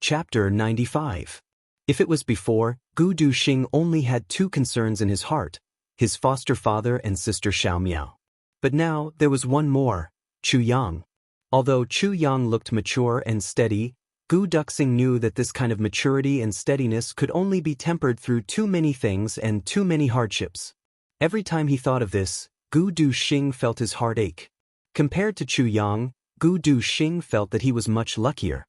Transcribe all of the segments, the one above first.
Chapter 95. If it was before, Gu Duxing only had two concerns in his heart, his foster father and sister Xiaomiao. But now there was one more, Chu Yang. Although Chu Yang looked mature and steady, Gu Duxing knew that this kind of maturity and steadiness could only be tempered through too many things and too many hardships. Every time he thought of this, Gu Duxing felt his heart ache. Compared to Chu Yang, Gu Duxing felt that he was much luckier.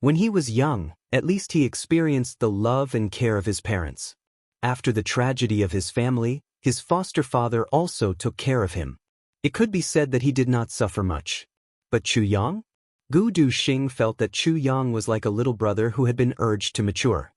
When he was young, at least he experienced the love and care of his parents. After the tragedy of his family, his foster father also took care of him. It could be said that he did not suffer much. But Chu Yang? Gu Duxing felt that Chu Yang was like a little brother who had been urged to mature.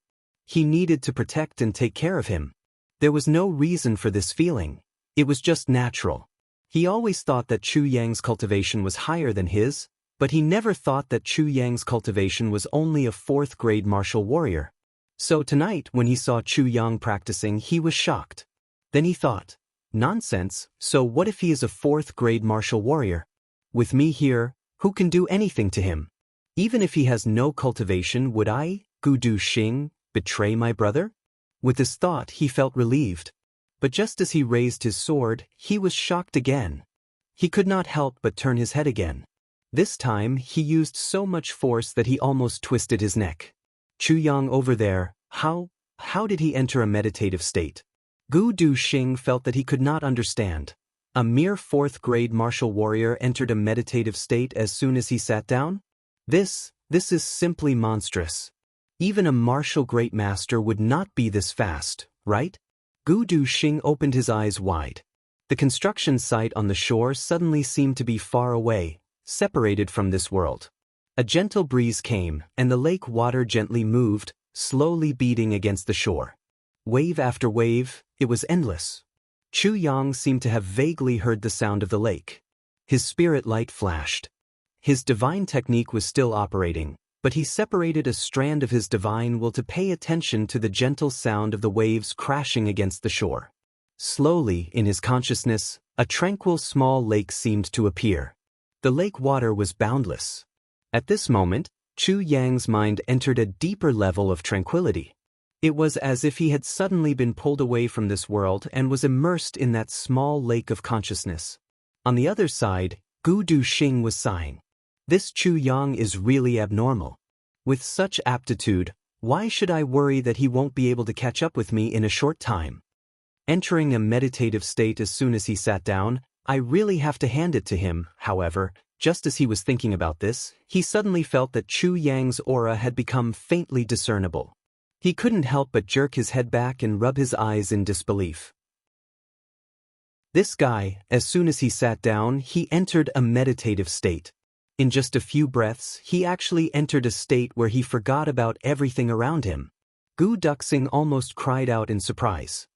He needed to protect and take care of him. There was no reason for this feeling. It was just natural. He always thought that Chu Yang's cultivation was higher than his, but he never thought that Chu Yang's cultivation was only a 4th-grade martial warrior. So tonight, when he saw Chu Yang practicing, he was shocked. Then he thought, nonsense, so what if he is a 4th-grade martial warrior? With me here, who can do anything to him? Even if he has no cultivation, would I, Gu Duxing, betray my brother? With this thought, he felt relieved. But just as he raised his sword, he was shocked again. He could not help but turn his head again. This time, he used so much force that he almost twisted his neck. Chu Yang over there, how did he enter a meditative state? Gu Duxing felt that he could not understand. A mere 4th-grade martial warrior entered a meditative state as soon as he sat down? This is simply monstrous. Even a martial great master would not be this fast, right? Gu Duxing opened his eyes wide. The construction site on the shore suddenly seemed to be far away, separated from this world. A gentle breeze came, and the lake water gently moved, slowly beating against the shore. Wave after wave, it was endless. Chu Yang seemed to have vaguely heard the sound of the lake. His spirit light flashed. His divine technique was still operating, but he separated a strand of his divine will to pay attention to the gentle sound of the waves crashing against the shore. Slowly, in his consciousness, a tranquil small lake seemed to appear. The lake water was boundless. At this moment, Chu Yang's mind entered a deeper level of tranquility. It was as if he had suddenly been pulled away from this world and was immersed in that small lake of consciousness. On the other side, Gu Duxing was sighing. This Chu Yang is really abnormal. With such aptitude, why should I worry that he won't be able to catch up with me in a short time? Entering a meditative state as soon as he sat down, I really have to hand it to him. However, just as he was thinking about this, he suddenly felt that Chu Yang's aura had become faintly discernible. He couldn't help but jerk his head back and rub his eyes in disbelief. This guy, as soon as he sat down, he entered a meditative state. In just a few breaths, he actually entered a state where he forgot about everything around him. Gu Duxing almost cried out in surprise.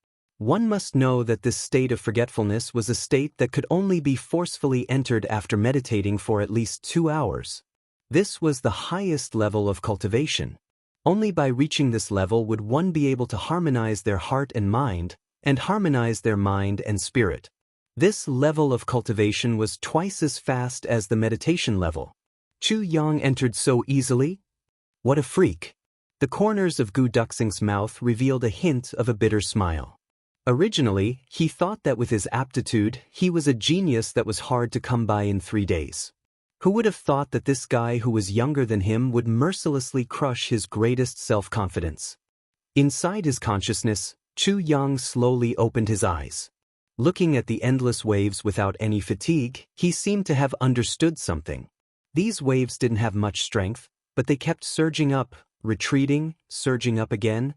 One must know that this state of forgetfulness was a state that could only be forcefully entered after meditating for at least 2 hours. This was the highest level of cultivation. Only by reaching this level would one be able to harmonize their heart and mind, and harmonize their mind and spirit. This level of cultivation was twice as fast as the meditation level. Chu Yang entered so easily? What a freak! The corners of Gu Duxing's mouth revealed a hint of a bitter smile. Originally, he thought that with his aptitude, he was a genius that was hard to come by in 3 days. Who would have thought that this guy who was younger than him would mercilessly crush his greatest self-confidence? Inside his consciousness, Chu Yang slowly opened his eyes. Looking at the endless waves without any fatigue, he seemed to have understood something. These waves didn't have much strength, but they kept surging up, retreating, surging up again,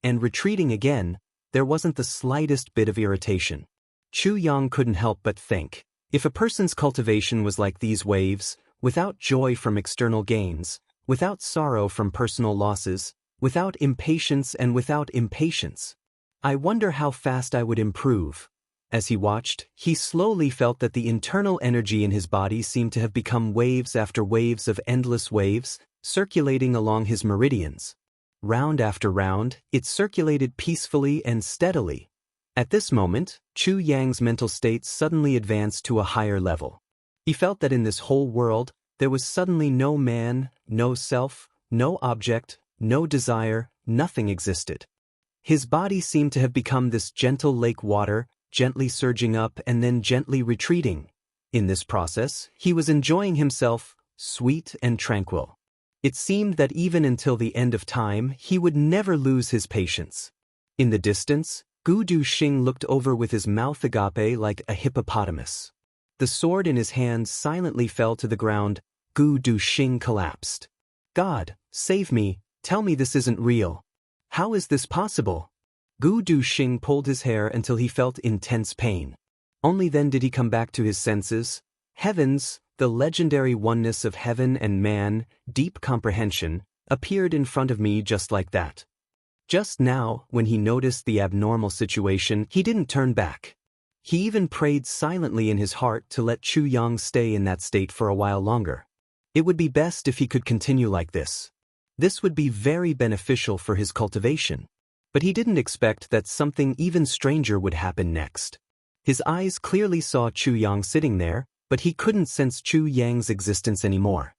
and retreating again. There wasn't the slightest bit of irritation. Chu Yang couldn't help but think, if a person's cultivation was like these waves, without joy from external gains, without sorrow from personal losses, without impatience and without impatience, I wonder how fast I would improve. As he watched, he slowly felt that the internal energy in his body seemed to have become waves after waves of endless waves, circulating along his meridians. Round after round, it circulated peacefully and steadily. At this moment, Chu Yang's mental state suddenly advanced to a higher level. He felt that in this whole world, there was suddenly no man, no self, No object, no desire, nothing existed. His body seemed to have become this gentle lake water, gently surging up and then gently retreating. In this process, he was enjoying himself, sweet and tranquil. It seemed that even until the end of time, he would never lose his patience. In the distance, Gu Duxing looked over with his mouth agape like a hippopotamus. The sword in his hand silently fell to the ground. Gu Duxing collapsed. God, save me, tell me this isn't real. How is this possible? Gu Duxing pulled his hair until he felt intense pain. Only then did he come back to his senses. Heavens, the legendary oneness of heaven and man, deep comprehension, appeared in front of me just like that. Just now, when he noticed the abnormal situation, he didn't turn back. He even prayed silently in his heart to let Chu Yang stay in that state for a while longer. It would be best if he could continue like this. This would be very beneficial for his cultivation. But he didn't expect that something even stranger would happen next. His eyes clearly saw Chu Yang sitting there, but he couldn't sense Chu Yang's existence anymore.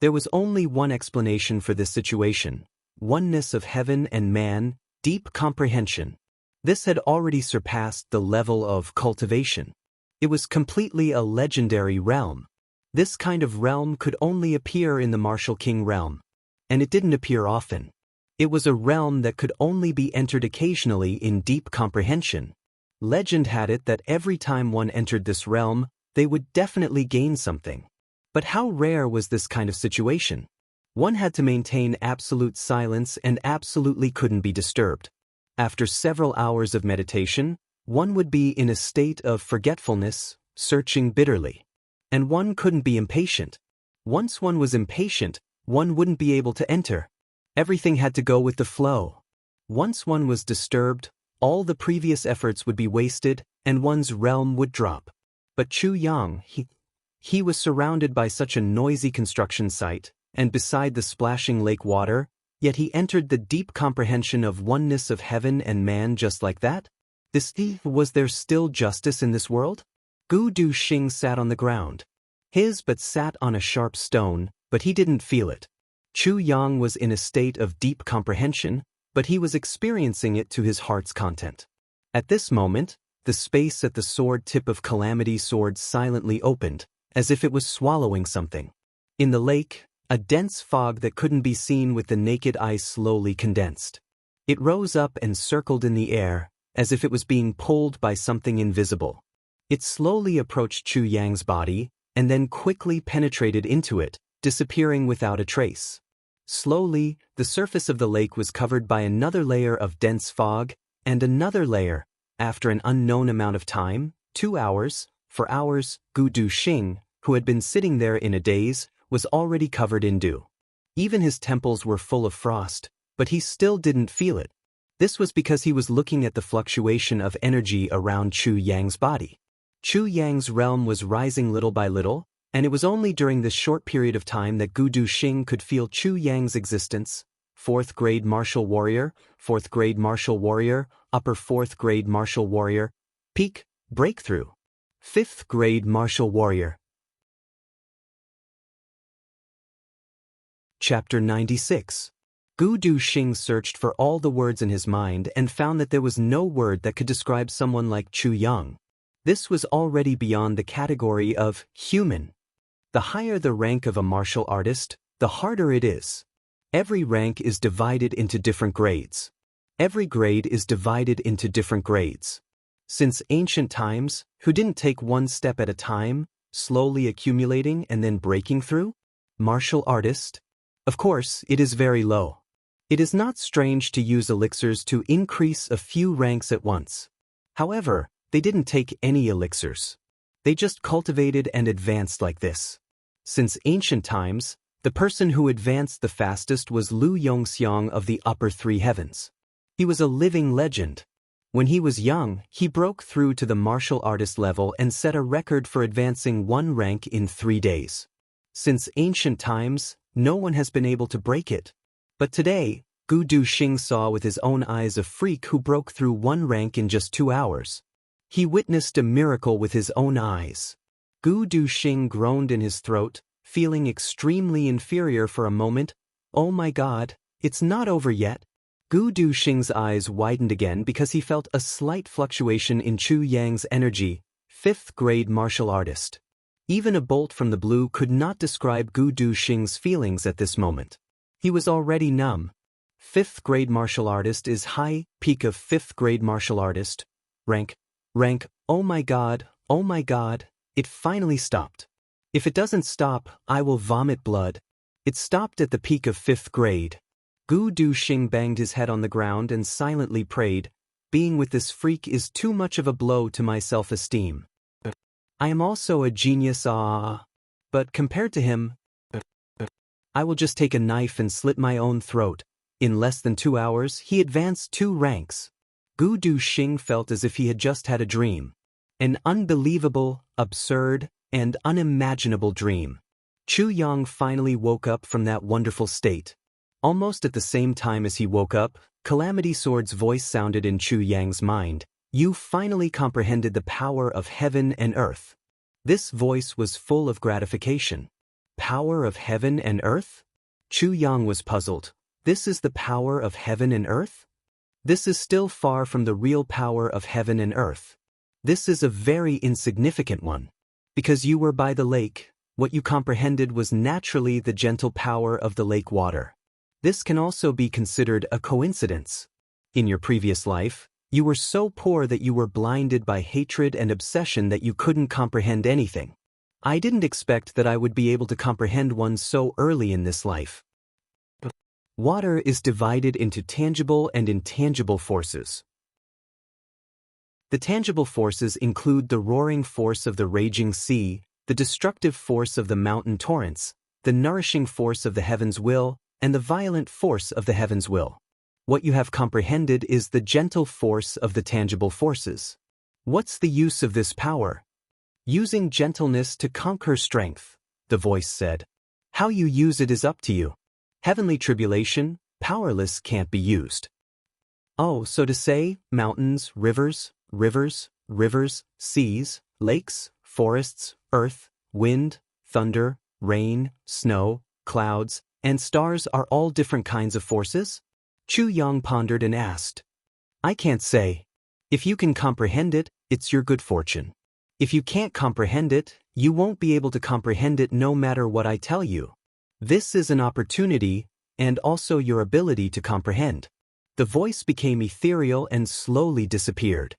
There was only one explanation for this situation: oneness of heaven and man, deep comprehension. This had already surpassed the level of cultivation. It was completely a legendary realm. This kind of realm could only appear in the Martial King realm. And it didn't appear often. It was a realm that could only be entered occasionally in deep comprehension. Legend had it that every time one entered this realm, they would definitely gain something. But how rare was this kind of situation? One had to maintain absolute silence and absolutely couldn't be disturbed. After several hours of meditation, one would be in a state of forgetfulness, searching bitterly. And one couldn't be impatient. Once one was impatient, one wouldn't be able to enter. Everything had to go with the flow. Once one was disturbed, all the previous efforts would be wasted, and one's realm would drop. But Chu Yang, he was surrounded by such a noisy construction site, and beside the splashing lake water, yet he entered the deep comprehension of oneness of heaven and man just like that? Was there still justice in this world? Gu Duxing sat on the ground. But sat on a sharp stone, but he didn't feel it. Chu Yang was in a state of deep comprehension, but he was experiencing it to his heart's content. At this moment, the space at the sword tip of Calamity's sword silently opened, as if it was swallowing something. In the lake, a dense fog that couldn't be seen with the naked eye slowly condensed. It rose up and circled in the air, as if it was being pulled by something invisible. It slowly approached Chu Yang's body, and then quickly penetrated into it, disappearing without a trace. Slowly, the surface of the lake was covered by another layer of dense fog, and another layer. After an unknown amount of time, 2 hours, for hours, Gu Duxing, who had been sitting there in a daze, was already covered in dew. Even his temples were full of frost, but he still didn't feel it. This was because he was looking at the fluctuation of energy around Chu Yang's body. Chu Yang's realm was rising little by little, and it was only during this short period of time that Gu Duxing could feel Chu Yang's existence. 4th grade martial warrior, 4th grade martial warrior, upper 4th grade martial warrior, peak, breakthrough. 5th grade martial warrior. Chapter 96. Gu Duxing searched for all the words in his mind and found that there was no word that could describe someone like Chu Yang. This was already beyond the category of human. The higher the rank of a martial artist, the harder it is. Every rank is divided into different grades. Every grade is divided into different grades. Since ancient times, who didn't take one step at a time, slowly accumulating and then breaking through? Martial artist? Of course, it is very low. It is not strange to use elixirs to increase a few ranks at once. However, they didn't take any elixirs. They just cultivated and advanced like this. Since ancient times, the person who advanced the fastest was Lu Yongxiang of the upper 3 heavens. He was a living legend. When he was young, he broke through to the martial artist level and set a record for advancing 1 rank in 3 days. Since ancient times, no one has been able to break it. But today, Gu Duxing saw with his own eyes a freak who broke through 1 rank in just 2 hours. He witnessed a miracle with his own eyes. Gu Duxing groaned in his throat, feeling extremely inferior for a moment. Oh my god, it's not over yet. Gu Duxing's eyes widened again because he felt a slight fluctuation in Chu Yang's energy, 5th grade martial artist. Even a bolt from the blue could not describe Gu Duxing's feelings at this moment. He was already numb. 5th grade martial artist is high, peak of 5th grade martial artist. Rank, oh my god, it finally stopped. If it doesn't stop, I will vomit blood. It stopped at the peak of 5th grade. Gu Duxing banged his head on the ground and silently prayed, being with this freak is too much of a blow to my self-esteem. I am also a genius, but compared to him, I will just take a knife and slit my own throat. In less than 2 hours, he advanced 2 ranks. Gu Duxing felt as if he had just had a dream. An unbelievable, absurd, and unimaginable dream. Chu Yang finally woke up from that wonderful state. Almost at the same time as he woke up, Calamity Sword's voice sounded in Chu Yang's mind. You finally comprehended the power of heaven and earth. This voice was full of gratification. Power of heaven and earth? Chu Yang was puzzled. This is the power of heaven and earth? This is still far from the real power of heaven and earth. This is a very insignificant one. Because you were by the lake, what you comprehended was naturally the gentle power of the lake water. This can also be considered a coincidence. In your previous life, you were so poor that you were blinded by hatred and obsession that you couldn't comprehend anything. I didn't expect that I would be able to comprehend one so early in this life. Water is divided into tangible and intangible forces. The tangible forces include the roaring force of the raging sea, the destructive force of the mountain torrents, the nourishing force of the heaven's will, and the violent force of the heaven's will. What you have comprehended is the gentle force of the tangible forces. What's the use of this power? Using gentleness to conquer strength, the voice said. How you use it is up to you. Heavenly tribulation, powerless can't be used. Oh, so to say, mountains, rivers, seas, lakes, forests, earth, wind, thunder, rain, snow, clouds, and stars are all different kinds of forces? Chu Yang pondered and asked. I can't say. If you can comprehend it, it's your good fortune. If you can't comprehend it, you won't be able to comprehend it no matter what I tell you. This is an opportunity, and also your ability to comprehend. The voice became ethereal and slowly disappeared.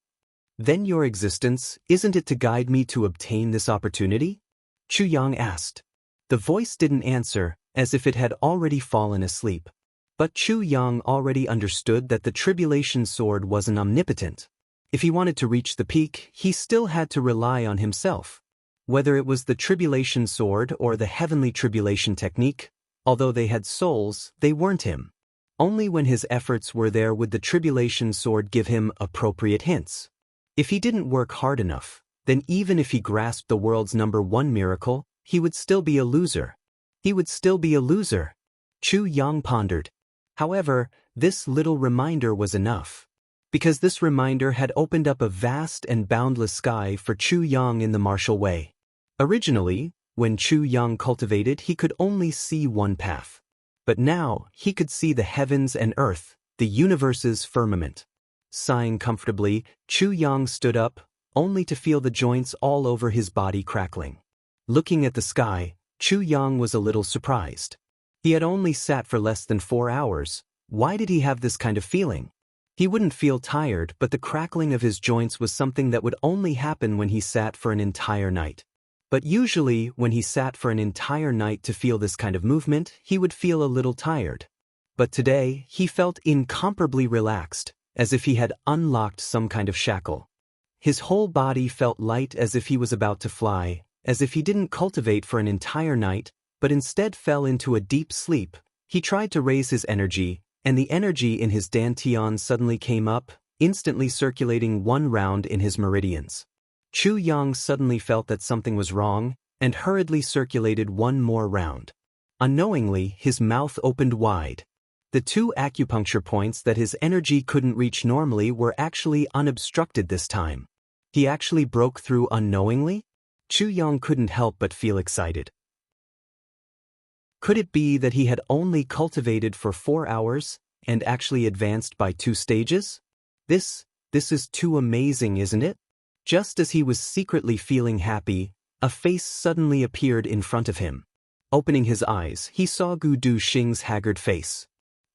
Then your existence, isn't it to guide me to obtain this opportunity? Chu Yang asked. The voice didn't answer, as if it had already fallen asleep. But Chu Yang already understood that the tribulation sword wasn't omnipotent. If he wanted to reach the peak, he still had to rely on himself. Whether it was the tribulation sword or the heavenly tribulation technique, although they had souls, they weren't him. Only when his efforts were there would the tribulation sword give him appropriate hints. If he didn't work hard enough, then even if he grasped the world's #1 miracle, he would still be a loser. He would still be a loser. Chu Yang pondered. However, this little reminder was enough. Because this reminder had opened up a vast and boundless sky for Chu Yang in the martial way. Originally, when Chu Yang cultivated, he could only see one path. But now, he could see the heavens and earth, the universe's firmament. Sighing comfortably, Chu Yang stood up, only to feel the joints all over his body crackling. Looking at the sky, Chu Yang was a little surprised. He had only sat for less than 4 hours. Why did he have this kind of feeling? He wouldn't feel tired, but the crackling of his joints was something that would only happen when he sat for an entire night. But usually, when he sat for an entire night to feel this kind of movement, he would feel a little tired. But today, he felt incomparably relaxed, as if he had unlocked some kind of shackle. His whole body felt light as if he was about to fly, as if he didn't cultivate for an entire night, but instead fell into a deep sleep. He tried to raise his energy, and the energy in his dantian suddenly came up, instantly circulating 1 round in his meridians. Chu Yang suddenly felt that something was wrong, and hurriedly circulated 1 more round. Unknowingly, his mouth opened wide. The 2 acupuncture points that his energy couldn't reach normally were actually unobstructed this time. He actually broke through unknowingly? Chu Yang couldn't help but feel excited. Could it be that he had only cultivated for 4 hours and actually advanced by 2 stages? This is too amazing, isn't it? Just as he was secretly feeling happy, a face suddenly appeared in front of him. Opening his eyes, he saw Gu Duxing's haggard face.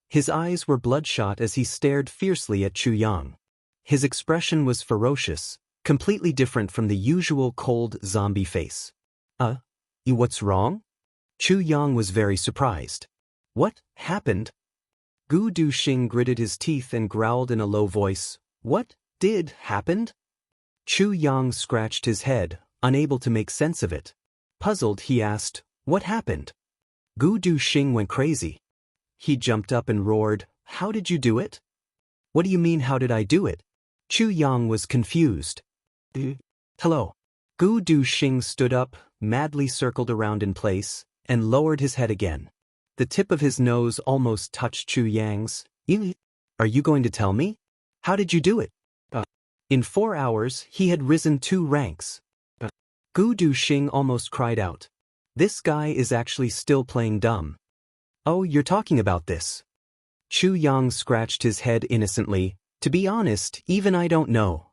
His eyes were bloodshot as he stared fiercely at Chu Yang. His expression was ferocious, completely different from the usual cold zombie face. What's wrong? Chu Yang was very surprised. What happened? Gu Duxing gritted his teeth and growled in a low voice. What did happened? Chu Yang scratched his head, unable to make sense of it. Puzzled, he asked, what happened? Gu Duxing went crazy. He jumped up and roared, how did you do it? What do you mean, how did I do it? Chu Yang was confused. Hello. Gu Duxing stood up, madly circled around in place, and lowered his head again. The tip of his nose almost touched Chu Yang's. Are you going to tell me? How did you do it? In 4 hours, he had risen 2 ranks. Gu Duxing almost cried out. This guy is actually still playing dumb. Oh, you're talking about this. Chu Yang scratched his head innocently. To be honest, even I don't know.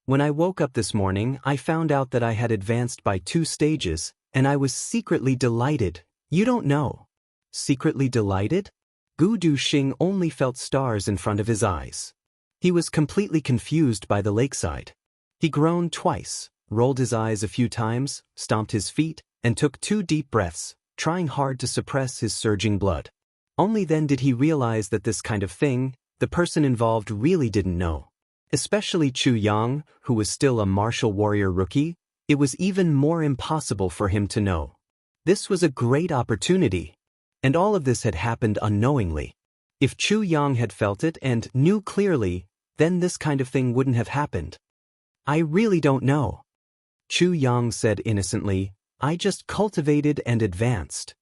When I woke up this morning, I found out that I had advanced by 2 stages, and I was secretly delighted. You don't know. Secretly delighted? Gu Duxing only felt stars in front of his eyes. He was completely confused by the lakeside. He groaned twice, rolled his eyes a few times, stomped his feet, and took 2 deep breaths, trying hard to suppress his surging blood. Only then did he realize that this kind of thing, the person involved really didn't know. Especially Chu Yang, who was still a martial warrior rookie, it was even more impossible for him to know. This was a great opportunity. And all of this had happened unknowingly. If Chu Yang had felt it and knew clearly, then this kind of thing wouldn't have happened. I really don't know. Chu Yang said innocently, I just cultivated and advanced.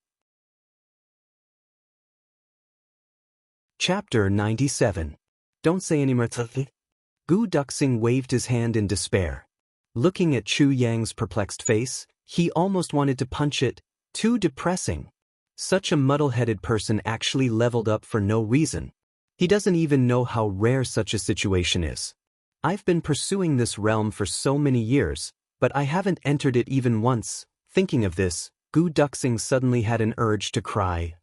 Chapter 97. Don't say any more. Gu Duxing waved his hand in despair. Looking at Chu Yang's perplexed face, he almost wanted to punch it. Too depressing. Such a muddle-headed person actually leveled up for no reason. He doesn't even know how rare such a situation is. I've been pursuing this realm for so many years, but I haven't entered it even once. Thinking of this, Gu Duxing suddenly had an urge to cry.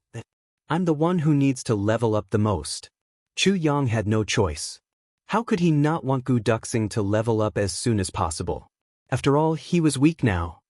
I'm the one who needs to level up the most. Chu Yang had no choice. How could he not want Gu Duxing to level up as soon as possible? After all, he was weak now.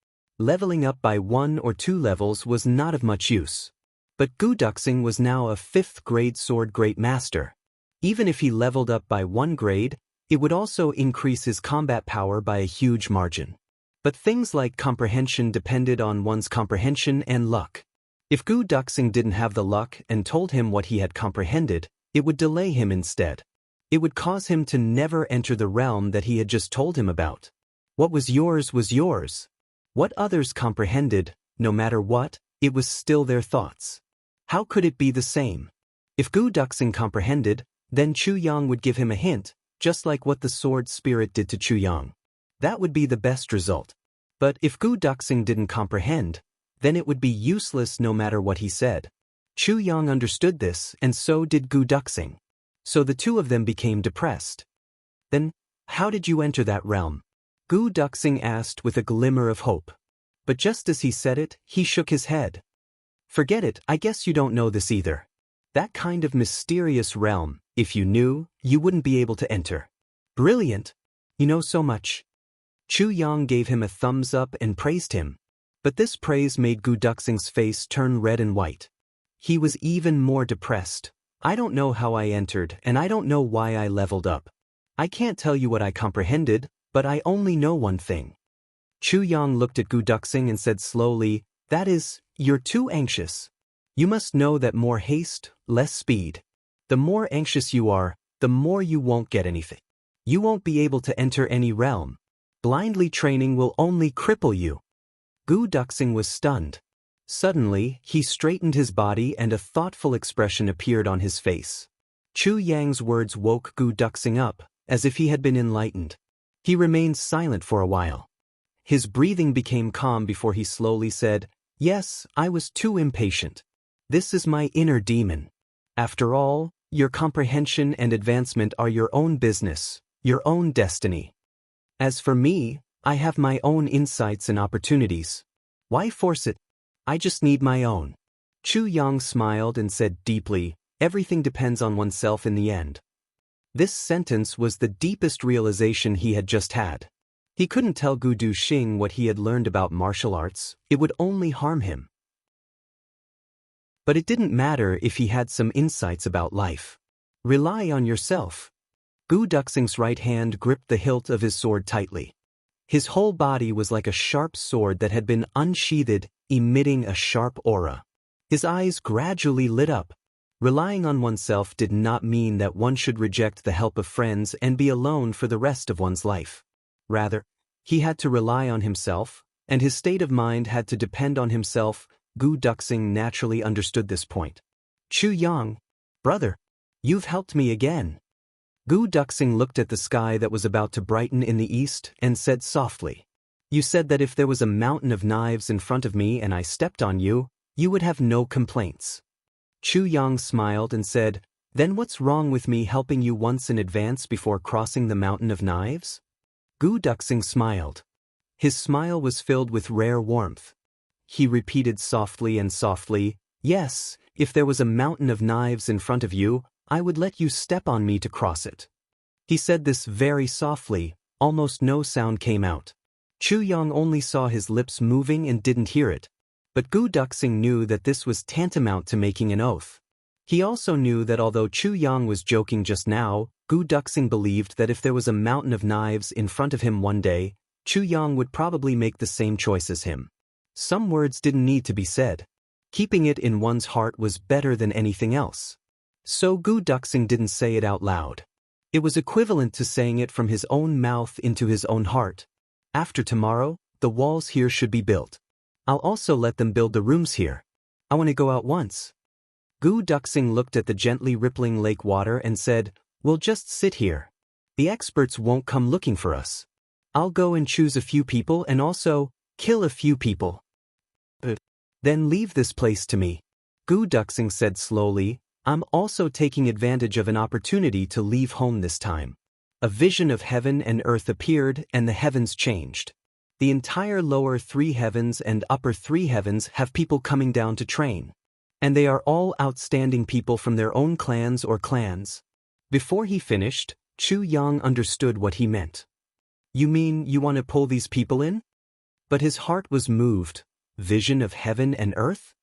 Leveling up by 1 or 2 levels was not of much use. But Gu Duxing was now a 5th grade sword great master. Even if he leveled up by 1 grade, it would also increase his combat power by a huge margin. But things like comprehension depended on one's comprehension and luck. If Gu Duxing didn't have the luck and told him what he had comprehended, it would delay him instead. It would cause him to never enter the realm that he had just told him about. What was yours was yours. What others comprehended, no matter what, it was still their thoughts. How could it be the same? If Gu Duxing comprehended, then Chu Yang would give him a hint, just like what the sword spirit did to Chu Yang. That would be the best result. But if Gu Duxing didn't comprehend, then it would be useless no matter what he said. Chu Yang understood this, and so did Gu Duxing. So the two of them became depressed. Then, how did you enter that realm? Gu Duxing asked with a glimmer of hope. But just as he said it, he shook his head. Forget it, I guess you don't know this either. That kind of mysterious realm, if you knew, you wouldn't be able to enter. Brilliant! You know so much. Chu Yang gave him a thumbs up and praised him. But this praise made Gu Duxing's face turn red and white. He was even more depressed. I don't know how I entered, and I don't know why I leveled up. I can't tell you what I comprehended, but I only know one thing. Chu Yang looked at Gu Duxing and said slowly, that is, you're too anxious. You must know that more haste, less speed. The more anxious you are, the more you won't get anything. You won't be able to enter any realm. Blindly training will only cripple you. Gu Duxing was stunned. Suddenly, he straightened his body and a thoughtful expression appeared on his face. Chu Yang's words woke Gu Duxing up, as if he had been enlightened. He remained silent for a while. His breathing became calm before he slowly said, yes, I was too impatient. This is my inner demon. After all, your comprehension and advancement are your own business, your own destiny. As for me, I have my own insights and opportunities. Why force it? I just need my own. Chu Yang smiled and said deeply, everything depends on oneself in the end. This sentence was the deepest realization he had just had. He couldn't tell Gu Duxing what he had learned about martial arts, it would only harm him. But it didn't matter if he had some insights about life. Rely on yourself. Gu Duxing's right hand gripped the hilt of his sword tightly. His whole body was like a sharp sword that had been unsheathed, emitting a sharp aura. His eyes gradually lit up. Relying on oneself did not mean that one should reject the help of friends and be alone for the rest of one's life. Rather, he had to rely on himself, and his state of mind had to depend on himself. Gu Duxing naturally understood this point. Chu Yang, brother, you've helped me again. Gu Duxing looked at the sky that was about to brighten in the east and said softly, you said that if there was a mountain of knives in front of me and I stepped on you, you would have no complaints. Chu Yang smiled and said, then what's wrong with me helping you once in advance before crossing the mountain of knives? Gu Duxing smiled. His smile was filled with rare warmth. He repeated softly and softly, yes, if there was a mountain of knives in front of you, I would let you step on me to cross it. He said this very softly, almost no sound came out. Chu Yang only saw his lips moving and didn't hear it. But Gu Duxing knew that this was tantamount to making an oath. He also knew that although Chu Yang was joking just now, Gu Duxing believed that if there was a mountain of knives in front of him one day, Chu Yang would probably make the same choice as him. Some words didn't need to be said. Keeping it in one's heart was better than anything else. So Gu Duxing didn't say it out loud. It was equivalent to saying it from his own mouth into his own heart. After tomorrow, the walls here should be built. I'll also let them build the rooms here. I want to go out once. Gu Duxing looked at the gently rippling lake water and said, we'll just sit here. The experts won't come looking for us. I'll go and choose a few people and also kill a few people. Then leave this place to me. Gu Duxing said slowly, I'm also taking advantage of an opportunity to leave home this time. A vision of heaven and earth appeared and the heavens changed. The entire lower 3 heavens and upper 3 heavens have people coming down to train. And they are all outstanding people from their own clans or clans. Before he finished, Chu Yang understood what he meant. You mean you want to pull these people in? But his heart was moved. Vision of heaven and earth?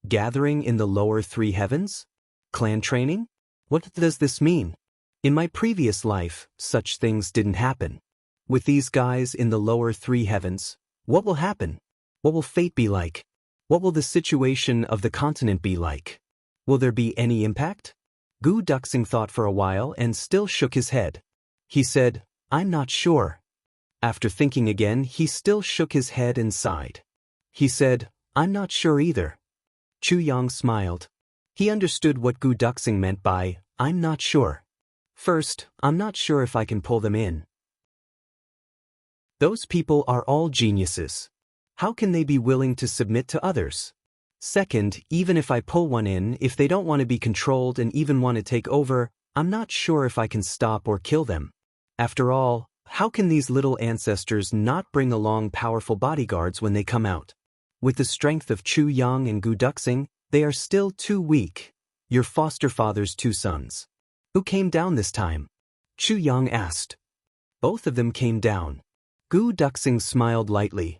Gathering in the lower 3 heavens? Clan training? What does this mean? In my previous life, such things didn't happen. With these guys in the lower 3 heavens, what will happen? What will fate be like? What will the situation of the continent be like? Will there be any impact? Gu Duxing thought for a while and still shook his head. He said, I'm not sure. After thinking again, he still shook his head and sighed. He said, I'm not sure either. Chu Yang smiled. He understood what Gu Duxing meant by, I'm not sure. First, I'm not sure if I can pull them in. Those people are all geniuses. How can they be willing to submit to others? Second, even if I pull one in, if they don't want to be controlled and even want to take over, I'm not sure if I can stop or kill them. After all, how can these little ancestors not bring along powerful bodyguards when they come out? With the strength of Chu Yang and Gu Duxing, they are still too weak. Your foster father's 2 sons. Who came down this time? Chu Yang asked. Both of them came down. Gu Duxing smiled lightly.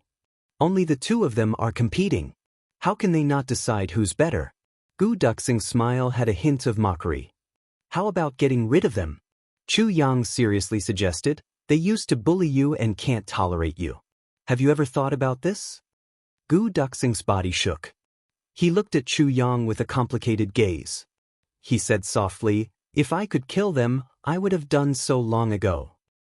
Only the 2 of them are competing. How can they not decide who's better? Gu Duxing's smile had a hint of mockery. How about getting rid of them? Chu Yang seriously suggested. They used to bully you and can't tolerate you. Have you ever thought about this? Gu Duxing's body shook. He looked at Chu Yang with a complicated gaze. He said softly, if I could kill them, I would have done so long ago.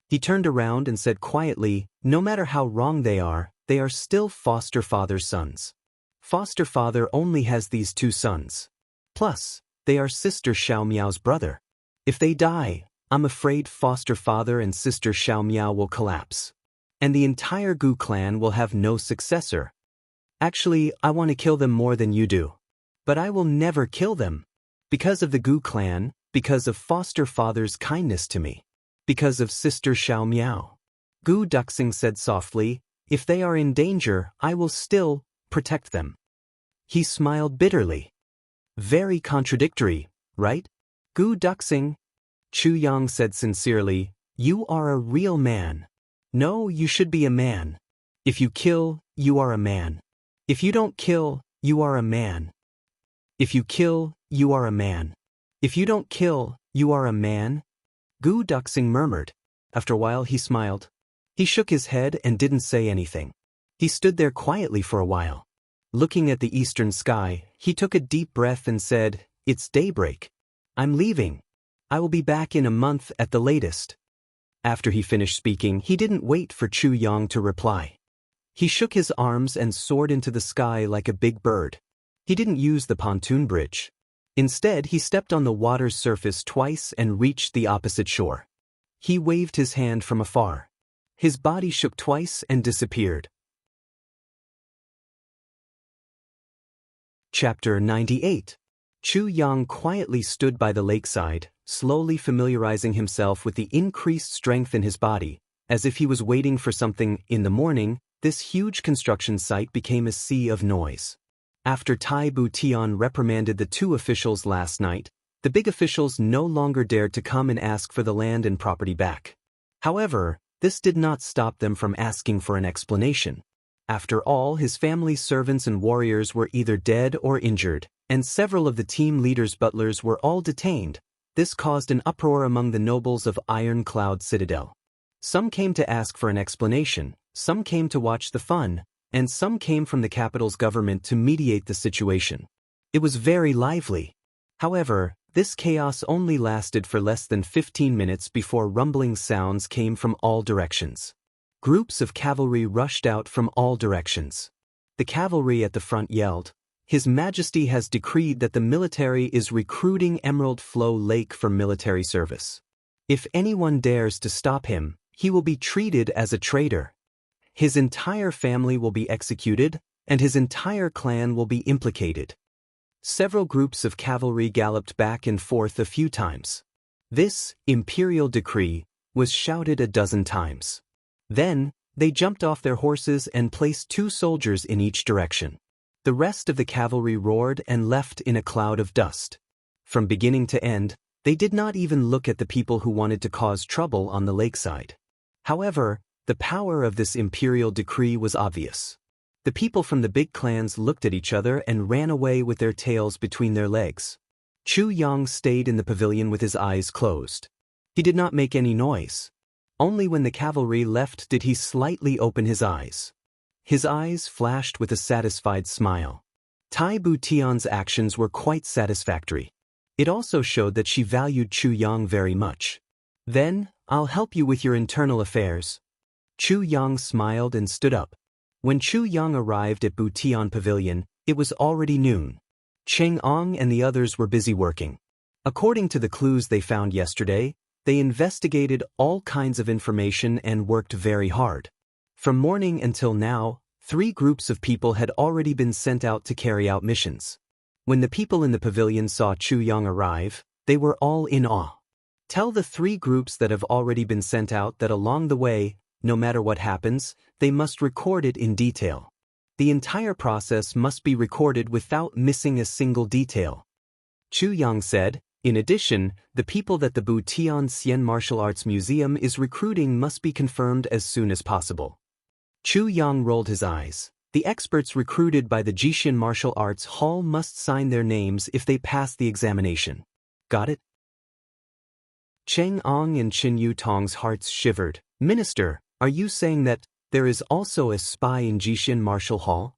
He turned around and said quietly, no matter how wrong they are still foster father's sons. Foster father only has these 2 sons. Plus, they are sister Xiao Miao's brother. If they die, I'm afraid foster father and sister Xiao Miao will collapse. And the entire Gu clan will have no successor. Actually, I want to kill them more than you do. But I will never kill them. Because of the Gu clan, because of foster father's kindness to me. Because of Sister Xiao Miao. Gu Duxing said softly, if they are in danger, I will still protect them. He smiled bitterly. Very contradictory, right? Gu Duxing. Chu Yang said sincerely, you are a real man. No, you should be a man. If you kill, you are a man. If you don't kill, you are a man. If you kill, you are a man. If you don't kill, you are a man? Gu Duxing murmured. After a while he smiled. He shook his head and didn't say anything. He stood there quietly for a while. Looking at the eastern sky, he took a deep breath and said, it's daybreak. I'm leaving. I will be back in a month at the latest. After he finished speaking, he didn't wait for Chu Yang to reply. He shook his arms and soared into the sky like a big bird. He didn't use the pontoon bridge. Instead, he stepped on the water's surface twice and reached the opposite shore. He waved his hand from afar. His body shook twice and disappeared. Chapter 98. Chu Yang quietly stood by the lakeside, slowly familiarizing himself with the increased strength in his body. As if he was waiting for something. In the morning, this huge construction site became a sea of noise. After Tai Bu Tian reprimanded the two officials last night, the big officials no longer dared to come and ask for the land and property back. However, this did not stop them from asking for an explanation. After all, his family's servants and warriors were either dead or injured, and several of the team leaders' butlers were all detained. This caused an uproar among the nobles of Iron Cloud Citadel. Some came to ask for an explanation, some came to watch the fun, and some came from the capital's government to mediate the situation. It was very lively. However, this chaos only lasted for less than 15 minutes before rumbling sounds came from all directions. Groups of cavalry rushed out from all directions. The cavalry at the front yelled, His Majesty has decreed that the military is recruiting Emerald Flow Lake for military service. If anyone dares to stop him, he will be treated as a traitor. His entire family will be executed, and his entire clan will be implicated. Several groups of cavalry galloped back and forth a few times. This imperial decree was shouted a dozen times. Then, they jumped off their horses and placed 2 soldiers in each direction. The rest of the cavalry roared and left in a cloud of dust. From beginning to end, they did not even look at the people who wanted to cause trouble on the lakeside. However, the power of this imperial decree was obvious. The people from the big clans looked at each other and ran away with their tails between their legs. Chu Yang stayed in the pavilion with his eyes closed. He did not make any noise. Only when the cavalry left did he slightly open his eyes. His eyes flashed with a satisfied smile. Tai Bu Tian's actions were quite satisfactory. It also showed that she valued Chu Yang very much. Then, I'll help you with your internal affairs. Chu Yang smiled and stood up. When Chu Yang arrived at Bu Tian Pavilion, it was already noon. Cheng Ong and the others were busy working. According to the clues they found yesterday, they investigated all kinds of information and worked very hard. From morning until now, 3 groups of people had already been sent out to carry out missions. When the people in the pavilion saw Chu Yang arrive, they were all in awe. Tell the 3 groups that have already been sent out that along the way, no matter what happens, they must record it in detail. The entire process must be recorded without missing a single detail. Chu Yang said, in addition, the people that the Bu Tian Xian Martial Arts Museum is recruiting must be confirmed as soon as possible. Chu Yang rolled his eyes. The experts recruited by the Jixin Martial Arts Hall must sign their names if they pass the examination. Got it? Cheng Ong and Qin Yu Tong's hearts shivered. Minister, are you saying that there is also a spy in Jixin Martial Hall?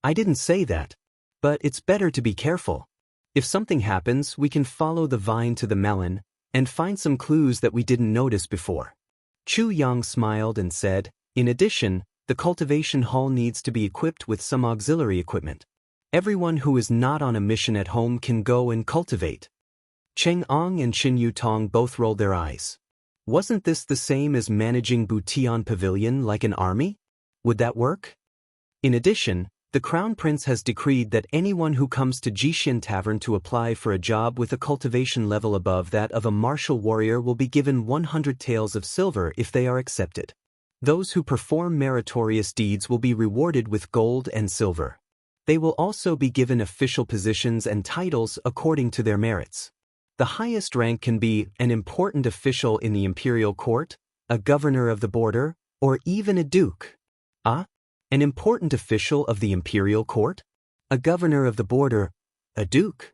I didn't say that. But it's better to be careful. If something happens, we can follow the vine to the melon and find some clues that we didn't notice before. Chu Yang smiled and said, in addition, the cultivation hall needs to be equipped with some auxiliary equipment. Everyone who is not on a mission at home can go and cultivate. Cheng Ong and Qin Yu Tong both rolled their eyes. Wasn't this the same as managing Bu Tian Pavilion like an army? Would that work? In addition, The Crown Prince has decreed that anyone who comes to Jixin Tavern to apply for a job with a cultivation level above that of a martial warrior will be given 100 taels of silver if they are accepted. Those who perform meritorious deeds will be rewarded with gold and silver. They will also be given official positions and titles according to their merits. The highest rank can be an important official in the imperial court, a governor of the border, or even a duke. An important official of the imperial court? A governor of the border? A duke?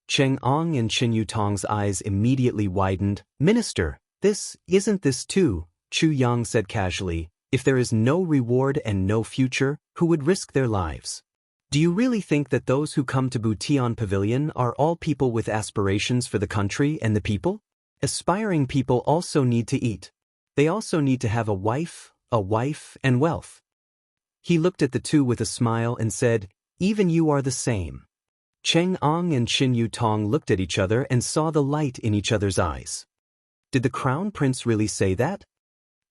Cheng Ong and Qin Yutong's eyes immediately widened. Minister, isn't this too? Chu Yang said casually. If there is no reward and no future, who would risk their lives? Do you really think that those who come to Butian Pavilion are all people with aspirations for the country and the people? Aspiring people also need to eat. They also need to have a wife, and wealth. He looked at the two with a smile and said, even you are the same. Cheng Ong and Qin Yutong looked at each other and saw the light in each other's eyes. Did the Crown Prince really say that?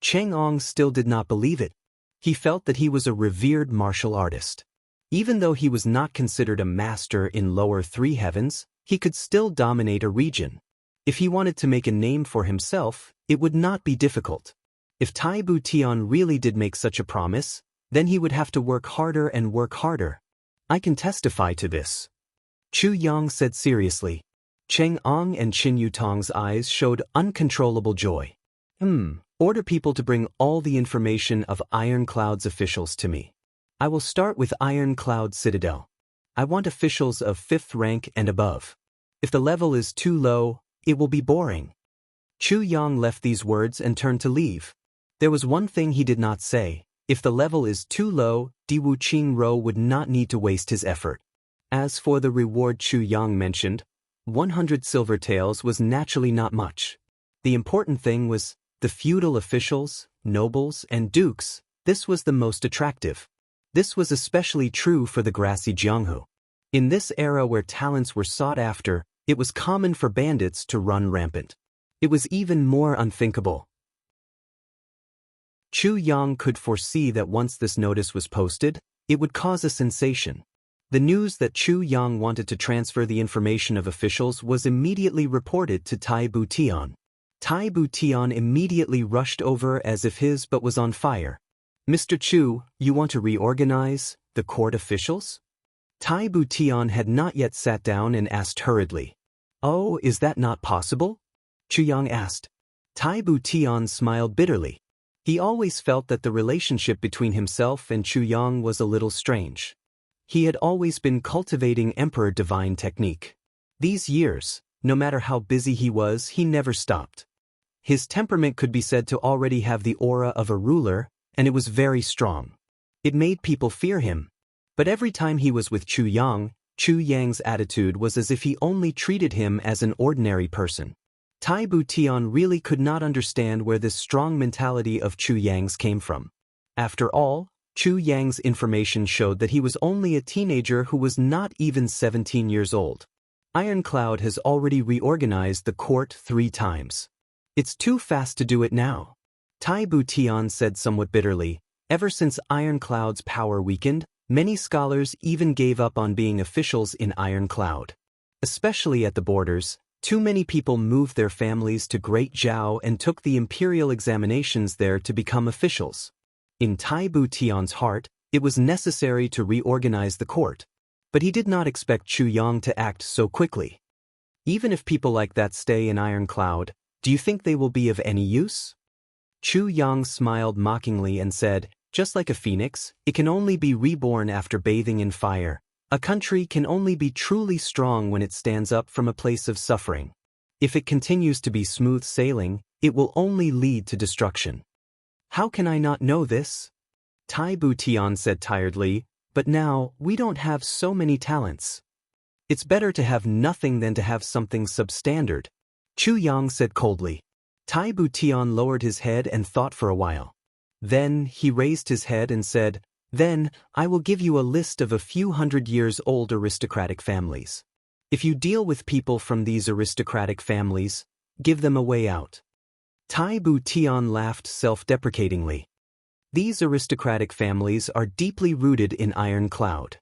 Cheng Ong still did not believe it. He felt that he was a revered martial artist. Even though he was not considered a master in lower three heavens, he could still dominate a region. If he wanted to make a name for himself, it would not be difficult. If Tai Butian really did make such a promise, then he would have to work harder and work harder. I can testify to this. Chu Yang said seriously. Cheng Ong and Qin Yutong's eyes showed uncontrollable joy. Order people to bring all the information of Iron Cloud's officials to me. I will start with Iron Cloud Citadel. I want officials of 5th rank and above. If the level is too low, it will be boring. Chu Yang left these words and turned to leave. There was one thing he did not say. If the level is too low, Di Wuqing Ro would not need to waste his effort. As for the reward Chu Yang mentioned, 100 silver taels was naturally not much. The important thing was the feudal officials, nobles, and dukes. This was the most attractive. This was especially true for the grassy Jianghu. In this era where talents were sought after, it was common for bandits to run rampant. It was even more unthinkable. Chu Yang could foresee that once this notice was posted, it would cause a sensation. The news that Chu Yang wanted to transfer the information of officials was immediately reported to Tai Butian. Tai Butian immediately rushed over as if his butt was on fire. Mr. Chu, you want to reorganize the court officials? Tai Butian had not yet sat down and asked hurriedly. Oh, is that not possible? Chu Yang asked. Tai Butian smiled bitterly. He always felt that the relationship between himself and Chu Yang was a little strange. He had always been cultivating Emperor Divine technique. These years, no matter how busy he was, he never stopped. His temperament could be said to already have the aura of a ruler, and it was very strong. It made people fear him. But every time he was with Chu Yang's attitude was as if he only treated him as an ordinary person. Tai Butian really could not understand where this strong mentality of Chu Yang's came from. After all, Chu Yang's information showed that he was only a teenager who was not even 17 years old. Iron Cloud has already reorganized the court 3 times. It's too fast to do it now. Tai Butian said somewhat bitterly. Ever since Iron Cloud's power weakened, many scholars even gave up on being officials in Iron Cloud. Especially at the borders, too many people moved their families to Great Zhao and took the imperial examinations there to become officials. In Tai Butian's heart, it was necessary to reorganize the court. But he did not expect Chu Yang to act so quickly. Even if people like that stay in Iron Cloud, do you think they will be of any use? Chu Yang smiled mockingly and said, just like a phoenix, it can only be reborn after bathing in fire. A country can only be truly strong when it stands up from a place of suffering. If it continues to be smooth sailing, it will only lead to destruction. How can I not know this? Tai Butian said tiredly, but now, we don't have so many talents. It's better to have nothing than to have something substandard. Chu Yang said coldly. Tai Butian lowered his head and thought for a while. Then, he raised his head and said, Then, I will give you a list of a few 100 years old aristocratic families. If you deal with people from these aristocratic families, give them a way out. Tai Butian laughed self-deprecatingly. These aristocratic families are deeply rooted in Iron Cloud.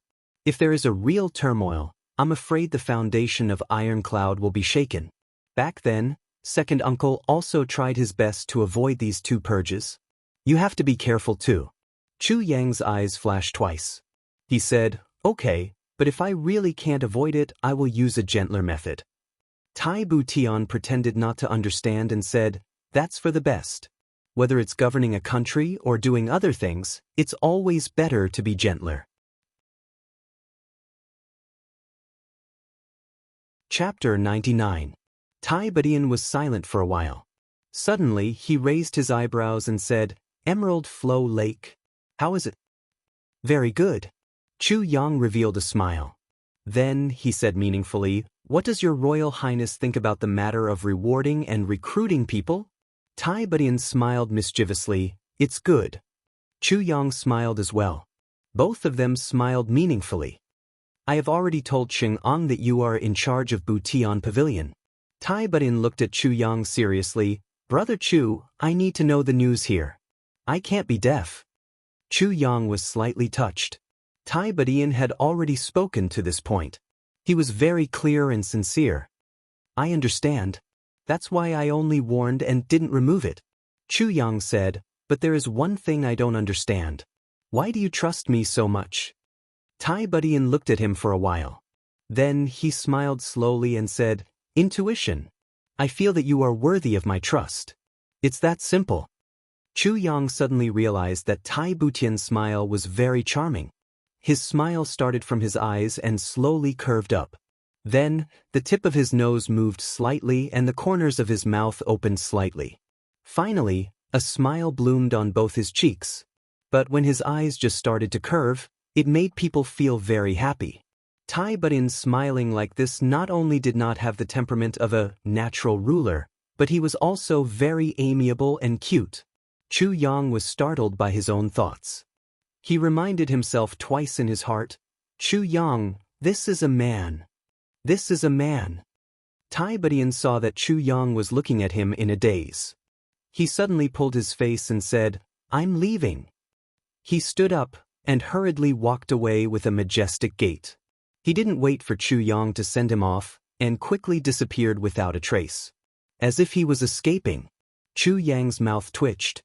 If there is a real turmoil, I'm afraid the foundation of Iron Cloud will be shaken. Back then, second uncle also tried his best to avoid these two purges. You have to be careful too. Chu Yang's eyes flashed twice. He said, okay, but if I really can't avoid it, I will use a gentler method. Tai Butian pretended not to understand and said, that's for the best. Whether it's governing a country or doing other things, it's always better to be gentler. Chapter 99. Tai Butian was silent for a while. Suddenly, he raised his eyebrows and said, Emerald Flow Lake. How is it? Very good. Chu Yang revealed a smile. Then, he said meaningfully, what does your Royal Highness think about the matter of rewarding and recruiting people? Tai Butian smiled mischievously, it's good. Chu Yang smiled as well. Both of them smiled meaningfully. I have already told Chang'an that you are in charge of Butian Pavilion. Tai Butian looked at Chu Yang seriously, Brother Chu, I need to know the news here. I can't be deaf. Chu Yang was slightly touched. Tai Butian had already spoken to this point. He was very clear and sincere. I understand. That's why I only warned and didn't remove it. Chu Yang said, but there is one thing I don't understand. Why do you trust me so much? Tai Butian looked at him for a while. Then he smiled slowly and said, Intuition. I feel that you are worthy of my trust. It's that simple. Chu Yang suddenly realized that Tai Butian's smile was very charming. His smile started from his eyes and slowly curved up. Then, the tip of his nose moved slightly and the corners of his mouth opened slightly. Finally, a smile bloomed on both his cheeks. But when his eyes just started to curve, it made people feel very happy. Tai Butian smiling like this not only did not have the temperament of a natural ruler, but he was also very amiable and cute. Chu Yang was startled by his own thoughts. He reminded himself twice in his heart, Chu Yang, this is a man. This is a man. Tai Butian saw that Chu Yang was looking at him in a daze. He suddenly pulled his face and said, I'm leaving. He stood up and hurriedly walked away with a majestic gait. He didn't wait for Chu Yang to send him off and quickly disappeared without a trace. As if he was escaping. Chu Yang's mouth twitched.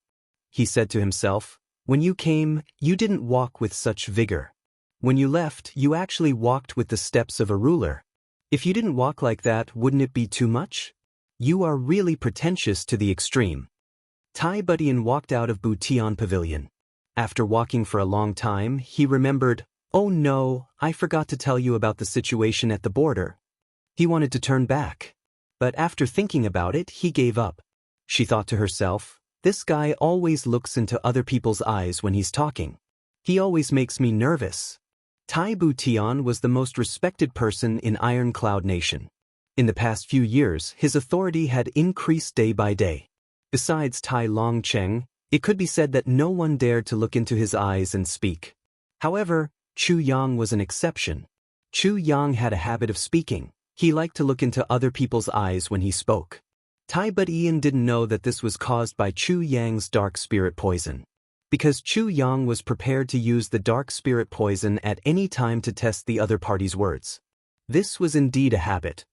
He said to himself, when you came, you didn't walk with such vigor. When you left, you actually walked with the steps of a ruler. If you didn't walk like that, wouldn't it be too much? You are really pretentious to the extreme. Tai Butian walked out of Butian Pavilion. After walking for a long time, he remembered, oh no, I forgot to tell you about the situation at the border. He wanted to turn back. But after thinking about it, he gave up. She thought to herself, this guy always looks into other people's eyes when he's talking. He always makes me nervous. Tai Butian was the most respected person in Iron Cloud Nation. In the past few years, his authority had increased day by day. Besides Tai Longcheng, it could be said that no one dared to look into his eyes and speak. However, Chu Yang was an exception. Chu Yang had a habit of speaking. He liked to look into other people's eyes when he spoke. Tai Butian didn't know that this was caused by Chu Yang's dark spirit poison. Because Chu Yang was prepared to use the dark spirit poison at any time to test the other party's words. This was indeed a habit.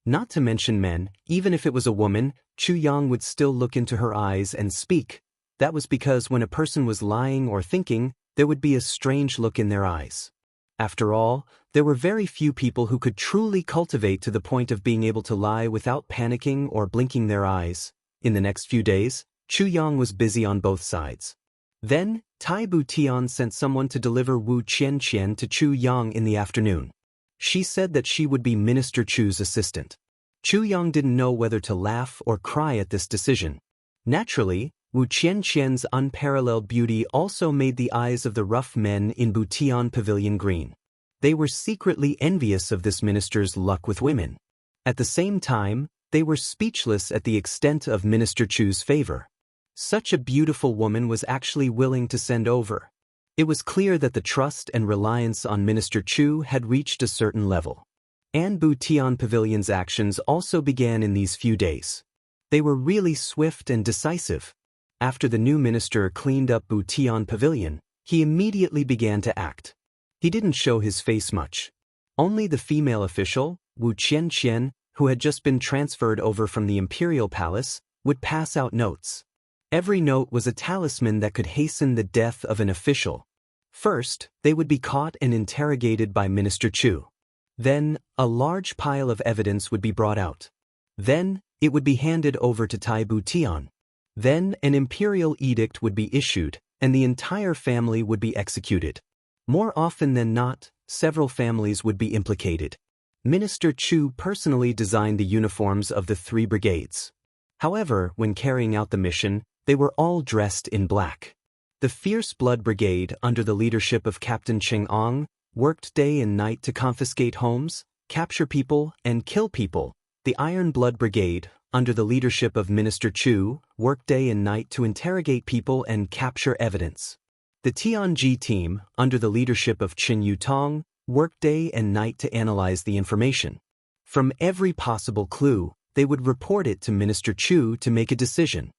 Not to mention men, even if it was a woman, Chu Yang would still look into her eyes and speak. That was because when a person was lying or thinking, there would be a strange look in their eyes. After all, there were very few people who could truly cultivate to the point of being able to lie without panicking or blinking their eyes. In the next few days, Chu Yang was busy on both sides. Then, Tai Butian sent someone to deliver Wu Qianqian to Chu Yang in the afternoon. She said that she would be Minister Chu's assistant. Chu Yang didn't know whether to laugh or cry at this decision. Naturally, Wu Qianqian's unparalleled beauty also made the eyes of the rough men in Butian Pavilion green. They were secretly envious of this minister's luck with women. At the same time, they were speechless at the extent of Minister Chu's favor. Such a beautiful woman was actually willing to send over. It was clear that the trust and reliance on Minister Chu had reached a certain level. And Butian Pavilion's actions also began in these few days. They were really swift and decisive. After the new minister cleaned up Butian Pavilion, he immediately began to act. He didn't show his face much. Only the female official, Wu Qianqian, who had just been transferred over from the imperial palace, would pass out notes. Every note was a talisman that could hasten the death of an official. First, they would be caught and interrogated by Minister Chu. Then, a large pile of evidence would be brought out. Then, it would be handed over to Tai Butian. Then, an imperial edict would be issued, and the entire family would be executed. More often than not, several families would be implicated. Minister Chu personally designed the uniforms of the 3 brigades. However, when carrying out the mission, they were all dressed in black. The Fierce Blood Brigade, under the leadership of Captain Cheng Ong, worked day and night to confiscate homes, capture people, and kill people. The Iron Blood Brigade, under the leadership of Minister Chu, worked day and night to interrogate people and capture evidence. The Tianji team, under the leadership of Qin Yutong, worked day and night to analyze the information. From every possible clue, they would report it to Minister Chu to make a decision.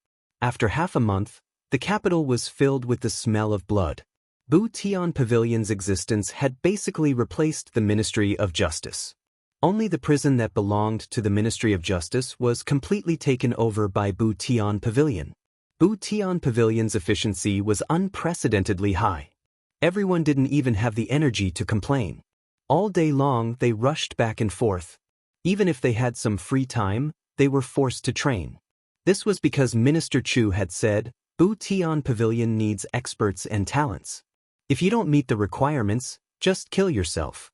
After half a month, the capital was filled with the smell of blood. Butian Pavilion's existence had basically replaced the Ministry of Justice. Only the prison that belonged to the Ministry of Justice was completely taken over by Butian Pavilion. Butian Pavilion's efficiency was unprecedentedly high. Everyone didn't even have the energy to complain. All day long they rushed back and forth. Even if they had some free time, they were forced to train. This was because Minister Chu had said, Butian Pavilion needs experts and talents. If you don't meet the requirements, just kill yourself.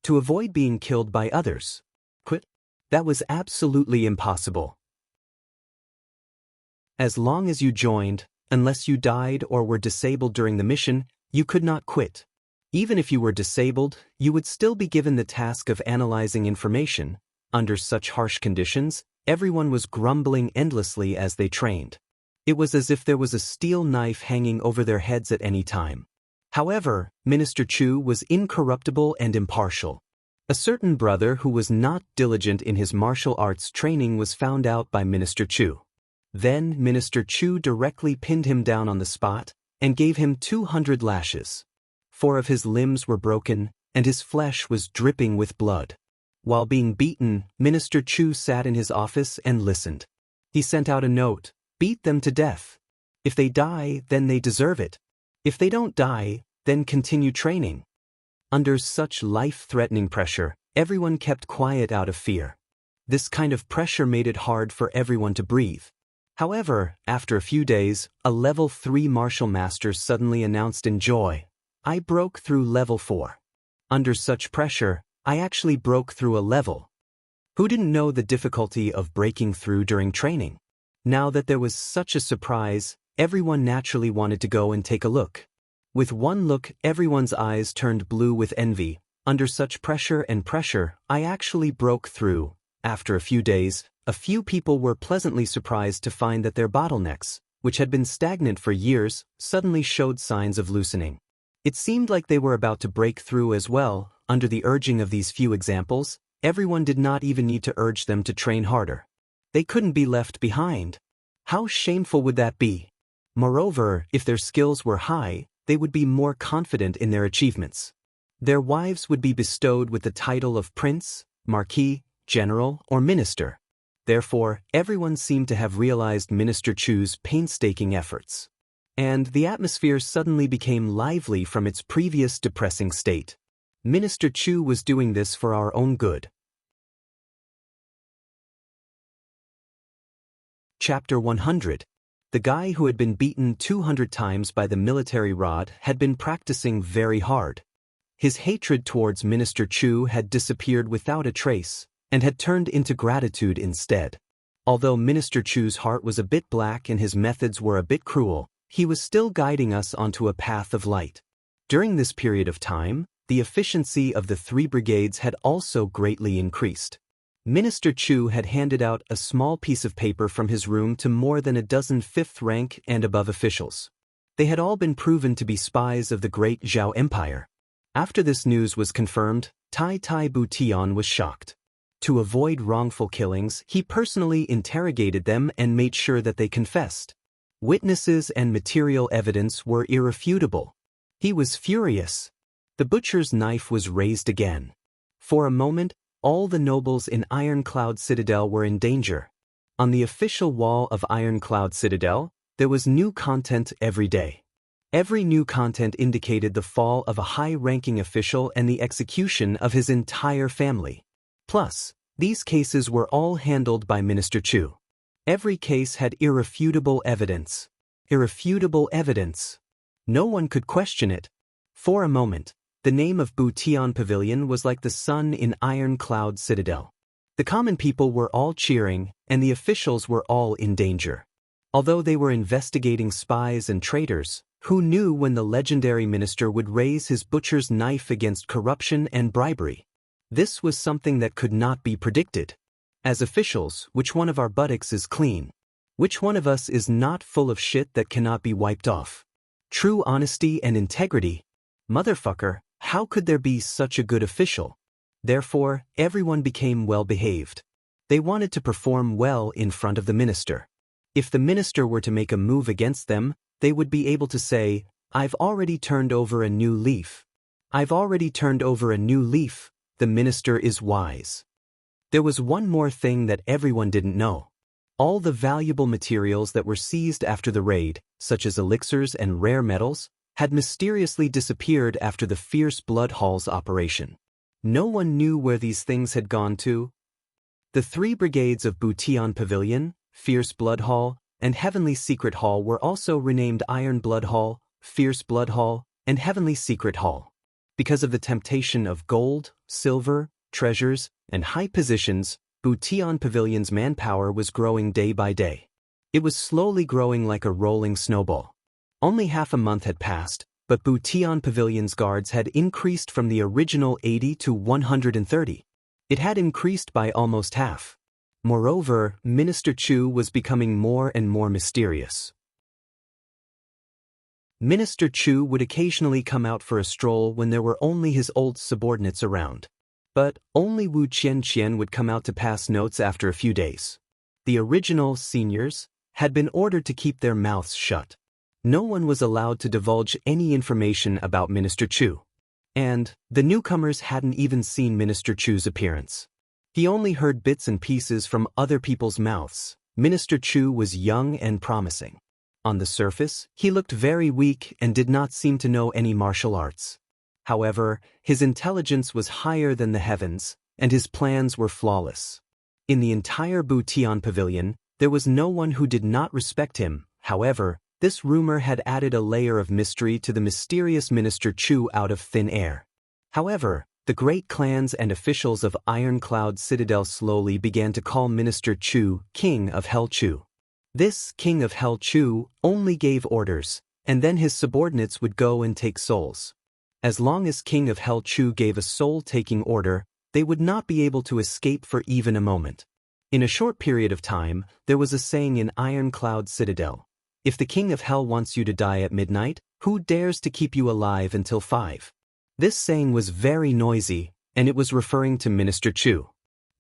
To avoid being killed by others. Quit? That was absolutely impossible. As long as you joined, unless you died or were disabled during the mission, you could not quit. Even if you were disabled, you would still be given the task of analyzing information. Under such harsh conditions, everyone was grumbling endlessly as they trained. It was as if there was a steel knife hanging over their heads at any time. However, Minister Chu was incorruptible and impartial. A certain brother who was not diligent in his martial arts training was found out by Minister Chu. Then Minister Chu directly pinned him down on the spot and gave him 200 lashes. 4 of his limbs were broken, and his flesh was dripping with blood. While being beaten, Minister Chu sat in his office and listened. He sent out a note, beat them to death. If they die, then they deserve it. If they don't die, then continue training. Under such life-threatening pressure, everyone kept quiet out of fear. This kind of pressure made it hard for everyone to breathe. However, after a few days, a level 3 martial master suddenly announced in joy, I broke through level 4. Under such pressure, I actually broke through a level. Who didn't know the difficulty of breaking through during training? Now that there was such a surprise, everyone naturally wanted to go and take a look. With one look, everyone's eyes turned blue with envy. Under such pressure, I actually broke through. After a few days, a few people were pleasantly surprised to find that their bottlenecks, which had been stagnant for years, suddenly showed signs of loosening. It seemed like they were about to break through as well. Under the urging of these few examples, everyone did not even need to urge them to train harder. They couldn't be left behind. How shameful would that be? Moreover, if their skills were high, they would be more confident in their achievements. Their wives would be bestowed with the title of prince, marquis, general, or minister. Therefore, everyone seemed to have realized Minister Chu's painstaking efforts. And the atmosphere suddenly became lively from its previous depressing state. Minister Chu was doing this for our own good. Chapter 100. The guy who had been beaten 200 times by the military rod had been practicing very hard. His hatred towards Minister Chu had disappeared without a trace, and had turned into gratitude instead. Although Minister Chu's heart was a bit black and his methods were a bit cruel, he was still guiding us onto a path of light. During this period of time, the efficiency of the 3 brigades had also greatly increased. Minister Chu had handed out a small piece of paper from his room to more than a dozen 5th rank and above officials. They had all been proven to be spies of the great Zhao Empire. After this news was confirmed, Tai Butian was shocked. To avoid wrongful killings, he personally interrogated them and made sure that they confessed. Witnesses and material evidence were irrefutable. He was furious. The butcher's knife was raised again. For a moment, all the nobles in Ironcloud Citadel were in danger. On the official wall of Ironcloud Citadel, there was new content every day. Every new content indicated the fall of a high-ranking official and the execution of his entire family. Plus, these cases were all handled by Minister Chu. Every case had irrefutable evidence. Irrefutable evidence. No one could question it. For a moment, the name of Butian Pavilion was like the sun in Ironcloud Citadel. The common people were all cheering, and the officials were all in danger. Although they were investigating spies and traitors, who knew when the legendary minister would raise his butcher's knife against corruption and bribery? This was something that could not be predicted. As officials, which one of our buttocks is clean? Which one of us is not full of shit that cannot be wiped off? True honesty and integrity? Motherfucker, how could there be such a good official? Therefore, everyone became well-behaved. They wanted to perform well in front of the minister. If the minister were to make a move against them, they would be able to say, "I've already turned over a new leaf. I've already turned over a new leaf. The minister is wise." There was one more thing that everyone didn't know. All the valuable materials that were seized after the raid, such as elixirs and rare metals, had mysteriously disappeared after the Fierce Blood Hall's operation. No one knew where these things had gone to. The 3 brigades of Butian Pavilion, Fierce Blood Hall, and Heavenly Secret Hall were also renamed Iron Blood Hall, Fierce Blood Hall, and Heavenly Secret Hall. Because of the temptation of gold, silver, treasures, and high positions, Butian Pavilion's manpower was growing day by day. It was slowly growing like a rolling snowball. Only half a month had passed, but Butian Pavilion's guards had increased from the original 80 to 130. It had increased by almost half. Moreover, Minister Chu was becoming more and more mysterious. Minister Chu would occasionally come out for a stroll when there were only his old subordinates around. But only Wu Qianqian would come out to pass notes after a few days. The original seniors had been ordered to keep their mouths shut. No one was allowed to divulge any information about Minister Chu. And the newcomers hadn't even seen Minister Chu's appearance. He only heard bits and pieces from other people's mouths. Minister Chu was young and promising. On the surface, he looked very weak and did not seem to know any martial arts. However, his intelligence was higher than the heavens, and his plans were flawless. In the entire Butian Pavilion, there was no one who did not respect him. However, this rumor had added a layer of mystery to the mysterious Minister Chu out of thin air. However, the great clans and officials of Ironcloud Citadel slowly began to call Minister Chu King of Hell Chu. This King of Hell Chu only gave orders, and then his subordinates would go and take souls. As long as King of Hell Chu gave a soul-taking order, they would not be able to escape for even a moment. In a short period of time, there was a saying in Ironcloud Citadel: "If the King of Hell wants you to die at midnight, who dares to keep you alive until 5? This saying was very noisy, and it was referring to Minister Chu.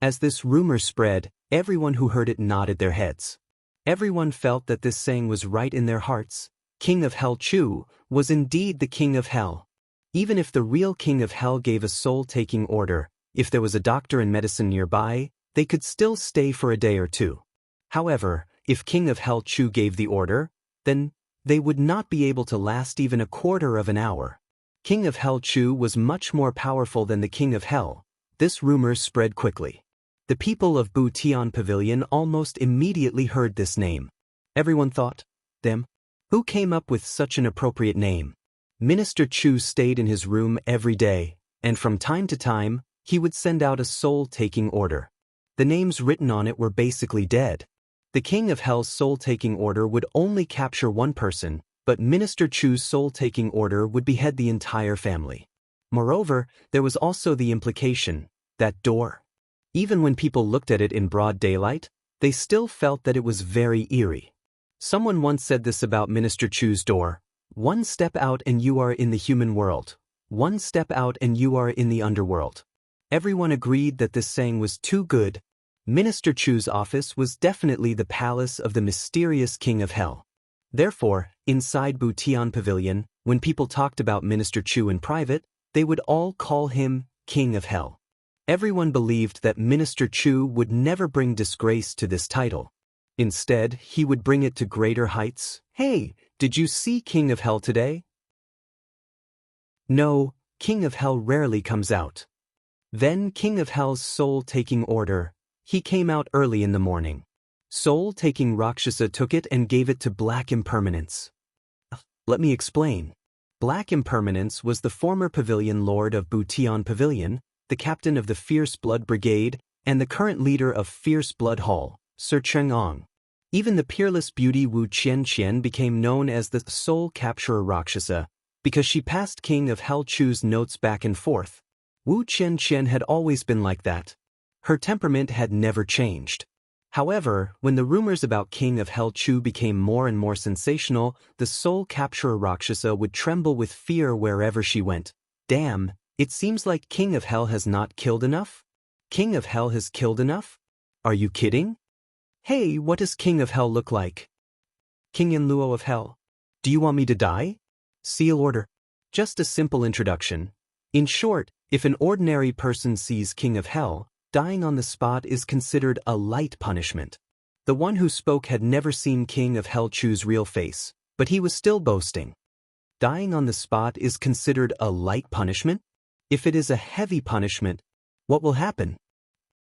As this rumor spread, everyone who heard it nodded their heads. Everyone felt that this saying was right in their hearts. King of Hell Chu was indeed the King of Hell. Even if the real King of Hell gave a soul-taking order, if there was a doctor and medicine nearby, they could still stay for a day or two. However, if King of Hell Chu gave the order, then they would not be able to last even a quarter of an hour. King of Hell Chu was much more powerful than the King of Hell. This rumor spread quickly. The people of Butian Pavilion almost immediately heard this name. Everyone thought, them? Who came up with such an appropriate name? Minister Chu stayed in his room every day, and from time to time, he would send out a soul-taking order. The names written on it were basically dead. The King of Hell's soul-taking order would only capture one person, but Minister Chu's soul-taking order would behead the entire family. Moreover, there was also the implication, that door. Even when people looked at it in broad daylight, they still felt that it was very eerie. Someone once said this about Minister Chu's door: "One step out and you are in the human world. One step out and you are in the underworld." Everyone agreed that this saying was too good. Minister Chu's office was definitely the palace of the mysterious King of Hell. Therefore, inside Butian Pavilion, when people talked about Minister Chu in private, they would all call him King of Hell. Everyone believed that Minister Chu would never bring disgrace to this title. Instead, he would bring it to greater heights. Hey, did you see King of Hell today? No, King of Hell rarely comes out. Then King of Hell's soul-taking order. He came out early in the morning. Soul-taking Rakshasa took it and gave it to Black Impermanence. Let me explain. Black Impermanence was the former pavilion lord of Butian Pavilion, the captain of the Fierce Blood Brigade, and the current leader of Fierce Blood Hall, Sir Chang'ong. Even the peerless beauty Wu Qianqian became known as the Soul Capturer Rakshasa, because she passed King of Hell Chu's notes back and forth. Wu Qianqian had always been like that. Her temperament had never changed. However, when the rumors about King of Hell Chu became more and more sensational, the Soul Capturer Rakshasa would tremble with fear wherever she went. Damn, it seems like King of Hell has not killed enough? King of Hell has killed enough? Are you kidding? Hey, what does King of Hell look like? King in Luo of Hell. Do you want me to die? Seal order. Just a simple introduction. In short, if an ordinary person sees King of Hell, dying on the spot is considered a light punishment. The one who spoke had never seen King of Hell Chu's real face, but he was still boasting. Dying on the spot is considered a light punishment? If it is a heavy punishment, what will happen?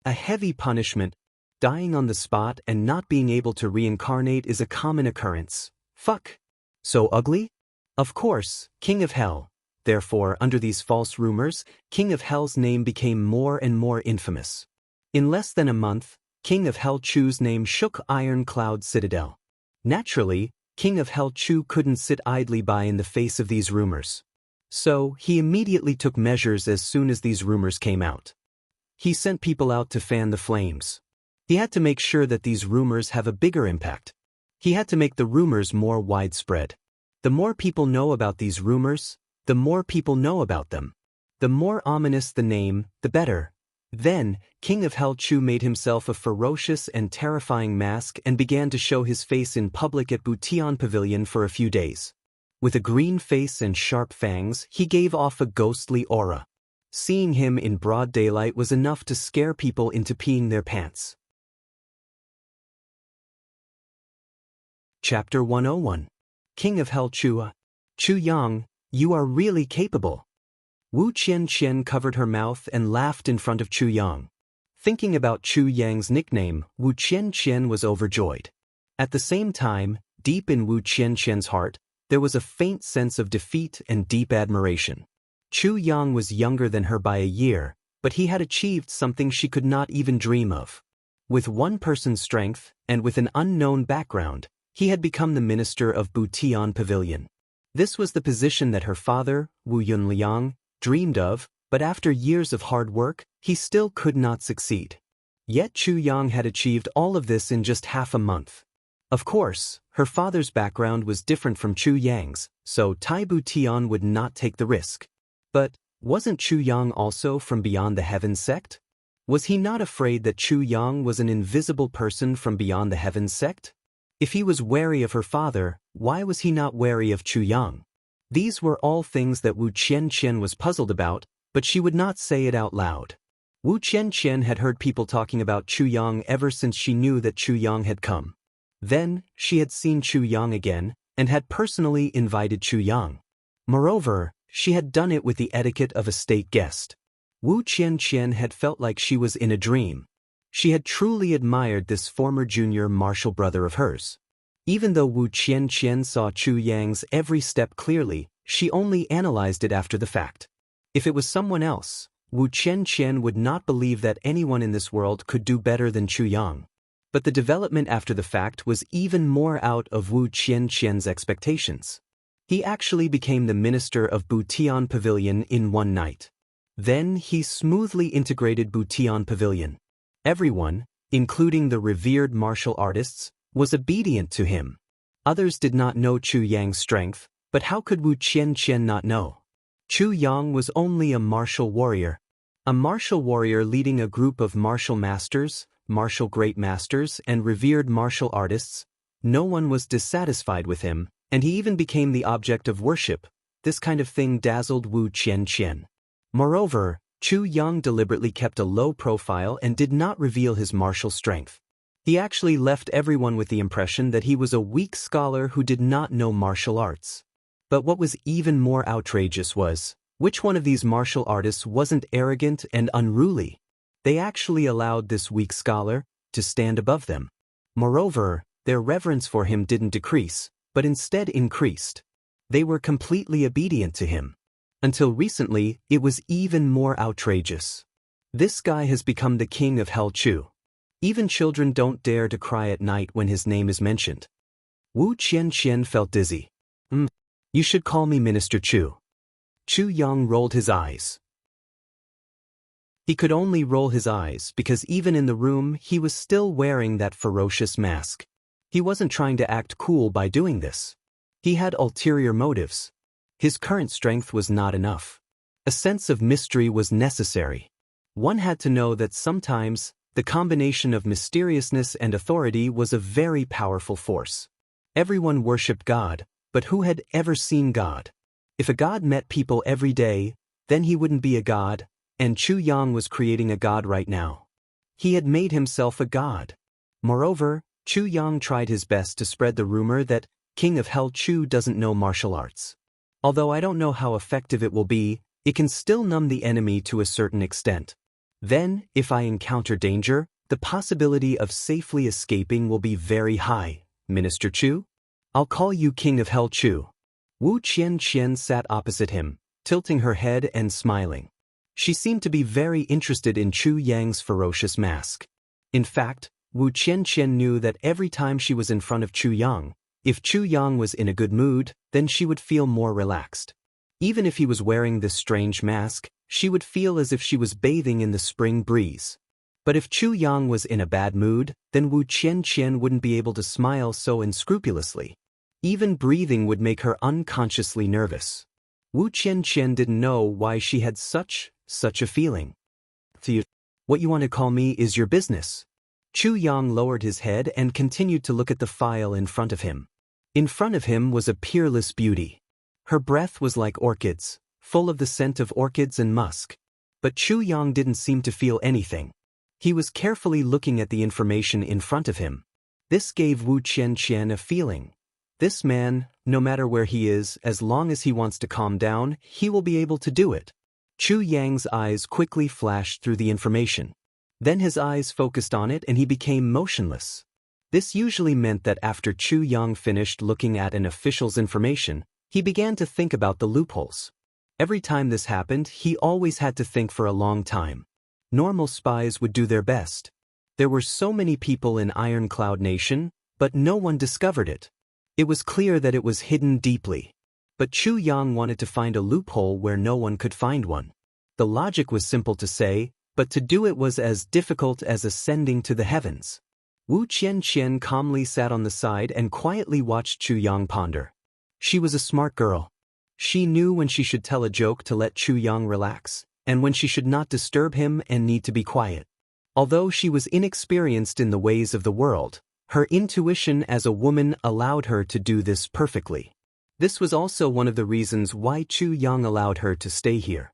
A heavy punishment, dying on the spot and not being able to reincarnate is a common occurrence. Fuck. So ugly? Of course, King of Hell. Therefore, under these false rumors, King of Hell's name became more and more infamous. In less than a month, King of Hell Chu's name shook Iron Cloud Citadel. Naturally, King of Hell Chu couldn't sit idly by in the face of these rumors. So, he immediately took measures as soon as these rumors came out. He sent people out to fan the flames. He had to make sure that these rumors have a bigger impact. He had to make the rumors more widespread. The more people know about these rumors, the more people know about them. The more ominous the name, the better. Then, King of Hell Chu made himself a ferocious and terrifying mask and began to show his face in public at Butian Pavilion for a few days. With a green face and sharp fangs, he gave off a ghostly aura. Seeing him in broad daylight was enough to scare people into peeing their pants. Chapter 101. King of Hell Chu. Chu Yang, you are really capable. Wu Qianqian covered her mouth and laughed in front of Chu Yang. Thinking about Chu Yang's nickname, Wu Qianqian was overjoyed. At the same time, deep in Wu Qianqian's heart, there was a faint sense of defeat and deep admiration. Chu Yang was younger than her by a year, but he had achieved something she could not even dream of. With one person's strength, and with an unknown background, he had become the minister of Butian Pavilion. This was the position that her father, Wu Yunliang, dreamed of, but after years of hard work, he still could not succeed. Yet Chu Yang had achieved all of this in just half a month. Of course, her father's background was different from Chu Yang's, so Tai Butian would not take the risk. But, wasn't Chu Yang also from beyond the Heavens sect? Was he not afraid that Chu Yang was an invisible person from beyond the Heavens sect? If he was wary of her father, why was he not wary of Chu Yang? These were all things that Wu Qianqian was puzzled about, but she would not say it out loud. Wu Qianqian had heard people talking about Chu Yang ever since she knew that Chu Yang had come. Then, she had seen Chu Yang again, and had personally invited Chu Yang. Moreover, she had done it with the etiquette of a state guest. Wu Qianqian had felt like she was in a dream. She had truly admired this former junior martial brother of hers. Even though Wu Qianqian saw Chu Yang's every step clearly, she only analyzed it after the fact. If it was someone else, Wu Qianqian would not believe that anyone in this world could do better than Chu Yang. But the development after the fact was even more out of Wu Qianqian's expectations. He actually became the minister of Butian Pavilion in one night. Then he smoothly integrated Butian Pavilion. Everyone, including the revered martial artists, was obedient to him. Others did not know Chu Yang's strength, but how could Wu Qianqian not know? Chu Yang was only a martial warrior. A martial warrior leading a group of martial masters, martial great masters, and revered martial artists. No one was dissatisfied with him, and he even became the object of worship. This kind of thing dazzled Wu Qianqian. Moreover, Chu Yang deliberately kept a low profile and did not reveal his martial strength. He actually left everyone with the impression that he was a weak scholar who did not know martial arts. But what was even more outrageous was, which one of these martial artists wasn't arrogant and unruly? They actually allowed this weak scholar to stand above them. Moreover, their reverence for him didn't decrease, but instead increased. They were completely obedient to him. Until recently, it was even more outrageous. This guy has become the king of Hell Chu. Even children don't dare to cry at night when his name is mentioned. Wu Qianqian felt dizzy. You should call me Minister Chu. Chu Yang rolled his eyes. He could only roll his eyes because even in the room he was still wearing that ferocious mask. He wasn't trying to act cool by doing this. He had ulterior motives. His current strength was not enough. A sense of mystery was necessary. One had to know that sometimes the combination of mysteriousness and authority was a very powerful force. Everyone worshipped God, but who had ever seen God? If a god met people every day, then he wouldn't be a god, and Chu Yang was creating a god right now. He had made himself a god. Moreover, Chu Yang tried his best to spread the rumor that King of Hell Chu doesn't know martial arts. Although I don't know how effective it will be, it can still numb the enemy to a certain extent. Then, if I encounter danger, the possibility of safely escaping will be very high. Minister Chu? I'll call you King of Hell Chu. Wu Qianqian sat opposite him, tilting her head and smiling. She seemed to be very interested in Chu Yang's ferocious mask. In fact, Wu Qianqian knew that every time she was in front of Chu Yang, if Chu Yang was in a good mood, then she would feel more relaxed. Even if he was wearing this strange mask, she would feel as if she was bathing in the spring breeze. But if Chu Yang was in a bad mood, then Wu Qianqian wouldn't be able to smile so unscrupulously. Even breathing would make her unconsciously nervous. Wu Qianqian didn't know why she had such a feeling. What you want to call me is your business. Chu Yang lowered his head and continued to look at the file in front of him. In front of him was a peerless beauty. Her breath was like orchids, full of the scent of orchids and musk. But Chu Yang didn't seem to feel anything. He was carefully looking at the information in front of him. This gave Wu Qianqian a feeling. This man, no matter where he is, as long as he wants to calm down, he will be able to do it. Chu Yang's eyes quickly flashed through the information. Then his eyes focused on it and he became motionless. This usually meant that after Chu Yang finished looking at an official's information, he began to think about the loopholes. Every time this happened, he always had to think for a long time. Normal spies would do their best. There were so many people in Iron Cloud Nation, but no one discovered it. It was clear that it was hidden deeply. But Chu Yang wanted to find a loophole where no one could find one. The logic was simple to say, but to do it was as difficult as ascending to the heavens. Wu Qianqian calmly sat on the side and quietly watched Chu Yang ponder. She was a smart girl. She knew when she should tell a joke to let Chu Yang relax, and when she should not disturb him and need to be quiet. Although she was inexperienced in the ways of the world, her intuition as a woman allowed her to do this perfectly. This was also one of the reasons why Chu Yang allowed her to stay here.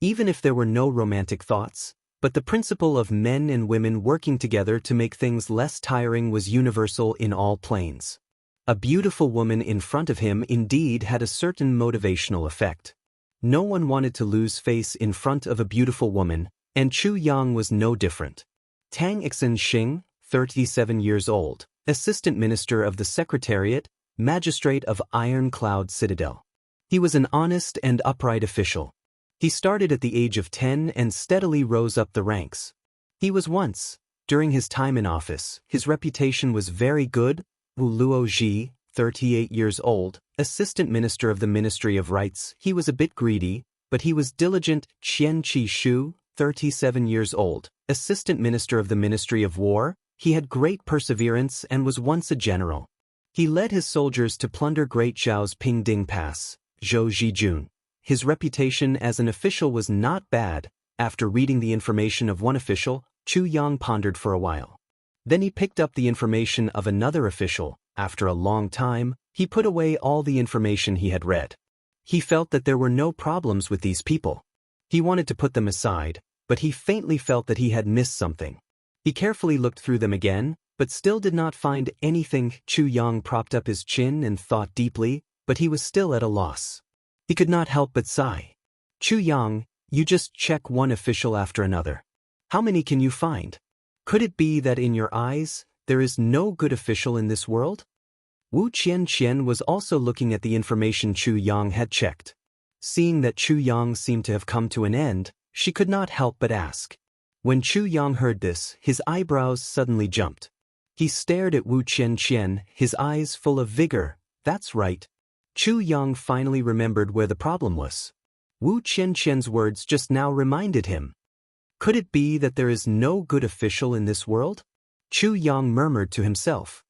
Even if there were no romantic thoughts, but the principle of men and women working together to make things less tiring was universal in all planes. A beautiful woman in front of him indeed had a certain motivational effect. No one wanted to lose face in front of a beautiful woman, and Chu Yang was no different. Tang Xing, 37 years old, Assistant Minister of the Secretariat, Magistrate of Iron Cloud Citadel. He was an honest and upright official. He started at the age of 10 and steadily rose up the ranks. He was once, during his time in office, his reputation was very good. Wu Luoji, 38 years old, Assistant Minister of the Ministry of Rights. He was a bit greedy, but he was diligent. Qian Qishu, 37 years old, Assistant Minister of the Ministry of War. He had great perseverance and was once a general. He led his soldiers to plunder Great Zhao's Pingding Pass, Zhou Zijun. His reputation as an official was not bad. After reading the information of one official, Chu Yang pondered for a while. Then he picked up the information of another official. After a long time, he put away all the information he had read. He felt that there were no problems with these people. He wanted to put them aside, but he faintly felt that he had missed something. He carefully looked through them again, but still did not find anything. Chu Yang propped up his chin and thought deeply, but he was still at a loss. He could not help but sigh. Chu Yang, you just check one official after another. How many can you find? Could it be that in your eyes, there is no good official in this world? Wu Qianqian was also looking at the information Chu Yang had checked. Seeing that Chu Yang seemed to have come to an end, she could not help but ask. When Chu Yang heard this, his eyebrows suddenly jumped. He stared at Wu Qianqian, his eyes full of vigor. That's right. Chu Yang finally remembered where the problem was. Wu Qianqian's words just now reminded him. Could it be that there is no good official in this world? Chu Yang murmured to himself.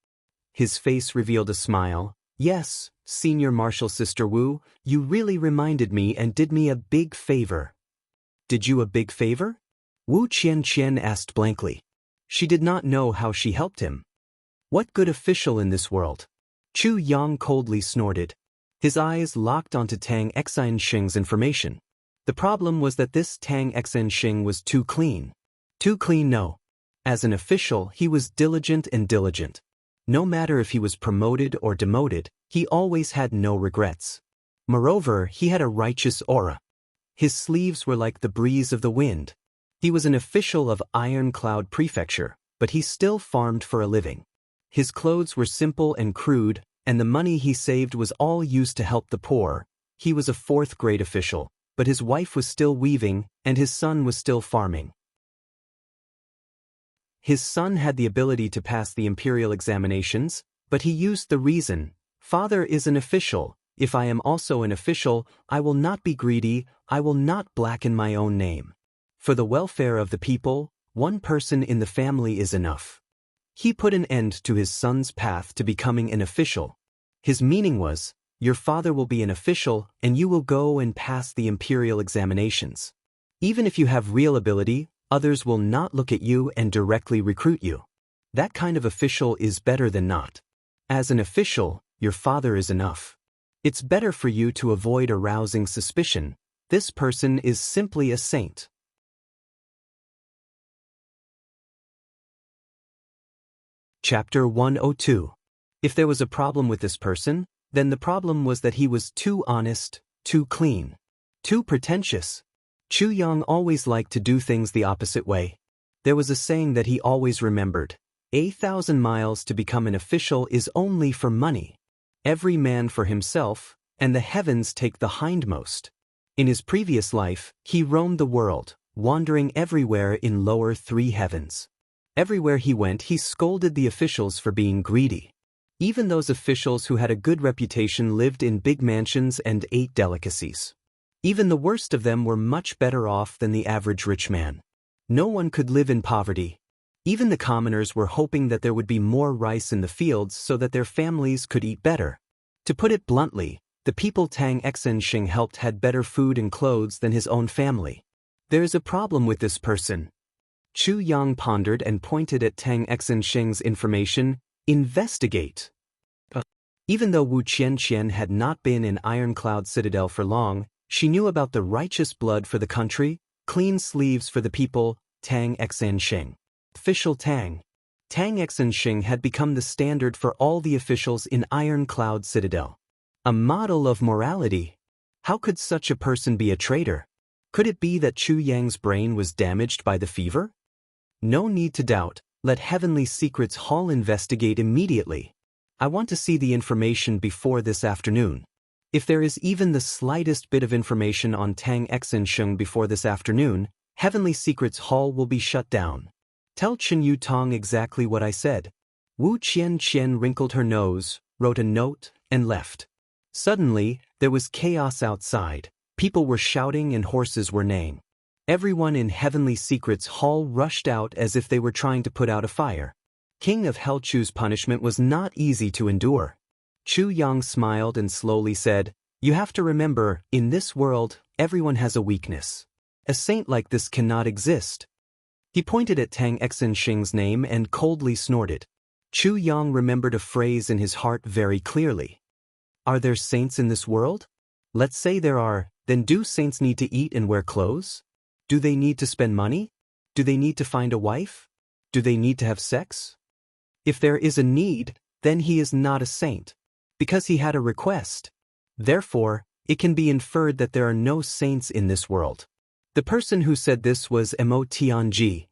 His face revealed a smile. Yes, Senior Marshal Sister Wu, you really reminded me and did me a big favor. Did you a big favor? Wu Qianqian asked blankly. She did not know how she helped him. What good official in this world? Chu Yang coldly snorted. His eyes locked onto Tang Xinsheng's information. The problem was that this Tang Xinsheng was too clean. Too clean, no. As an official, he was diligent and diligent. No matter if he was promoted or demoted, he always had no regrets. Moreover, he had a righteous aura. His sleeves were like the breeze of the wind. He was an official of Iron Cloud Prefecture, but he still farmed for a living. His clothes were simple and crude, and the money he saved was all used to help the poor. He was a fourth-grade official, but his wife was still weaving, and his son was still farming. His son had the ability to pass the imperial examinations, but he used the reason, Father is an official, if I am also an official, I will not be greedy, I will not blacken my own name. For the welfare of the people, one person in the family is enough. He put an end to his son's path to becoming an official. His meaning was, your father will be an official and you will go and pass the imperial examinations. Even if you have real ability, others will not look at you and directly recruit you. That kind of official is better than not. As an official, your father is enough. It's better for you to avoid arousing suspicion. This person is simply a saint. Chapter 102. If there was a problem with this person, then the problem was that he was too honest, too clean, too pretentious. Chu Yang always liked to do things the opposite way. There was a saying that he always remembered. 1,000 miles to become an official is only for money. Every man for himself, and the heavens take the hindmost. In his previous life, he roamed the world, wandering everywhere in lower 3 heavens. Everywhere he went, he scolded the officials for being greedy. Even those officials who had a good reputation lived in big mansions and ate delicacies. Even the worst of them were much better off than the average rich man. No one could live in poverty. Even the commoners were hoping that there would be more rice in the fields so that their families could eat better. To put it bluntly, the people Tang Xinsheng helped had better food and clothes than his own family. There is a problem with this person. Chu Yang pondered and pointed at Tang Xinsheng's information. Investigate. Even though Wu Qianqian had not been in Iron Cloud Citadel for long, she knew about the righteous blood for the country, clean sleeves for the people, Tang Xinsheng. Official Tang. Tang Xinsheng had become the standard for all the officials in Iron Cloud Citadel. A model of morality. How could such a person be a traitor? Could it be that Chu Yang's brain was damaged by the fever? No need to doubt. Let Heavenly Secrets Hall investigate immediately. I want to see the information before this afternoon. If there is even the slightest bit of information on Tang Xinsheng before this afternoon, Heavenly Secrets Hall will be shut down. Tell Chen Yutong exactly what I said. Wu Qianqian wrinkled her nose, wrote a note, and left. Suddenly, there was chaos outside. People were shouting and horses were neighing. Everyone in Heavenly Secrets Hall rushed out as if they were trying to put out a fire. King of Hell Chu's punishment was not easy to endure. Chu Yang smiled and slowly said, you have to remember, in this world, everyone has a weakness. A saint like this cannot exist. He pointed at Tang Xinxing's name and coldly snorted. Chu Yang remembered a phrase in his heart very clearly. Are there saints in this world? Let's say there are, then do saints need to eat and wear clothes? Do they need to spend money? Do they need to find a wife? Do they need to have sex? If there is a need, then he is not a saint, because he had a request. Therefore, it can be inferred that there are no saints in this world. The person who said this was Mo Tianji.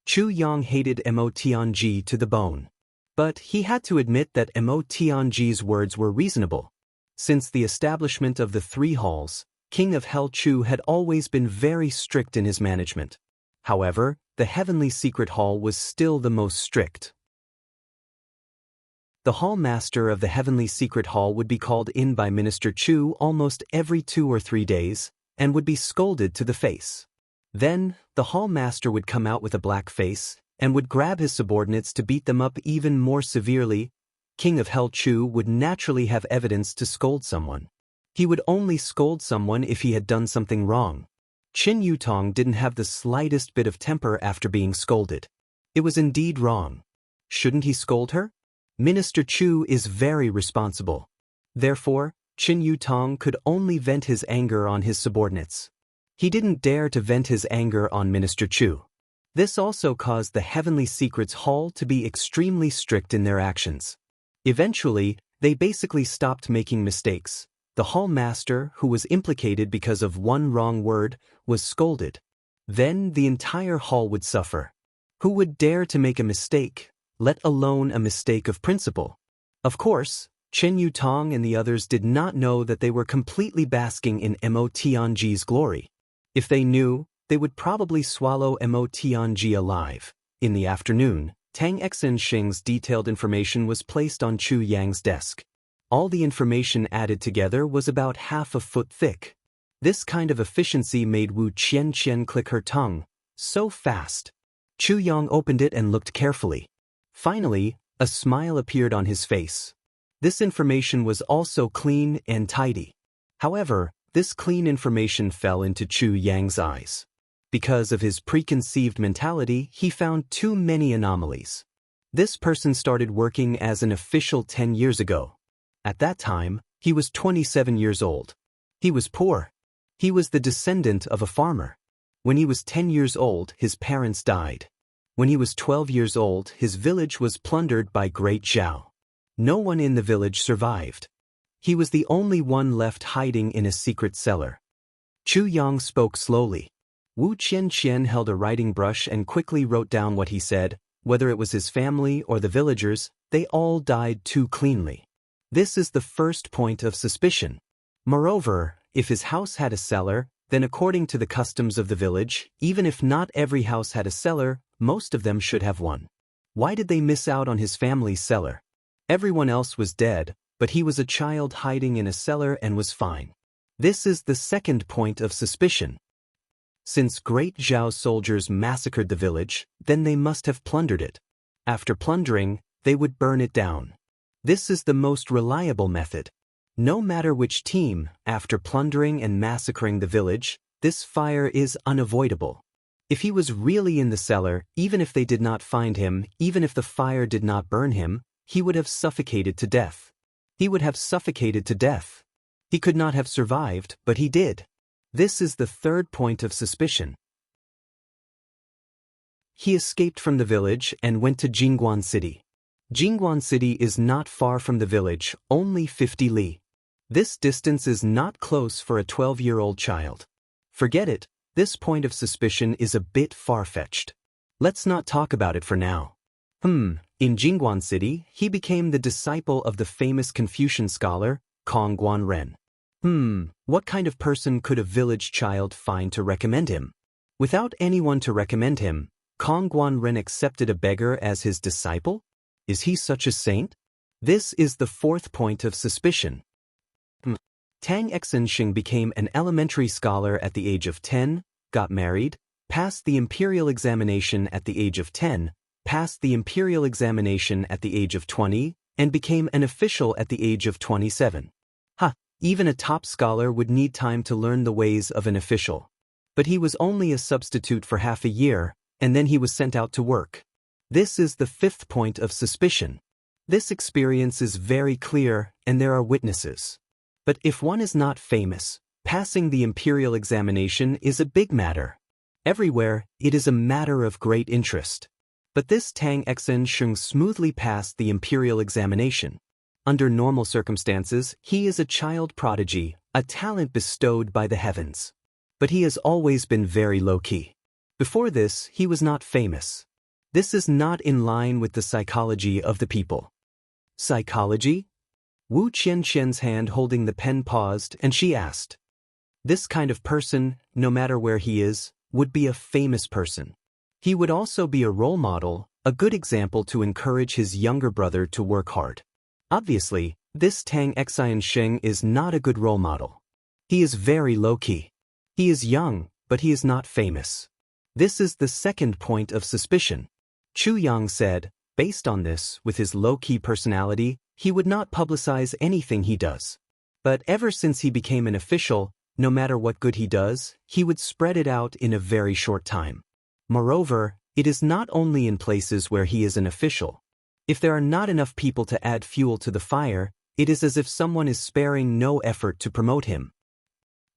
Chu Yang hated Mo Tianji to the bone. But he had to admit that Mo Tianji's words were reasonable. Since the establishment of the 3 halls, King of Hell Chu had always been very strict in his management. However, the Heavenly Secret Hall was still the most strict. The hall master of the Heavenly Secret Hall would be called in by Minister Chu almost every 2 or 3 days, and would be scolded to the face. Then, the hall master would come out with a black face, and would grab his subordinates to beat them up even more severely. King of Hell Chu would naturally have evidence to scold someone. He would only scold someone if he had done something wrong. Qin Yutong didn't have the slightest bit of temper after being scolded. It was indeed wrong. Shouldn't he scold her? Minister Chu is very responsible. Therefore, Qin Yutong could only vent his anger on his subordinates. He didn't dare to vent his anger on Minister Chu. This also caused the Heavenly Secrets Hall to be extremely strict in their actions. Eventually, they basically stopped making mistakes. The hall master, who was implicated because of one wrong word, was scolded. Then the entire hall would suffer. Who would dare to make a mistake, let alone a mistake of principle? Of course, Chen Yutong and the others did not know that they were completely basking in Mo Tianji's glory. If they knew, they would probably swallow Mo Tianji alive. In the afternoon, Tang Xinxing's detailed information was placed on Chu Yang's desk. All the information added together was about half a foot thick. This kind of efficiency made Wu Qianqian click her tongue, so fast. Chu Yang opened it and looked carefully. Finally, a smile appeared on his face. This information was also clean and tidy. However, this clean information fell into Chu Yang's eyes. Because of his preconceived mentality, he found too many anomalies. This person started working as an official 10 years ago. At that time, he was 27 years old. He was poor. He was the descendant of a farmer. When he was 10 years old, his parents died. When he was 12 years old, his village was plundered by Great Zhao. No one in the village survived. He was the only one left hiding in a secret cellar. Chu Yang spoke slowly. Wu Qianqian held a writing brush and quickly wrote down what he said. Whether it was his family or the villagers, they all died too cleanly. This is the first point of suspicion. Moreover, if his house had a cellar, then according to the customs of the village, even if not every house had a cellar, most of them should have one. Why did they miss out on his family's cellar? Everyone else was dead, but he was a child hiding in a cellar and was fine. This is the second point of suspicion. Since Great Zhao's soldiers massacred the village, then they must have plundered it. After plundering, they would burn it down. This is the most reliable method. No matter which team, after plundering and massacring the village, this fire is unavoidable. If he was really in the cellar, even if they did not find him, even if the fire did not burn him, he would have suffocated to death. He would have suffocated to death. He could not have survived, but he did. This is the third point of suspicion. He escaped from the village and went to Jingguan City. Jingguan City is not far from the village, only 50 li. This distance is not close for a 12-year-old child. Forget it, this point of suspicion is a bit far-fetched. Let's not talk about it for now. In Jingguan City, he became the disciple of the famous Confucian scholar, Kong Guanren. What kind of person could a village child find to recommend him? Without anyone to recommend him, Kong Guanren accepted a beggar as his disciple? Is he such a saint? This is the fourth point of suspicion. Tang Xinxing became an elementary scholar at the age of 10, got married, passed the imperial examination at the age of 10, passed the imperial examination at the age of 20, and became an official at the age of 27. Even a top scholar would need time to learn the ways of an official. But he was only a substitute for half a year, and then he was sent out to work. This is the fifth point of suspicion. This experience is very clear, and there are witnesses. But if one is not famous, passing the imperial examination is a big matter. Everywhere, it is a matter of great interest. But this Tang Xinsheng smoothly passed the imperial examination. Under normal circumstances, he is a child prodigy, a talent bestowed by the heavens. But he has always been very low-key. Before this, he was not famous. This is not in line with the psychology of the people. Psychology? Wu Qianqian's hand holding the pen paused, and she asked. This kind of person, no matter where he is, would be a famous person. He would also be a role model, a good example to encourage his younger brother to work hard. Obviously, this Tang Xinsheng is not a good role model. He is very low-key. He is young, but he is not famous. This is the second point of suspicion. Chu Yang said, based on this, with his low-key personality, he would not publicize anything he does. But ever since he became an official, no matter what good he does, he would spread it out in a very short time. Moreover, it is not only in places where he is an official. If there are not enough people to add fuel to the fire, it is as if someone is sparing no effort to promote him.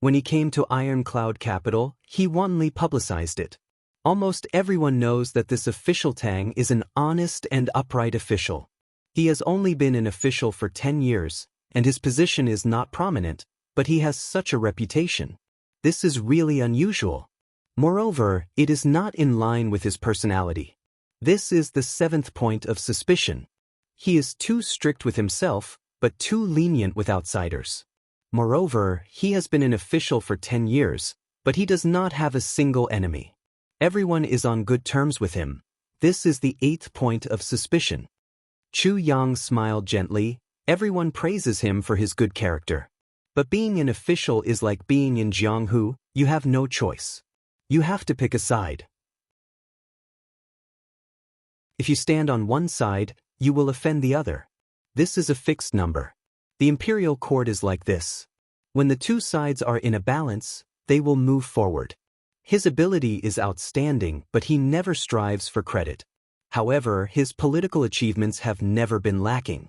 When he came to Iron Cloud capital, he wantonly publicized it. Almost everyone knows that this official Tang is an honest and upright official. He has only been an official for 10 years, and his position is not prominent, but he has such a reputation. This is really unusual. Moreover, it is not in line with his personality. This is the seventh point of suspicion. He is too strict with himself, but too lenient with outsiders. Moreover, he has been an official for 10 years, but he does not have a single enemy. Everyone is on good terms with him. This is the eighth point of suspicion. Chu Yang smiled gently. Everyone praises him for his good character. But being an official is like being in Jianghu, you have no choice. You have to pick a side. If you stand on one side, you will offend the other. This is a fixed number. The imperial court is like this. When the two sides are in a balance, they will move forward. His ability is outstanding, but he never strives for credit. However, his political achievements have never been lacking.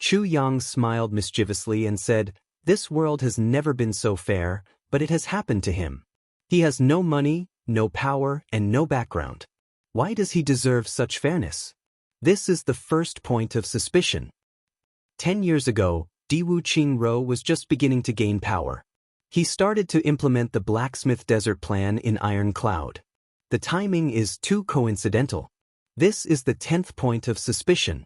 Chu Yang smiled mischievously and said, "This world has never been so fair, but it has happened to him. He has no money, no power, and no background. Why does he deserve such fairness?" This is the first point of suspicion. 10 years ago, Diwu Qingro was just beginning to gain power. He started to implement the Blacksmith Desert Plan in Iron Cloud. The timing is too coincidental. This is the 10th point of suspicion.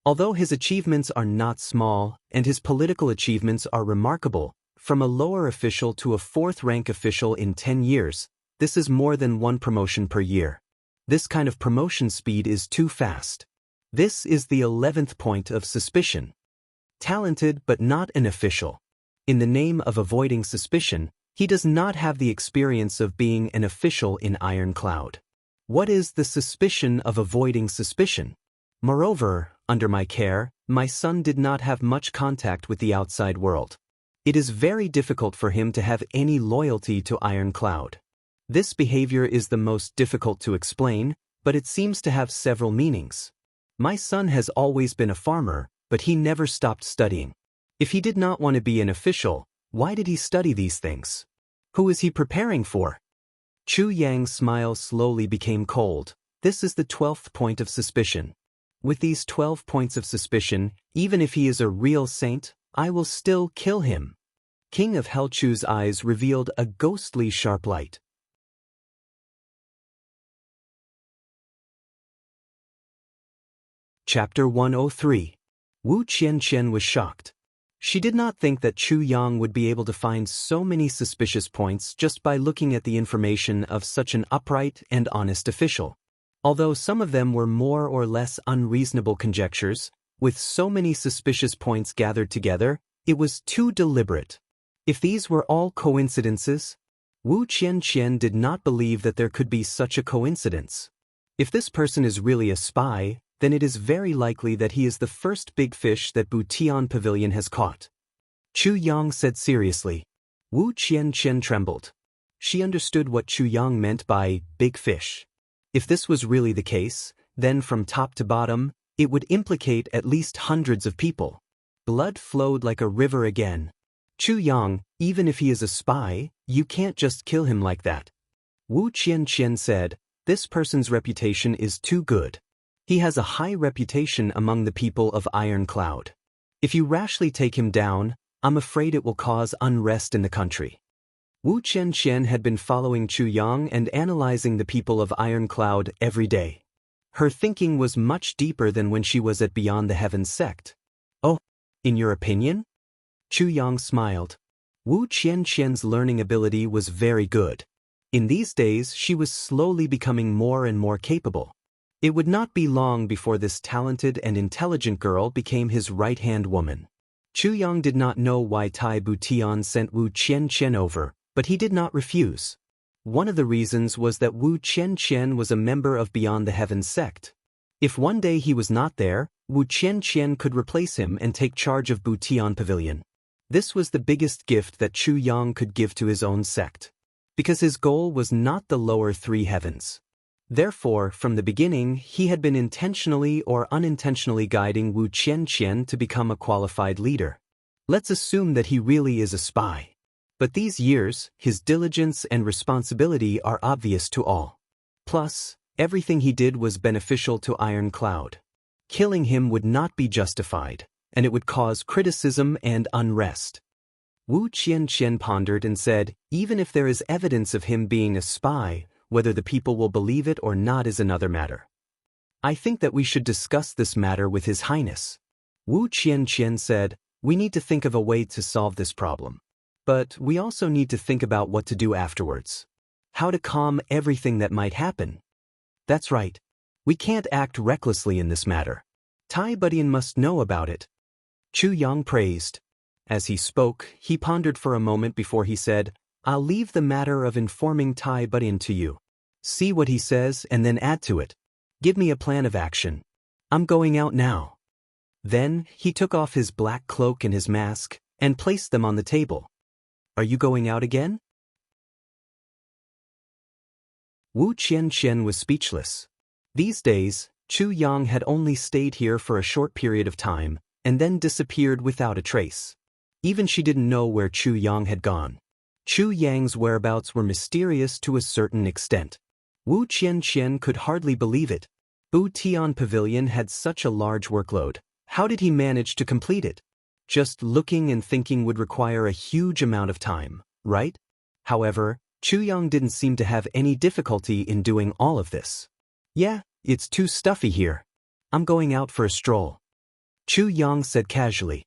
Although his achievements are not small, and his political achievements are remarkable, from a lower official to a fourth-rank official in 10 years, this is more than one promotion per year. This kind of promotion speed is too fast. This is the 11th point of suspicion. Talented but not an official. In the name of avoiding suspicion, he does not have the experience of being an official in Iron Cloud. What is the suspicion of avoiding suspicion? Moreover, under my care, my son did not have much contact with the outside world. It is very difficult for him to have any loyalty to Iron Cloud. This behavior is the most difficult to explain, but it seems to have several meanings. My son has always been a farmer, but he never stopped studying. If he did not want to be an official, why did he study these things? Who is he preparing for? Chu Yang's smile slowly became cold. This is the 12th point of suspicion. With these 12 points of suspicion, even if he is a real saint, I will still kill him. King of Helchu's eyes revealed a ghostly sharp light. Chapter 103. Wu Qianqian was shocked. She did not think that Chu Yang would be able to find so many suspicious points just by looking at the information of such an upright and honest official. Although some of them were more or less unreasonable conjectures, with so many suspicious points gathered together, it was too deliberate. If these were all coincidences, Wu Qianqian did not believe that there could be such a coincidence. If this person is really a spy, then it is very likely that he is the first big fish that Butian Pavilion has caught. Chu Yang said seriously. Wu Qianqian trembled. She understood what Chu Yang meant by big fish. If this was really the case, then from top to bottom, it would implicate at least hundreds of people. Blood flowed like a river again. Chu Yang, even if he is a spy, you can't just kill him like that. Wu Qianqian said, this person's reputation is too good. He has a high reputation among the people of Iron Cloud. If you rashly take him down, I'm afraid it will cause unrest in the country. Wu Qianqian had been following Chu Yang and analyzing the people of Iron Cloud every day. Her thinking was much deeper than when she was at Beyond the Heavens sect. Oh, in your opinion? Chu Yang smiled. Wu Qianqian's learning ability was very good. In these days, she was slowly becoming more and more capable. It would not be long before this talented and intelligent girl became his right-hand woman. Chu Yang did not know why Tai Butian sent Wu Qianqian over, but he did not refuse. One of the reasons was that Wu Qianqian was a member of Beyond the Heavens sect. If one day he was not there, Wu Qianqian could replace him and take charge of Butian Pavilion. This was the biggest gift that Chu Yang could give to his own sect. Because his goal was not the lower three heavens. Therefore, from the beginning, he had been intentionally or unintentionally guiding Wu Qianqian to become a qualified leader. Let's assume that he really is a spy. But these years, his diligence and responsibility are obvious to all. Plus, everything he did was beneficial to Iron Cloud. Killing him would not be justified, and it would cause criticism and unrest. Wu Qianqian pondered and said, even if there is evidence of him being a spy, whether the people will believe it or not is another matter. I think that we should discuss this matter with His Highness. Wu Qianqian said, we need to think of a way to solve this problem. But we also need to think about what to do afterwards. How to calm everything that might happen. That's right. We can't act recklessly in this matter. Tai Butian must know about it. Chu Yang praised. As he spoke, he pondered for a moment before he said, I'll leave the matter of informing Tai Butian to you. See what he says and then add to it. Give me a plan of action. I'm going out now. Then, he took off his black cloak and his mask, and placed them on the table. Are you going out again? Wu Qianqian was speechless. These days, Chu Yang had only stayed here for a short period of time, and then disappeared without a trace. Even she didn't know where Chu Yang had gone. Chu Yang's whereabouts were mysterious to a certain extent. Wu Qianqian could hardly believe it. Butian Pavilion had such a large workload. How did he manage to complete it? Just looking and thinking would require a huge amount of time, right? However, Chu Yang didn't seem to have any difficulty in doing all of this. Yeah, it's too stuffy here. I'm going out for a stroll. Chu Yang said casually.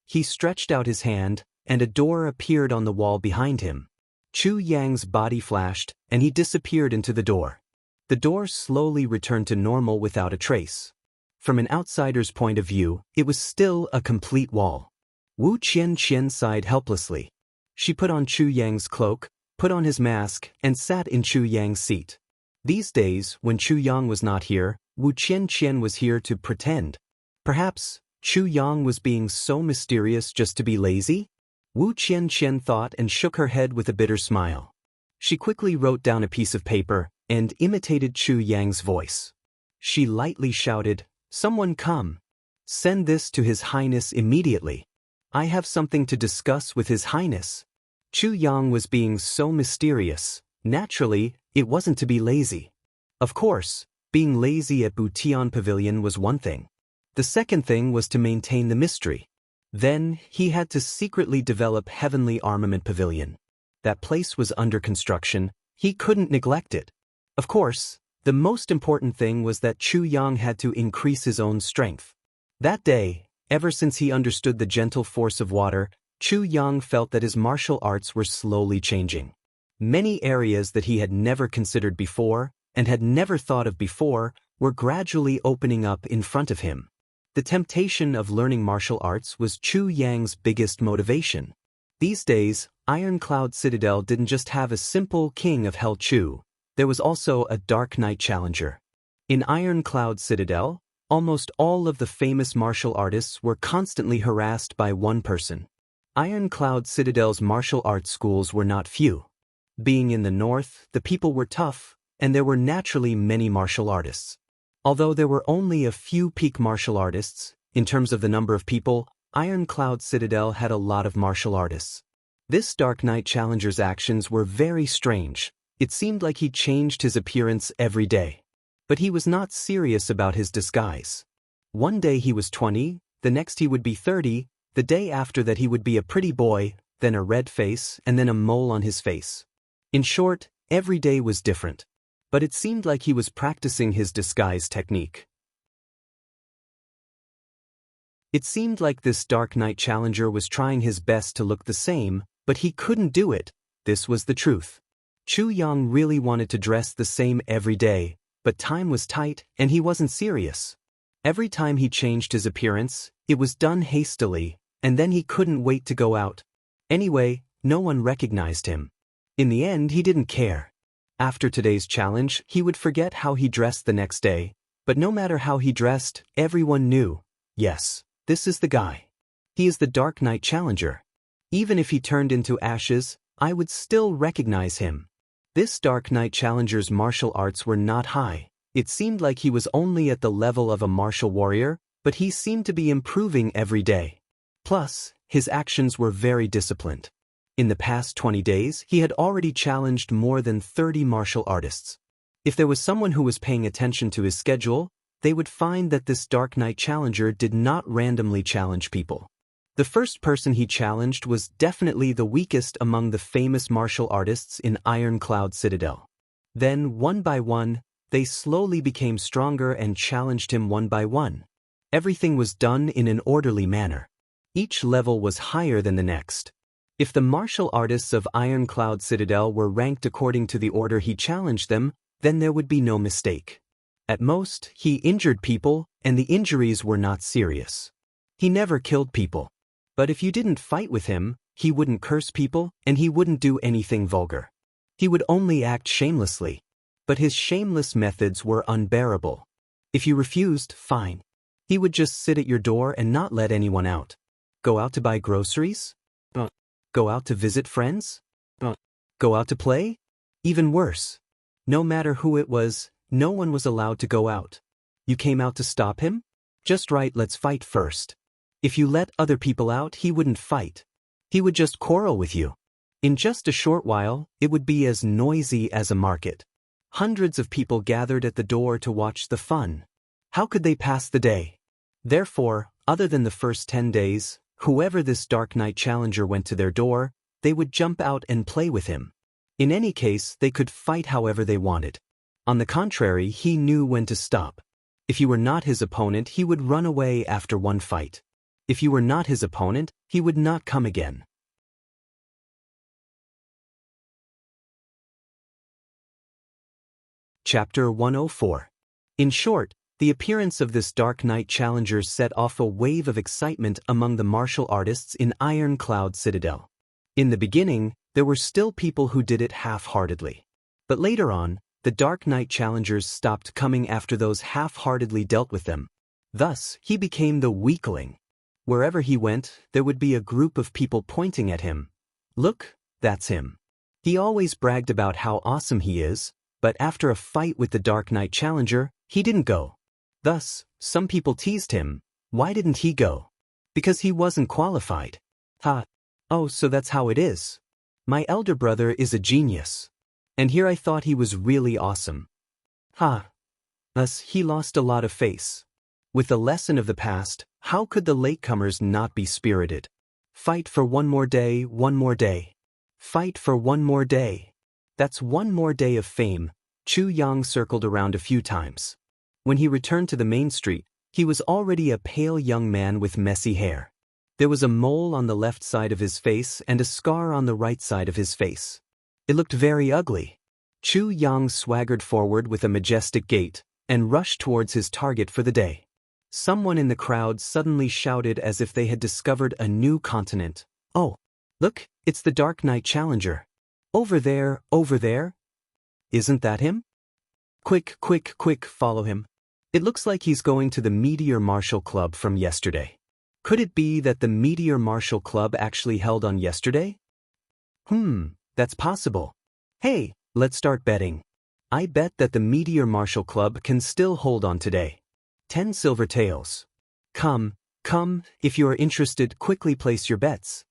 He stretched out his hand, and a door appeared on the wall behind him. Chu Yang's body flashed, and he disappeared into the door. The door slowly returned to normal without a trace. From an outsider's point of view, it was still a complete wall. Wu Qianqian sighed helplessly. She put on Chu Yang's cloak, put on his mask, and sat in Chu Yang's seat. These days, when Chu Yang was not here, Wu Qianqian was here to pretend. Perhaps, Chu Yang was being so mysterious just to be lazy? Wu Qianqian thought and shook her head with a bitter smile. She quickly wrote down a piece of paper and imitated Chu Yang's voice. She lightly shouted, Someone come. Send this to His Highness immediately. I have something to discuss with His Highness. Chu Yang was being so mysterious. Naturally, it wasn't to be lazy. Of course, being lazy at Butian Pavilion was one thing. The second thing was to maintain the mystery. Then, he had to secretly develop Heavenly Armament Pavilion. That place was under construction. He couldn't neglect it. Of course, the most important thing was that Chu Yang had to increase his own strength. That day, ever since he understood the gentle force of water, Chu Yang felt that his martial arts were slowly changing. Many areas that he had never considered before, and had never thought of before, were gradually opening up in front of him. The temptation of learning martial arts was Chu Yang's biggest motivation. These days, Iron Cloud Citadel didn't just have a simple king of Hell Chu. There was also a Dark Knight challenger. In Iron Cloud Citadel, almost all of the famous martial artists were constantly harassed by one person. Iron Cloud Citadel's martial arts schools were not few. Being in the north, the people were tough, and there were naturally many martial artists. Although there were only a few peak martial artists, in terms of the number of people, Iron Cloud Citadel had a lot of martial artists. This Dark Knight Challenger's actions were very strange. It seemed like he changed his appearance every day. But he was not serious about his disguise. One day he was 20, the next he would be 30, the day after that he would be a pretty boy, then a red face, and then a mole on his face. In short, every day was different. But it seemed like he was practicing his disguise technique. It seemed like this Dark Knight Challenger was trying his best to look the same, but he couldn't do it. This was the truth. Chu Yang really wanted to dress the same every day, but time was tight and he wasn't serious. Every time he changed his appearance, it was done hastily, and then he couldn't wait to go out. Anyway, no one recognized him. In the end, he didn't care. After today's challenge, he would forget how he dressed the next day, but no matter how he dressed, everyone knew, yes, this is the guy. He is the Dark Knight Challenger. Even if he turned into ashes, I would still recognize him. This Dark Knight Challenger's martial arts were not high. It seemed like he was only at the level of a martial warrior, but he seemed to be improving every day. Plus, his actions were very disciplined. In the past 20 days, he had already challenged more than 30 martial artists. If there was someone who was paying attention to his schedule, they would find that this Dark Knight Challenger did not randomly challenge people. The first person he challenged was definitely the weakest among the famous martial artists in Iron Cloud Citadel. Then, one by one, they slowly became stronger and challenged him one by one. Everything was done in an orderly manner. Each level was higher than the next. If the martial artists of Iron Cloud Citadel were ranked according to the order he challenged them, then there would be no mistake. At most, he injured people, and the injuries were not serious. He never killed people. But if you didn't fight with him, he wouldn't curse people, and he wouldn't do anything vulgar. He would only act shamelessly. But his shameless methods were unbearable. If you refused, fine. He would just sit at your door and not let anyone out. Go out to buy groceries? Go out to visit friends? Go out to play? Even worse. No matter who it was, no one was allowed to go out. You came out to stop him? Just right, let's fight first. If you let other people out, he wouldn't fight. He would just quarrel with you. In just a short while, it would be as noisy as a market. Hundreds of people gathered at the door to watch the fun. How could they pass the day? Therefore, other than the first 10 days, whoever this Dark Knight Challenger went to their door, they would jump out and play with him. In any case, they could fight however they wanted. On the contrary, he knew when to stop. If you were not his opponent, he would run away after one fight. If you were not his opponent, he would not come again. Chapter 104. In short, the appearance of this Dark Knight Challenger set off a wave of excitement among the martial artists in Iron Cloud Citadel. In the beginning, there were still people who did it half-heartedly. But later on, the Dark Knight Challengers stopped coming after those half-heartedly dealt with them. Thus, he became the weakling. Wherever he went, there would be a group of people pointing at him. Look, that's him. He always bragged about how awesome he is, but after a fight with the Dark Knight Challenger, he didn't go. Thus, some people teased him. Why didn't he go? Because he wasn't qualified. Ha! Oh, so that's how it is. My elder brother is a genius. And here I thought he was really awesome. Ha! Thus, he lost a lot of face. With the lesson of the past, how could the latecomers not be spirited? Fight for one more day, one more day. Fight for one more day. That's one more day of fame. Chu Yang circled around a few times. When he returned to the main street, he was already a pale young man with messy hair. There was a mole on the left side of his face and a scar on the right side of his face. It looked very ugly. Chu Yang swaggered forward with a majestic gait and rushed towards his target for the day. Someone in the crowd suddenly shouted as if they had discovered a new continent. Oh, look, it's the Dark Knight Challenger. Over there, over there. Isn't that him? Quick, quick, quick, follow him. It looks like he's going to the Meteor Martial Club from yesterday. Could it be that the Meteor Martial Club actually held on yesterday? That's possible. Hey, let's start betting. I bet that the Meteor Martial Club can still hold on today. 10 silver taels. Come, if you are interested, quickly place your bets.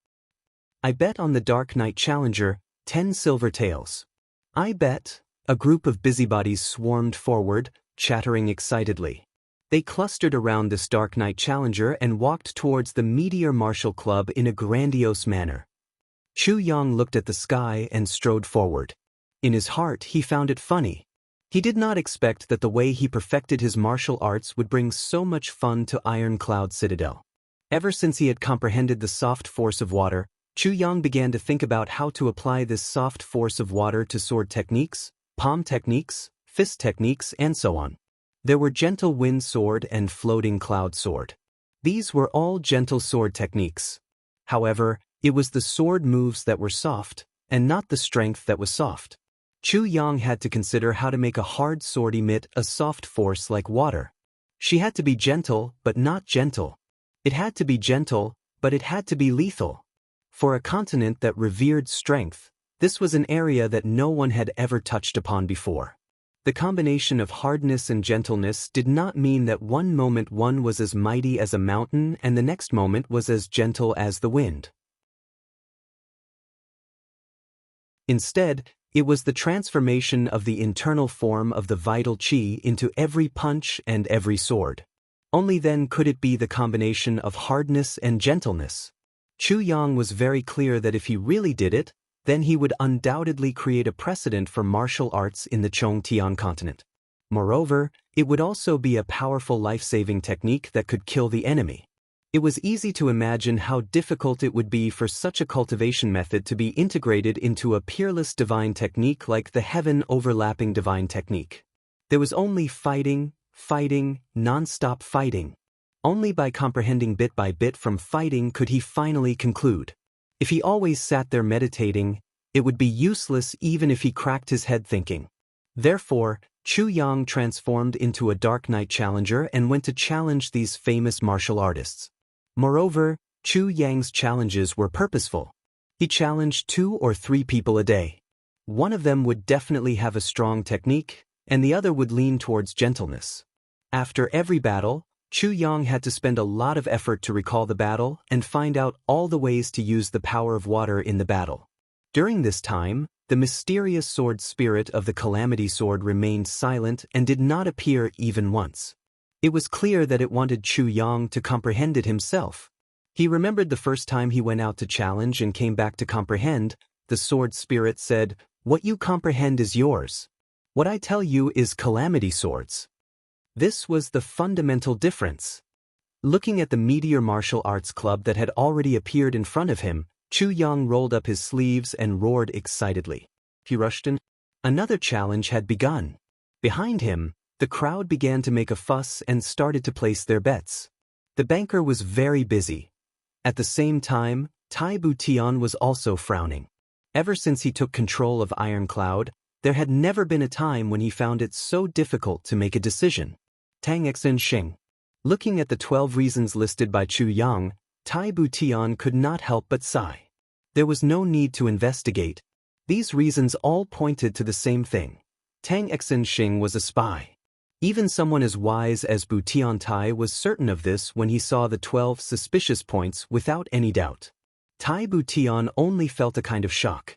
I bet on the Dark Knight Challenger, 10 silver taels. I bet. A group of busybodies swarmed forward, chattering excitedly. They clustered around this Dark Knight Challenger and walked towards the Meteor Martial Club in a grandiose manner. Chu Yang looked at the sky and strode forward. In his heart, he found it funny. He did not expect that the way he perfected his martial arts would bring so much fun to Iron Cloud Citadel. Ever since he had comprehended the soft force of water, Chu Yang began to think about how to apply this soft force of water to sword techniques, palm techniques, fist techniques, and so on. There were gentle wind sword and floating cloud sword. These were all gentle sword techniques. However, it was the sword moves that were soft, and not the strength that was soft. Chu Yang had to consider how to make a hard sword emit a soft force like water. She had to be gentle, but not gentle. It had to be gentle, but it had to be lethal. For a continent that revered strength, this was an area that no one had ever touched upon before. The combination of hardness and gentleness did not mean that one moment one was as mighty as a mountain and the next moment was as gentle as the wind. Instead, it was the transformation of the internal form of the vital qi into every punch and every sword. Only then could it be the combination of hardness and gentleness. Chu Yang was very clear that if he really did it, then he would undoubtedly create a precedent for martial arts in the Chongtian continent. Moreover, it would also be a powerful life-saving technique that could kill the enemy. It was easy to imagine how difficult it would be for such a cultivation method to be integrated into a peerless divine technique like the heaven-overlapping divine technique. There was only fighting, non-stop fighting. Only by comprehending bit by bit from fighting could he finally conclude. If he always sat there meditating, it would be useless even if he cracked his head thinking. Therefore, Chu Yang transformed into a Dark Knight Challenger and went to challenge these famous martial artists. Moreover, Chu Yang's challenges were purposeful. He challenged 2 or 3 people a day. One of them would definitely have a strong technique, and the other would lean towards gentleness. After every battle, Chu Yang had to spend a lot of effort to recall the battle and find out all the ways to use the power of water in the battle. During this time, the mysterious sword spirit of the Calamity Sword remained silent and did not appear even once. It was clear that it wanted Chu Yang to comprehend it himself. He remembered the first time he went out to challenge and came back to comprehend. The sword spirit said, "What you comprehend is yours. What I tell you is Calamity Swords." This was the fundamental difference. Looking at the Meteor Martial Arts Club that had already appeared in front of him, Chu Yang rolled up his sleeves and roared excitedly. He rushed in. Another challenge had begun. Behind him, the crowd began to make a fuss and started to place their bets. The banker was very busy. At the same time, Tai Butian was also frowning. Ever since he took control of Iron Cloud, there had never been a time when he found it so difficult to make a decision. Tang Xen Xing. Looking at the 12 reasons listed by Chu Yang, Tai Butian could not help but sigh. There was no need to investigate. These reasons all pointed to the same thing. Tang Xen Xing was a spy. Even someone as wise as Butian Tai was certain of this when he saw the 12 suspicious points without any doubt. Tai Butian only felt a kind of shock.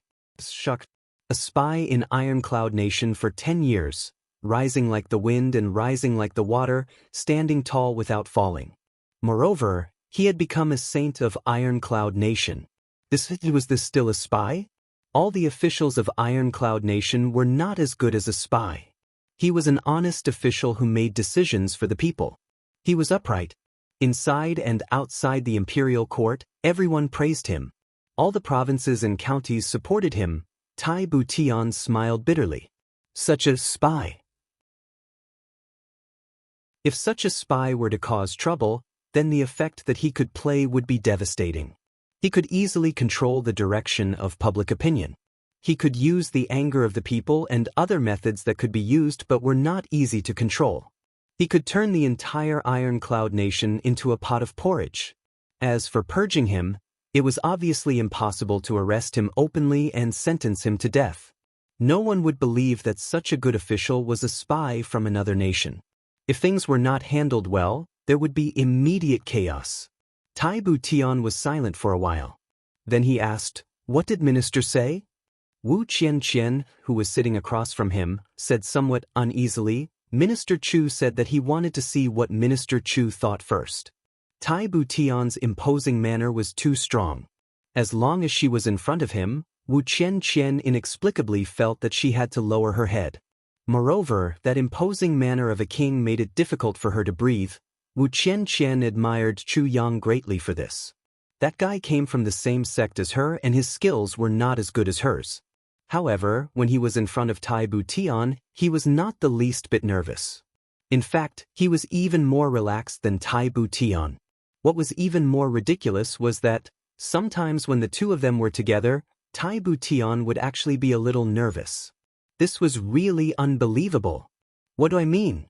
A spy in Iron Cloud Nation for 10 years. Rising like the wind and rising like the water, standing tall without falling. Moreover, he had become a saint of Iron Cloud Nation. Was this still a spy? All the officials of Iron Cloud Nation were not as good as a spy. He was an honest official who made decisions for the people. He was upright. Inside and outside the imperial court, everyone praised him. All the provinces and counties supported him. Tai Butian smiled bitterly. Such a spy. If such a spy were to cause trouble, then the effect that he could play would be devastating. He could easily control the direction of public opinion. He could use the anger of the people and other methods that could be used but were not easy to control. He could turn the entire Iron Cloud Nation into a pot of porridge. As for purging him, it was obviously impossible to arrest him openly and sentence him to death. No one would believe that such a good official was a spy from another nation. If things were not handled well, there would be immediate chaos. Tai Butian was silent for a while. Then he asked, "What did Minister say?" Wu Qianqian, who was sitting across from him, said somewhat uneasily, "Minister Chu said that he wanted to see what Minister Chu thought first." Tai Butian's imposing manner was too strong. As long as she was in front of him, Wu Qianqian inexplicably felt that she had to lower her head. Moreover, that imposing manner of a king made it difficult for her to breathe. Wu Qianqian admired Chu Yang greatly for this. That guy came from the same sect as her and his skills were not as good as hers. However, when he was in front of Tai Butian, he was not the least bit nervous. In fact, he was even more relaxed than Tai Butian. What was even more ridiculous was that, sometimes when the two of them were together, Tai Butian would actually be a little nervous. This was really unbelievable. What do I mean?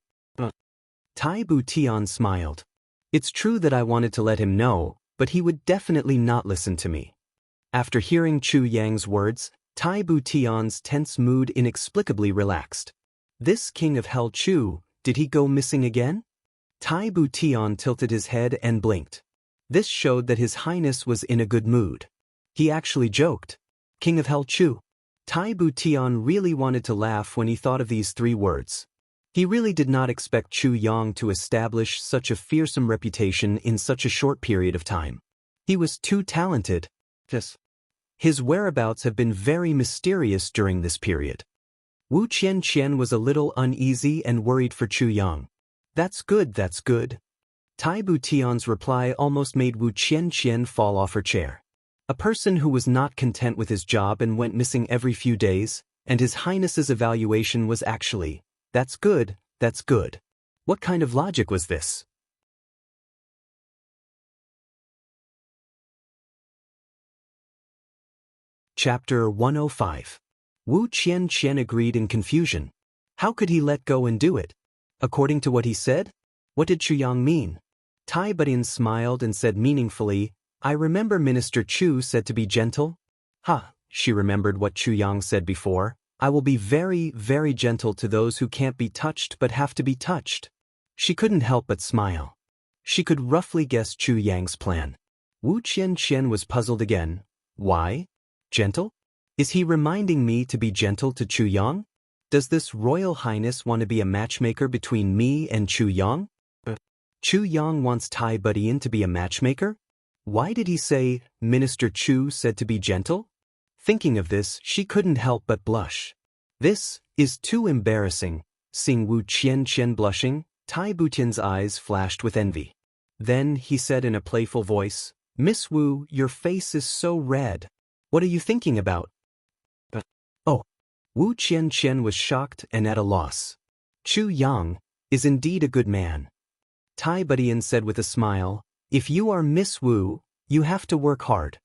Tai Butian smiled. It's true that I wanted to let him know, but he would definitely not listen to me. After hearing Chu Yang's words, Tai Butian's tense mood inexplicably relaxed. This king of Hell Chu, did he go missing again? Tai Butian tilted his head and blinked. This showed that His Highness was in a good mood. He actually joked. King of Hell Chu. Tai Butian really wanted to laugh when he thought of these three words. He really did not expect Chu Yang to establish such a fearsome reputation in such a short period of time. He was too talented. His whereabouts have been very mysterious during this period. Wu Qianqian was a little uneasy and worried for Chu Yang. That's good, that's good. Tai Butian's reply almost made Wu Qianqian fall off her chair. A person who was not content with his job and went missing every few days, and His Highness's evaluation was actually, that's good, that's good. What kind of logic was this? Chapter 105. Wu Qianqian agreed in confusion. How could he let go and do it? According to what he said? What did Chu Yang mean? Tai Butian smiled and said meaningfully, I remember Minister Chu said to be gentle. She remembered what Chu Yang said before. I will be very, very gentle to those who can't be touched but have to be touched. She couldn't help but smile. She could roughly guess Chu Yang's plan. Wu Qianqian was puzzled again. Why? Gentle? Is he reminding me to be gentle to Chu Yang? Does this Royal Highness want to be a matchmaker between me and Chu Yang? Chu Yang wants Tai Butian to be a matchmaker? Why did he say, Minister Chu said to be gentle? Thinking of this, she couldn't help but blush. This is too embarrassing. Seeing Wu Qianqian blushing, Tai Butian's eyes flashed with envy. Then he said in a playful voice, Miss Wu, your face is so red. What are you thinking about? Oh. Wu Qianqian was shocked and at a loss. Chu Yang is indeed a good man. Tai Butian said with a smile, If you are Miss Wu, you have to work hard.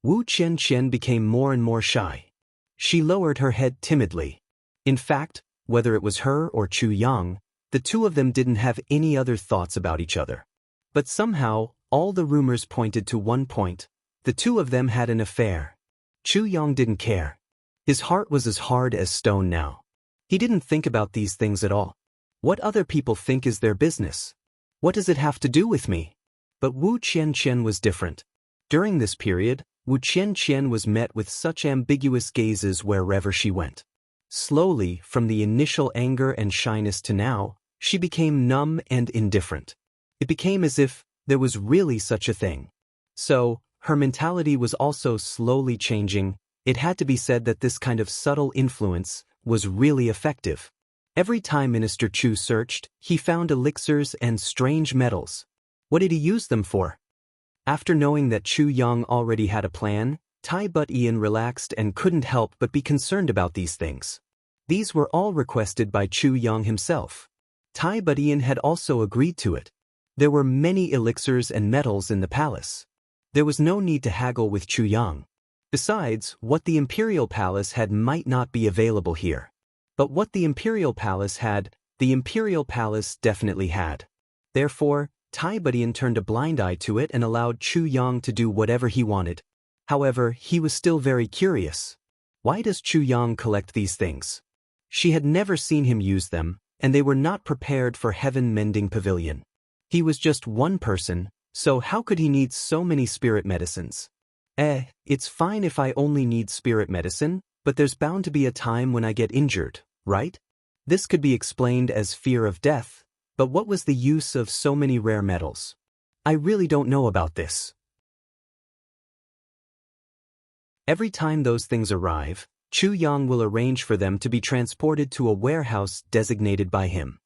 Wu Qianqian became more and more shy. She lowered her head timidly. In fact, whether it was her or Chu Yang, the two of them didn't have any other thoughts about each other. But somehow, all the rumors pointed to one point. The two of them had an affair. Chu Yang didn't care. His heart was as hard as stone now. He didn't think about these things at all. What other people think is their business. What does it have to do with me? But Wu Qianqian was different. During this period, Wu Qianqian was met with such ambiguous gazes wherever she went. Slowly, from the initial anger and shyness to now, she became numb and indifferent. It became as if there was really such a thing. So, her mentality was also slowly changing. It had to be said that this kind of subtle influence was really effective. Every time Minister Chu searched, he found elixirs and strange metals. What did he use them for? After knowing that Chu Yang already had a plan, Tai Butian relaxed and couldn't help but be concerned about these things. These were all requested by Chu Yang himself. Tai Butian had also agreed to it. There were many elixirs and metals in the palace. There was no need to haggle with Chu Yang. Besides, what the Imperial Palace had might not be available here. But what the Imperial Palace had, the Imperial Palace definitely had. Therefore, Tai Butian turned a blind eye to it and allowed Chu Yang to do whatever he wanted. However, he was still very curious. Why does Chu Yang collect these things? She had never seen him use them, and they were not prepared for heaven-mending pavilion. He was just one person, so how could he need so many spirit medicines? It's fine if I only need spirit medicine, but there's bound to be a time when I get injured, right? This could be explained as fear of death, but what was the use of so many rare metals? I really don't know about this. Every time those things arrive, Chu Yang will arrange for them to be transported to a warehouse designated by him.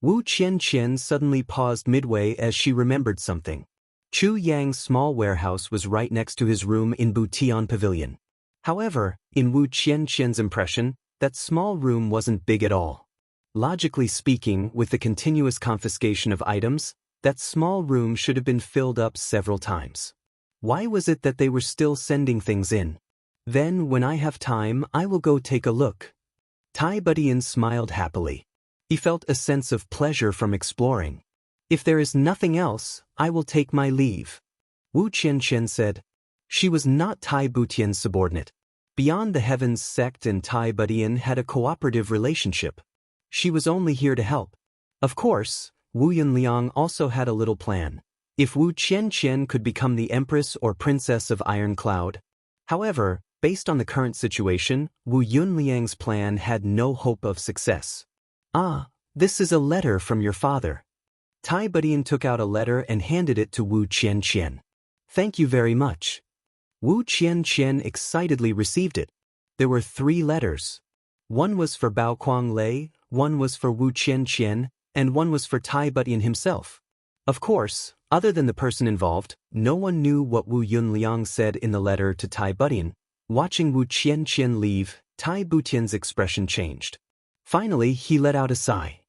Wu Qianqian suddenly paused midway as she remembered something. Chu Yang's small warehouse was right next to his room in Butian Pavilion. However, in Wu Qianqian's impression, that small room wasn't big at all. Logically speaking, with the continuous confiscation of items, that small room should have been filled up several times. Why was it that they were still sending things in? Then, when I have time, I will go take a look. Tai Budian smiled happily. He felt a sense of pleasure from exploring. If there is nothing else, I will take my leave. Wu Qianqian said. She was not Tai Butian's subordinate. Beyond the Heavens sect and Tai Budian had a cooperative relationship. She was only here to help. Of course, Wu Yunliang also had a little plan. If Wu Qianqian could become the Empress or Princess of Iron Cloud. However, based on the current situation, Wu Yunliang's plan had no hope of success. Ah, this is a letter from your father. Tai Budian took out a letter and handed it to Wu Qianqian. Thank you very much. Wu Qianqian excitedly received it. There were 3 letters. One was for Bao Kuanglei, one was for Wu Qianqian, and one was for Tai Budian himself. Of course, other than the person involved, no one knew what Wu Yunliang said in the letter to Tai Budian. Watching Wu Qianqian leave, Tai Butian's expression changed. Finally, he let out a sigh.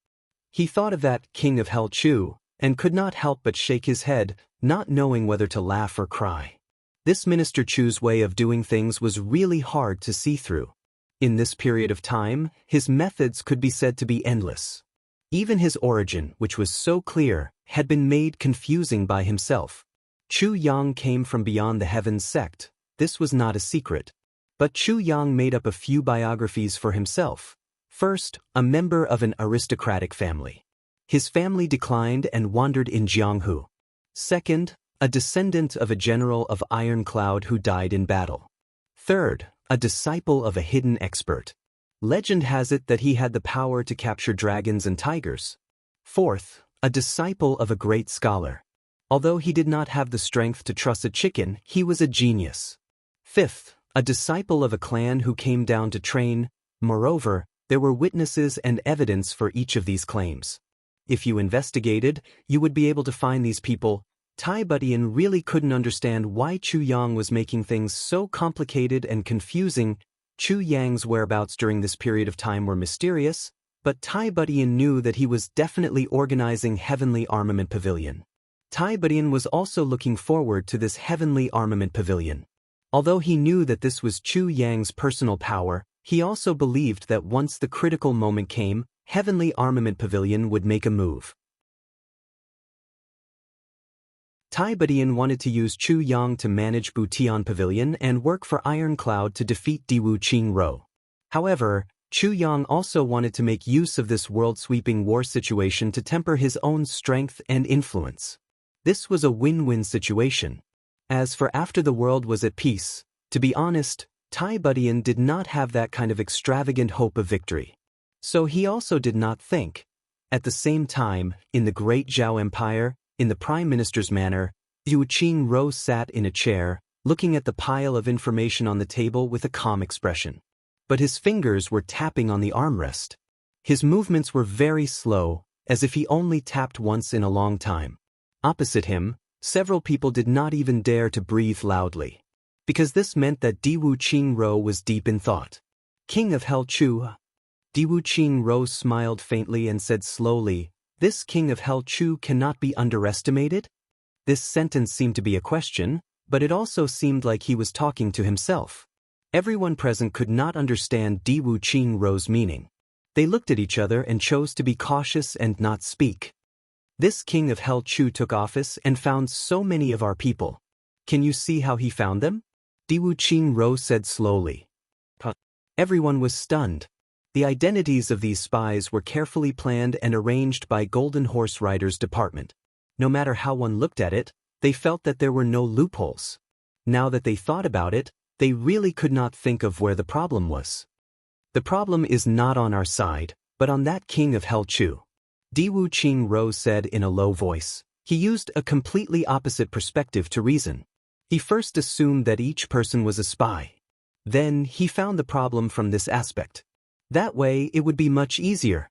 He thought of that king of Hell Chu, and could not help but shake his head, not knowing whether to laugh or cry. This Minister Chu's way of doing things was really hard to see through. In this period of time, his methods could be said to be endless. Even his origin, which was so clear, had been made confusing by himself. Chu Yang came from beyond the Heavens sect. This was not a secret. But Chu Yang made up a few biographies for himself. First, a member of an aristocratic family. His family declined and wandered in Jianghu. Second, a descendant of a general of Iron Cloud who died in battle. Third, a disciple of a hidden expert. Legend has it that he had the power to capture dragons and tigers. Fourth, a disciple of a great scholar. Although he did not have the strength to truss a chicken, he was a genius. Fifth, a disciple of a clan who came down to train. Moreover, there were witnesses and evidence for each of these claims. If you investigated, you would be able to find these people. Tai Budian really couldn't understand why Chu Yang was making things so complicated and confusing. Chu Yang's whereabouts during this period of time were mysterious, but Tai Budian knew that he was definitely organizing Heavenly Armament Pavilion. Tai Budian was also looking forward to this Heavenly Armament Pavilion. Although he knew that this was Chu Yang's personal power, he also believed that once the critical moment came, Heavenly Armament Pavilion would make a move. Tai Budian wanted to use Chu Yang to manage Butian Pavilion and work for Iron Cloud to defeat Diwu Qingro. However, Chu Yang also wanted to make use of this world-sweeping war situation to temper his own strength and influence. This was a win-win situation. As for after the world was at peace, to be honest, Tai Budian did not have that kind of extravagant hope of victory. So he also did not think. At the same time, in the Great Zhao Empire, in the Prime Minister's manor, Diwu Qingro sat in a chair, looking at the pile of information on the table with a calm expression. But his fingers were tapping on the armrest. His movements were very slow, as if he only tapped once in a long time. Opposite him, several people did not even dare to breathe loudly. Because this meant that Diwu Qingro was deep in thought. King of Hell Chu. Diwu Qingro smiled faintly and said slowly, "This King of Hell Chu cannot be underestimated?" This sentence seemed to be a question, but it also seemed like he was talking to himself. Everyone present could not understand Diwu Qingro's meaning. They looked at each other and chose to be cautious and not speak. This King of Hell Chu took office and found so many of our people. Can you see how he found them? Diwu Qingro said slowly. Everyone was stunned. The identities of these spies were carefully planned and arranged by Golden Horse Riders Department. No matter how one looked at it, they felt that there were no loopholes. Now that they thought about it, they really could not think of where the problem was. The problem is not on our side, but on that king of Hell Chu. Diwu Qingro said in a low voice. He used a completely opposite perspective to reason. He first assumed that each person was a spy. Then he found the problem from this aspect. That way it would be much easier.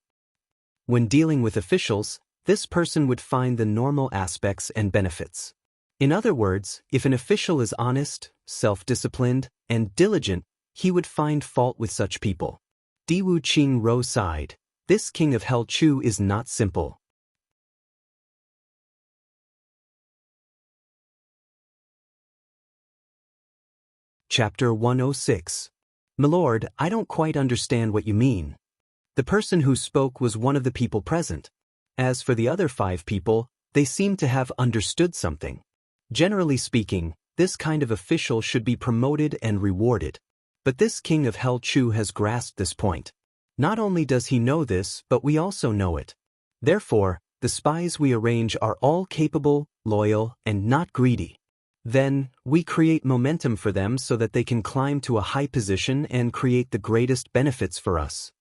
When dealing with officials, this person would find the normal aspects and benefits. In other words, if an official is honest, self-disciplined, and diligent, he would find fault with such people. Diwu Qingro sighed. This king of Hell Chu is not simple. Chapter 106. Milord, I don't quite understand what you mean. The person who spoke was one of the people present. As for the other 5 people, they seemed to have understood something. Generally speaking, this kind of official should be promoted and rewarded. But this king of Hell Chu has grasped this point. Not only does he know this, but we also know it. Therefore, the spies we arrange are all capable, loyal, and not greedy. Then, we create momentum for them so that they can climb to a high position and create the greatest benefits for us.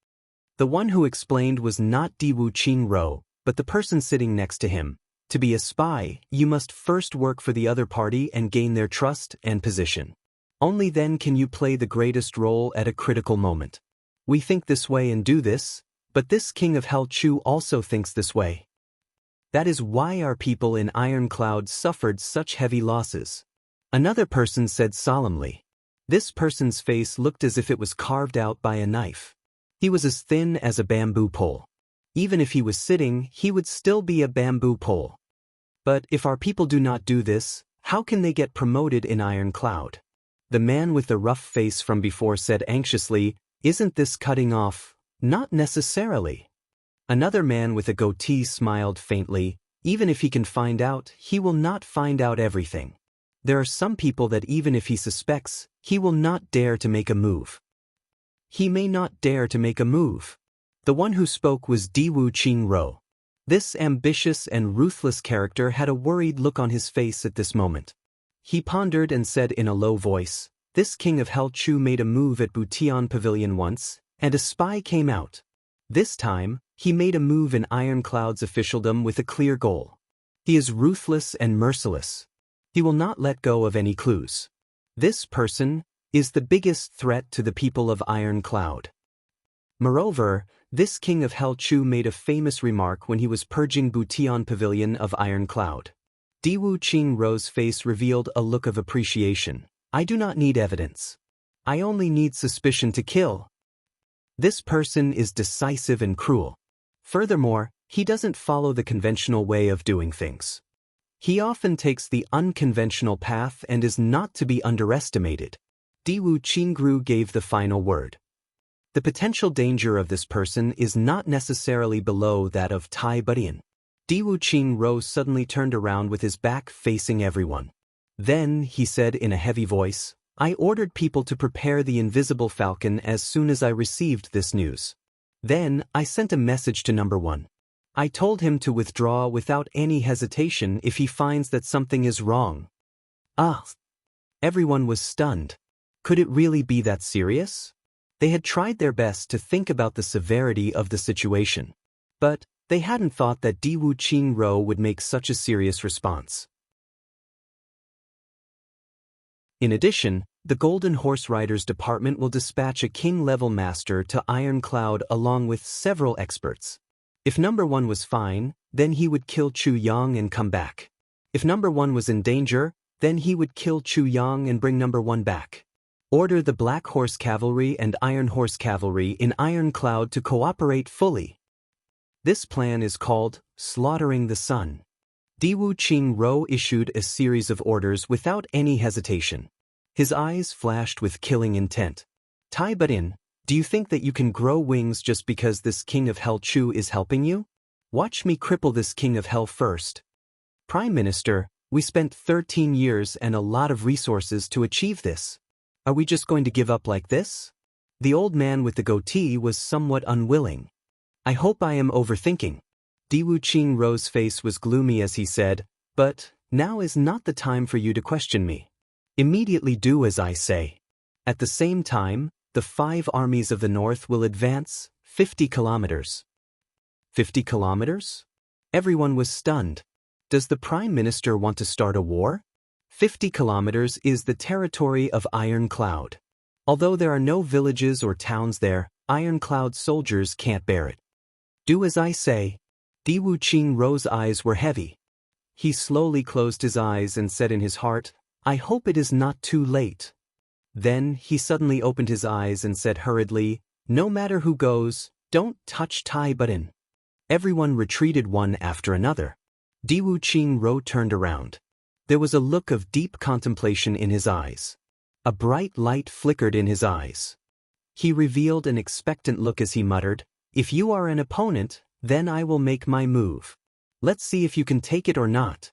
The one who explained was not Diwu Qingro, but the person sitting next to him. To be a spy, you must first work for the other party and gain their trust and position. Only then can you play the greatest role at a critical moment. We think this way and do this, but this king of Hell Chu also thinks this way. That is why our people in Iron Cloud suffered such heavy losses. Another person said solemnly. This person's face looked as if it was carved out by a knife. He was as thin as a bamboo pole. Even if he was sitting, he would still be a bamboo pole. But if our people do not do this, how can they get promoted in Iron Cloud? The man with the rough face from before said anxiously, Isn't this cutting off? Not necessarily. Another man with a goatee smiled faintly. Even if he can find out, he will not find out everything. There are some people that even if he suspects, he will not dare to make a move. He may not dare to make a move. The one who spoke was Diwu Qingro. This ambitious and ruthless character had a worried look on his face at this moment. He pondered and said in a low voice, This king of Hell Chu made a move at Butian Pavilion once, and a spy came out. This time, he made a move in Iron Cloud's officialdom with a clear goal. He is ruthless and merciless. He will not let go of any clues. This person is the biggest threat to the people of Iron Cloud. Moreover, this king of Hell Chu made a famous remark when he was purging Butian Pavilion of Iron Cloud. Diwu Qingro's face revealed a look of appreciation. I do not need evidence. I only need suspicion to kill. This person is decisive and cruel. Furthermore, he doesn't follow the conventional way of doing things. He often takes the unconventional path and is not to be underestimated. Diwu Qingru gave the final word. The potential danger of this person is not necessarily below that of Tai Budian. Diwu Qingro suddenly turned around with his back facing everyone. Then, he said in a heavy voice, I ordered people to prepare the invisible falcon as soon as I received this news. Then, I sent a message to number 1. I told him to withdraw without any hesitation if he finds that something is wrong. Everyone was stunned. Could it really be that serious? They had tried their best to think about the severity of the situation. But they hadn't thought that Diwu Qingro would make such a serious response. In addition, the Golden Horse Riders Department will dispatch a king-level master to Iron Cloud along with several experts. If number 1 was fine, then he would kill Chu Yang and come back. If number 1 was in danger, then he would kill Chu Yang and bring number 1 back. Order the Black Horse Cavalry and Iron Horse Cavalry in Iron Cloud to cooperate fully. This plan is called Slaughtering the Sun. Diwu Qingro issued a series of orders without any hesitation. His eyes flashed with killing intent. Tai Budian, do you think that you can grow wings just because this king of Hell Chu is helping you? Watch me cripple this king of hell first. Prime Minister, we spent 13 years and a lot of resources to achieve this. Are we just going to give up like this? The old man with the goatee was somewhat unwilling. I hope I am overthinking. Diwu Qingrou's face was gloomy as he said, but now is not the time for you to question me. Immediately do as I say. At the same time, the 5 armies of the north will advance 50 kilometers. 50 kilometers? Everyone was stunned. Does the Prime Minister want to start a war? 50 kilometers is the territory of Iron Cloud. Although there are no villages or towns there, Iron Cloud soldiers can't bear it. Do as I say. Diwu Qingrou's eyes were heavy. He slowly closed his eyes and said in his heart, I hope it is not too late. Then he suddenly opened his eyes and said hurriedly, no matter who goes, don't touch Tai button. Everyone retreated one after another. Diwu Qingrou turned around. There was a look of deep contemplation in his eyes. A bright light flickered in his eyes. He revealed an expectant look as he muttered, if you are an opponent, then I will make my move. Let's see if you can take it or not.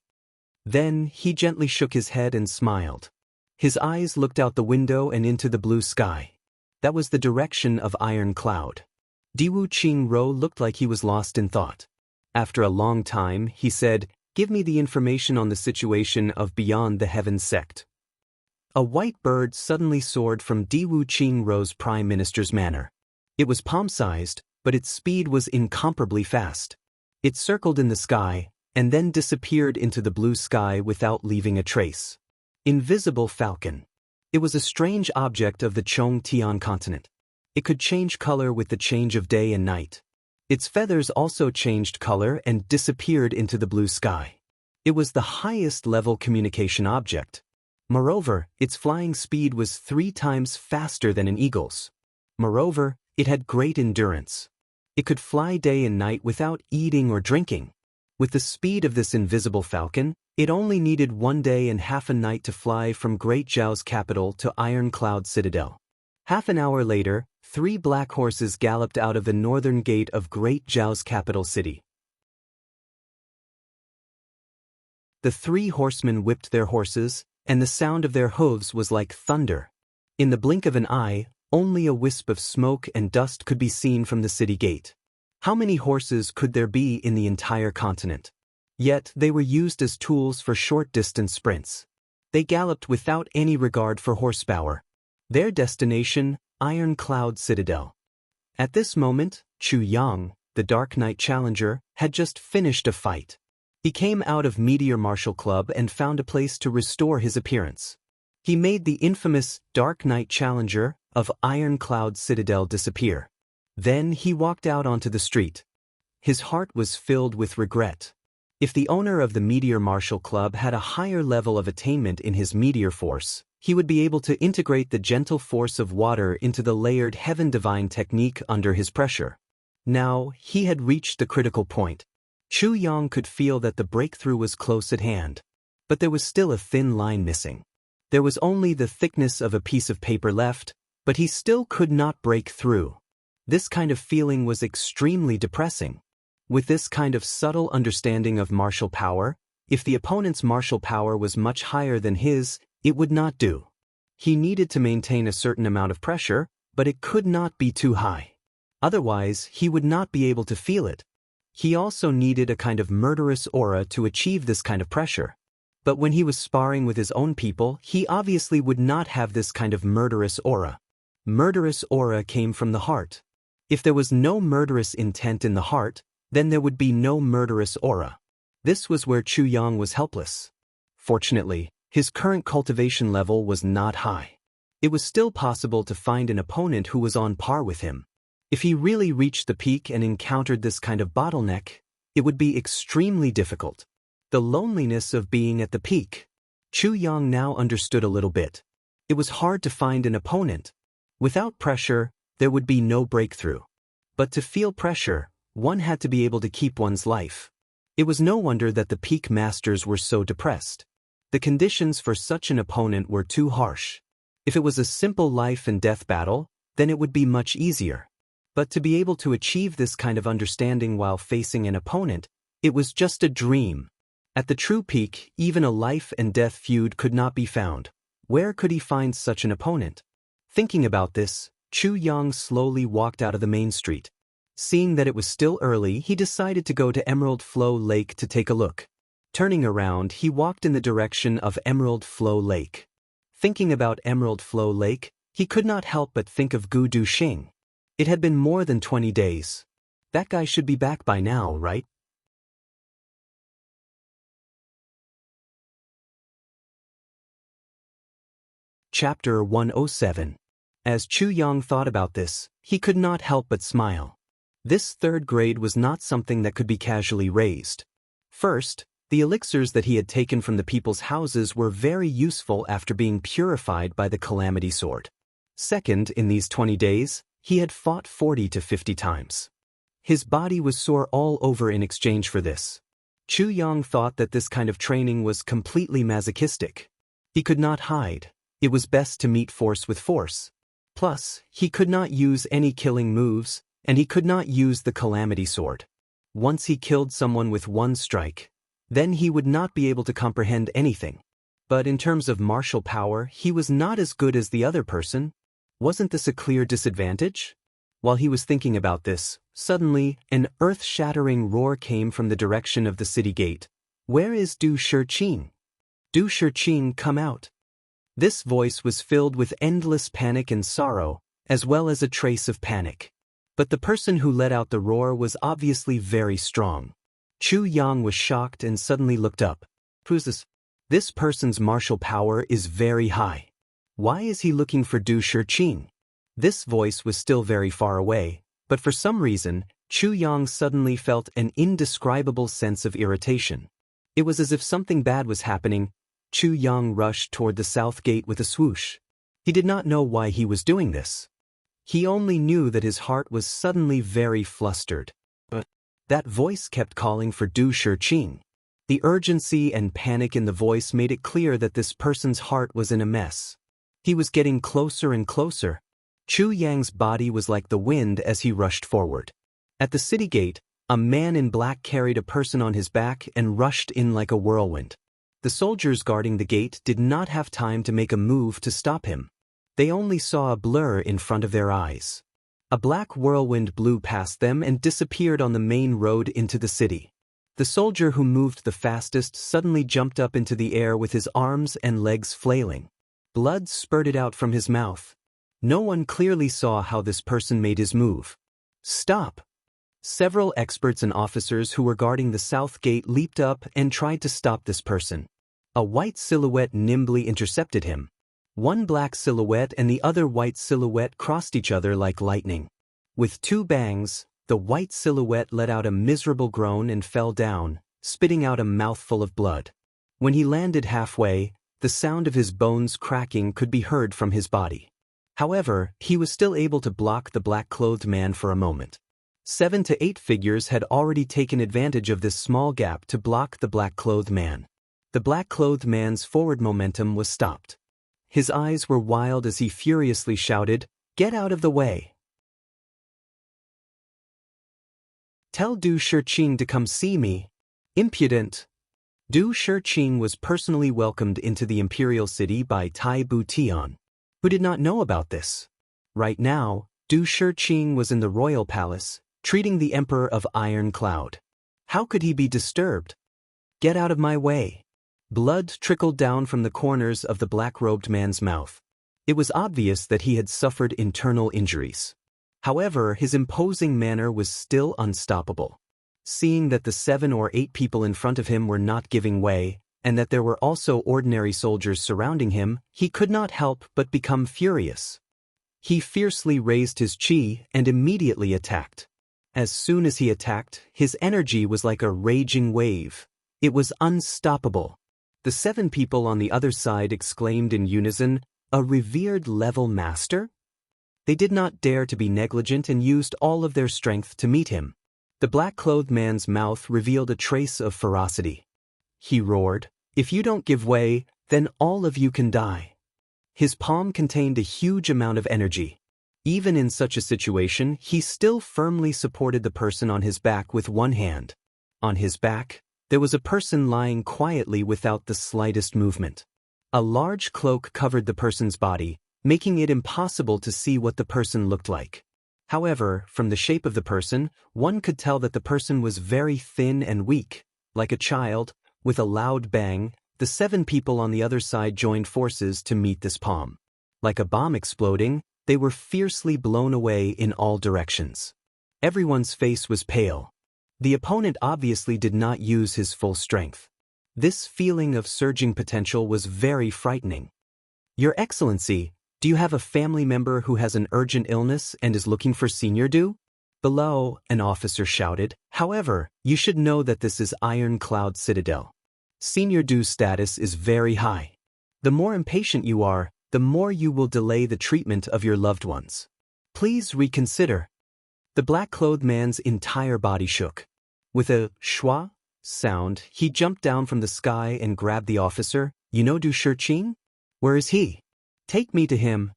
Then he gently shook his head and smiled. His eyes looked out the window and into the blue sky. That was the direction of Iron Cloud. Diwu Qingrou looked like he was lost in thought. After a long time, he said, give me the information on the situation of Beyond the Heavens sect. A white bird suddenly soared from Diwu Qingrou's Prime Minister's manor. It was palm-sized, but its speed was incomparably fast. It circled in the sky, and then disappeared into the blue sky without leaving a trace. Invisible Falcon. It was a strange object of the Chongtian continent. It could change color with the change of day and night. Its feathers also changed color and disappeared into the blue sky. It was the highest-level communication object. Moreover, its flying speed was 3 times faster than an eagle's. Moreover, it had great endurance. It could fly day and night without eating or drinking. With the speed of this invisible falcon, it only needed 1 day and half a night to fly from Great Zhao's capital to Iron Cloud Citadel. Half an hour later, 3 black horses galloped out of the northern gate of Great Zhao's capital city. The 3 horsemen whipped their horses, and the sound of their hooves was like thunder. In the blink of an eye, only a wisp of smoke and dust could be seen from the city gate. How many horses could there be in the entire continent? Yet they were used as tools for short-distance sprints. They galloped without any regard for horsepower. Their destination, Iron Cloud Citadel. At this moment, Chu Yang, the Dark Knight Challenger, had just finished a fight. He came out of Meteor Martial Club and found a place to restore his appearance. He made the infamous Dark Knight Challenger of Iron Cloud Citadel disappear. Then he walked out onto the street. His heart was filled with regret. If the owner of the Meteor Martial Club had a higher level of attainment in his meteor force, he would be able to integrate the gentle force of water into the layered Heaven Divine technique under his pressure. Now, he had reached the critical point. Chu Yang could feel that the breakthrough was close at hand. But there was still a thin line missing. There was only the thickness of a piece of paper left, but he still could not break through. This kind of feeling was extremely depressing. With this kind of subtle understanding of martial power, if the opponent's martial power was much higher than his, it would not do. He needed to maintain a certain amount of pressure, but it could not be too high. Otherwise, he would not be able to feel it. He also needed a kind of murderous aura to achieve this kind of pressure. But when he was sparring with his own people, he obviously would not have this kind of murderous aura. Murderous aura came from the heart. If there was no murderous intent in the heart, then there would be no murderous aura. This was where Chu Yang was helpless. Fortunately, his current cultivation level was not high. It was still possible to find an opponent who was on par with him. If he really reached the peak and encountered this kind of bottleneck, it would be extremely difficult. The loneliness of being at the peak. Chu Yang now understood a little bit. It was hard to find an opponent. Without pressure, there would be no breakthrough. But to feel pressure, one had to be able to keep one's life. It was no wonder that the peak masters were so depressed. The conditions for such an opponent were too harsh. If it was a simple life and death battle, then it would be much easier. But to be able to achieve this kind of understanding while facing an opponent, it was just a dream. At the true peak, even a life and death feud could not be found. Where could he find such an opponent? Thinking about this, Chu Yang slowly walked out of the main street. Seeing that it was still early, he decided to go to Emerald Flow Lake to take a look. Turning around, he walked in the direction of Emerald Flow Lake. Thinking about Emerald Flow Lake, he could not help but think of Gu Duxing. It had been more than 20 days. That guy should be back by now, right? Chapter 107. As Chu Yang thought about this, he could not help but smile. This third grade was not something that could be casually raised. First, the elixirs that he had taken from the people's houses were very useful after being purified by the Calamity Sword. Second, in these 20 days, he had fought 40 to 50 times. His body was sore all over in exchange for this. Chu Yang thought that this kind of training was completely masochistic. He could not hide. It was best to meet force with force. Plus, he could not use any killing moves, and he could not use the Calamity Sword. Once he killed someone with one strike, then he would not be able to comprehend anything. But in terms of martial power, he was not as good as the other person. Wasn't this a clear disadvantage? While he was thinking about this, suddenly, an earth-shattering roar came from the direction of the city gate. "Where is Du Shiqing? Du Shiqing, come out." This voice was filled with endless panic and sorrow, as well as a trace of panic. But the person who let out the roar was obviously very strong. Chu Yang was shocked and suddenly looked up. Who's this? This person's martial power is very high. Why is he looking for Du Shiqing? This voice was still very far away, but for some reason, Chu Yang suddenly felt an indescribable sense of irritation. It was as if something bad was happening. Chu Yang rushed toward the south gate with a swoosh. He did not know why he was doing this. He only knew that his heart was suddenly very flustered. But that voice kept calling for Du Shiqing. The urgency and panic in the voice made it clear that this person's heart was in a mess. He was getting closer and closer. Chu Yang's body was like the wind as he rushed forward. At the city gate, a man in black carried a person on his back and rushed in like a whirlwind. The soldiers guarding the gate did not have time to make a move to stop him. They only saw a blur in front of their eyes. A black whirlwind blew past them and disappeared on the main road into the city. The soldier who moved the fastest suddenly jumped up into the air with his arms and legs flailing. Blood spurted out from his mouth. No one clearly saw how this person made his move. "Stop!" Several experts and officers who were guarding the south gate leaped up and tried to stop this person. A white silhouette nimbly intercepted him. One black silhouette and the other white silhouette crossed each other like lightning. With two bangs, the white silhouette let out a miserable groan and fell down, spitting out a mouthful of blood. When he landed halfway, the sound of his bones cracking could be heard from his body. However, he was still able to block the black-clothed man for a moment. 7 to 8 figures had already taken advantage of this small gap to block the black-clothed man. The black-clothed man's forward momentum was stopped. His eyes were wild as he furiously shouted, "Get out of the way! Tell Du Shiqing to come see me. Impudent!" Du Shiqing was personally welcomed into the imperial city by Tai Butian, who did not know about this. Right now, Du Shiqing was in the royal palace, treating the Emperor of Iron Cloud. How could he be disturbed? "Get out of my way." Blood trickled down from the corners of the black-robed man's mouth. It was obvious that he had suffered internal injuries. However, his imposing manner was still unstoppable. Seeing that the 7 or 8 people in front of him were not giving way, and that there were also ordinary soldiers surrounding him, he could not help but become furious. He fiercely raised his chi and immediately attacked. As soon as he attacked, his energy was like a raging wave. It was unstoppable. The 7 people on the other side exclaimed in unison, "A revered level master?" They did not dare to be negligent and used all of their strength to meet him. The black-clothed man's mouth revealed a trace of ferocity. He roared, "If you don't give way, then all of you can die." His palm contained a huge amount of energy. Even in such a situation, he still firmly supported the person on his back with one hand. On his back, there was a person lying quietly without the slightest movement. A large cloak covered the person's body, making it impossible to see what the person looked like. However, from the shape of the person, one could tell that the person was very thin and weak. Like a child, with a loud bang, the 7 people on the other side joined forces to meet this palm. Like a bomb exploding, they were fiercely blown away in all directions. Everyone's face was pale. The opponent obviously did not use his full strength. This feeling of surging potential was very frightening. Your Excellency, do you have a family member who has an urgent illness and is looking for Senior Du? Below, an officer shouted. However, you should know that this is Iron Cloud Citadel. Senior Du's status is very high. The more impatient you are, the more you will delay the treatment of your loved ones. Please reconsider. The black-clothed man's entire body shook. With a schwa sound, he jumped down from the sky and grabbed the officer. You know Du Shiqing? Where is he? Take me to him.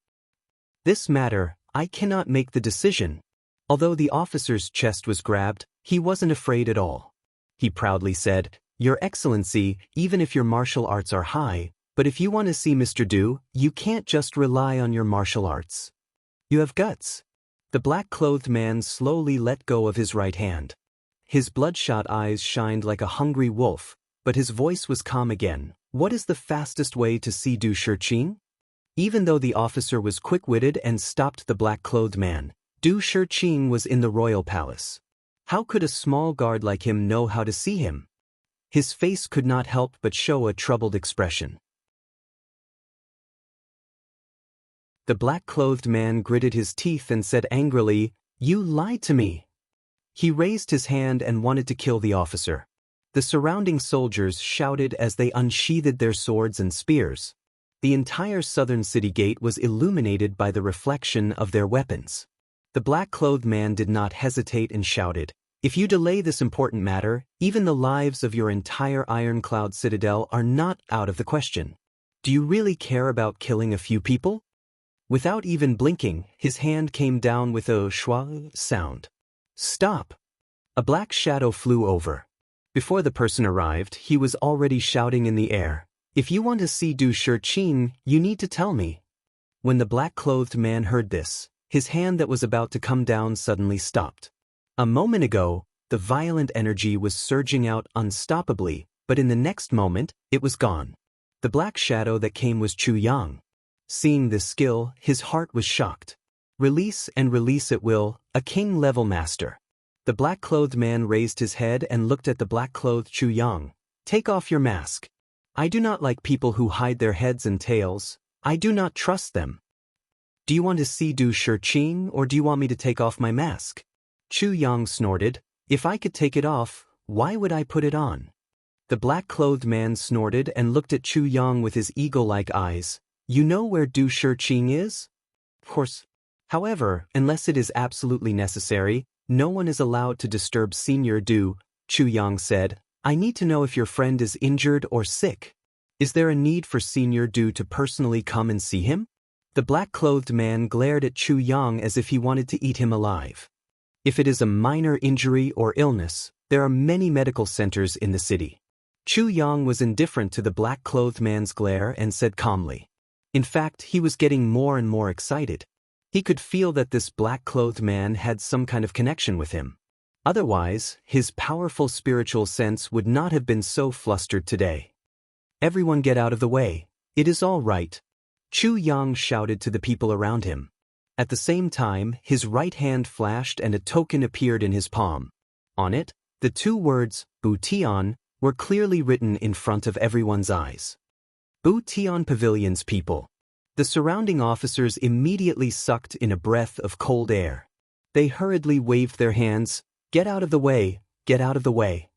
This matter, I cannot make the decision. Although the officer's chest was grabbed, he wasn't afraid at all. He proudly said, Your Excellency, even if your martial arts are high, but if you want to see Mr. Du, you can't just rely on your martial arts. You have guts. The black-clothed man slowly let go of his right hand. His bloodshot eyes shined like a hungry wolf, but his voice was calm again. What is the fastest way to see Du Shiqing? Even though the officer was quick-witted and stopped the black-clothed man, Du Shiqing was in the royal palace. How could a small guard like him know how to see him? His face could not help but show a troubled expression. The black-clothed man gritted his teeth and said angrily, You lied to me. He raised his hand and wanted to kill the officer. The surrounding soldiers shouted as they unsheathed their swords and spears. The entire southern city gate was illuminated by the reflection of their weapons. The black-clothed man did not hesitate and shouted, If you delay this important matter, even the lives of your entire Iron Cloud Citadel are not out of the question. Do you really care about killing a few people? Without even blinking, his hand came down with a schwa sound. Stop! A black shadow flew over. Before the person arrived, he was already shouting in the air, If you want to see Du Shiqing, you need to tell me. When the black-clothed man heard this, his hand that was about to come down suddenly stopped. A moment ago, the violent energy was surging out unstoppably, but in the next moment, it was gone. The black shadow that came was Chu Yang. Seeing this skill, his heart was shocked. Release and release at will, a king-level master. The black-clothed man raised his head and looked at the black-clothed Chu Yang. Take off your mask. I do not like people who hide their heads and tails. I do not trust them. Do you want to see Du Shiqing or do you want me to take off my mask? Chu Yang snorted. If I could take it off, why would I put it on? The black-clothed man snorted and looked at Chu Yang with his eagle-like eyes. You know where Du Shiqing is? Of course. However, unless it is absolutely necessary, no one is allowed to disturb Senior Du, Chu Yang said. I need to know if your friend is injured or sick. Is there a need for Senior Du to personally come and see him? The black-clothed man glared at Chu Yang as if he wanted to eat him alive. If it is a minor injury or illness, there are many medical centers in the city. Chu Yang was indifferent to the black-clothed man's glare and said calmly. In fact, he was getting more and more excited. He could feel that this black-clothed man had some kind of connection with him. Otherwise, his powerful spiritual sense would not have been so flustered today. Everyone get out of the way. It is all right. Chu Yang shouted to the people around him. At the same time, his right hand flashed and a token appeared in his palm. On it, the 2 words, Bu Tian, were clearly written in front of everyone's eyes. Bu Tian Pavilion's people. The surrounding officers immediately sucked in a breath of cold air. They hurriedly waved their hands, Get out of the way, get out of the way.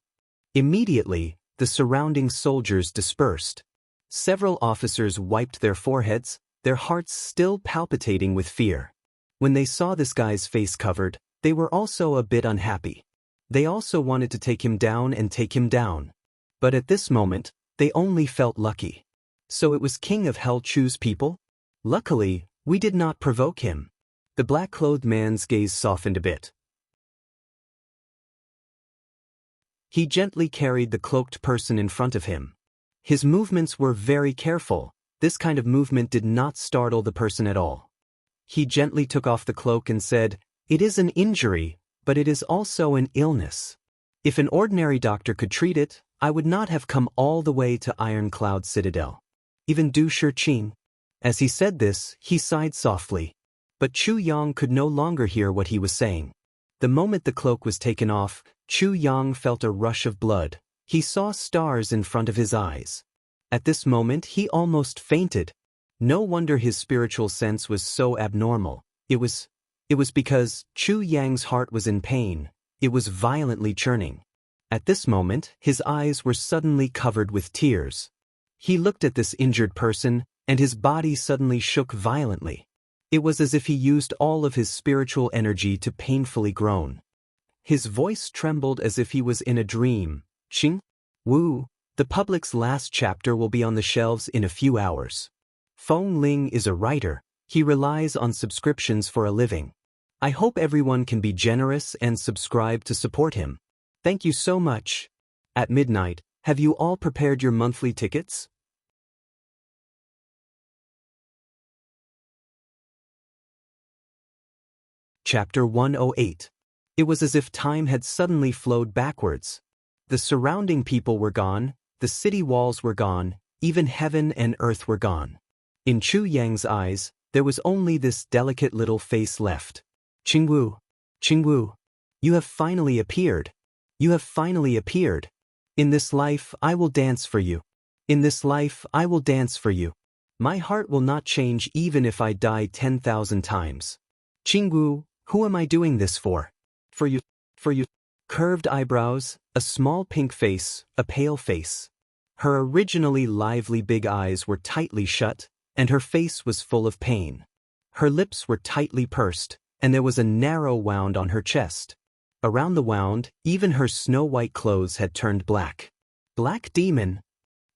Immediately, the surrounding soldiers dispersed. Several officers wiped their foreheads, their hearts still palpitating with fear. When they saw this guy's face covered, they were also a bit unhappy. They also wanted to take him down and take him down. But at this moment, they only felt lucky. So it was King of Hell Chu's people? Luckily, we did not provoke him. The black-clothed man's gaze softened a bit. He gently carried the cloaked person in front of him. His movements were very careful, This kind of movement did not startle the person at all. He gently took off the cloak and said, "It is an injury, but it is also an illness. If an ordinary doctor could treat it, I would not have come all the way to Iron Cloud Citadel. Even Du Shiqing." As he said this, he sighed softly. But Chu Yang could no longer hear what he was saying. The moment the cloak was taken off, Chu Yang felt a rush of blood. He saw stars in front of his eyes. At this moment he almost fainted. No wonder his spiritual sense was so abnormal. It was because Chu Yang's heart was in pain. It was violently churning. At this moment, his eyes were suddenly covered with tears. He looked at this injured person, and his body suddenly shook violently. It was as if he used all of his spiritual energy to painfully groan. His voice trembled as if he was in a dream. "Xing Wu, the public's last chapter will be on the shelves in a few hours. Feng Ling is a writer. He relies on subscriptions for a living. I hope everyone can be generous and subscribe to support him. Thank you so much. At midnight, have you all prepared your monthly tickets?" Chapter 108. It was as if time had suddenly flowed backwards. The surrounding people were gone, the city walls were gone, even heaven and earth were gone. In Chu Yang's eyes, there was only this delicate little face left. "Qingwu, Qingwu, you have finally appeared. You have finally appeared. In this life I will dance for you. In this life I will dance for you. My heart will not change even if I die 10,000 times. Qingwu, who am I doing this for? For you, for you." Curved eyebrows, a small pink face, a pale face. Her originally lively big eyes were tightly shut, and her face was full of pain. Her lips were tightly pursed, and there was a narrow wound on her chest. Around the wound, even her snow-white clothes had turned black. "Black demon!"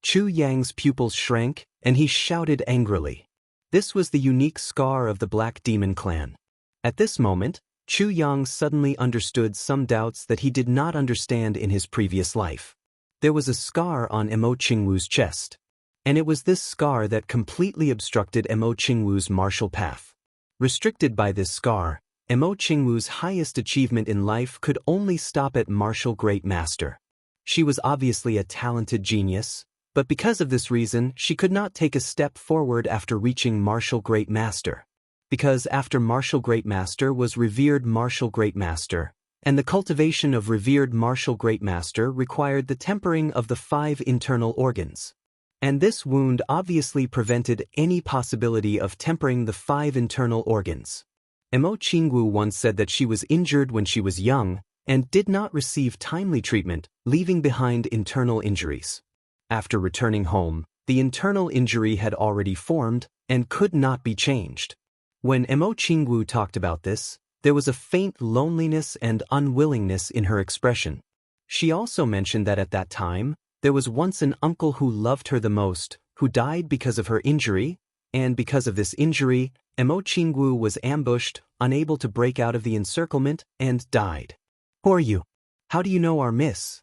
Chu Yang's pupils shrank, and he shouted angrily. This was the unique scar of the Black Demon clan. At this moment, Chu Yang suddenly understood some doubts that he did not understand in his previous life. There was a scar on Emo Qingwu's chest. And it was this scar that completely obstructed Emo Qingwu's martial path. Restricted by this scar, Emo Qingwu's highest achievement in life could only stop at Martial Great Master. She was obviously a talented genius, but because of this reason she could not take a step forward after reaching Martial Great Master. Because after Martial Great Master was Revered Martial Great Master, and the cultivation of Revered Martial Great Master required the tempering of the 5 internal organs. And this wound obviously prevented any possibility of tempering the 5 internal organs. Emo Qingwu once said that she was injured when she was young, and did not receive timely treatment, leaving behind internal injuries. After returning home, the internal injury had already formed, and could not be changed. When Emo Qingwu talked about this, there was a faint loneliness and unwillingness in her expression. She also mentioned that at that time, there was once an uncle who loved her the most, who died because of her injury, and because of this injury, Emo Qingwu was ambushed, unable to break out of the encirclement, and died. "Who are you? How do you know our miss?"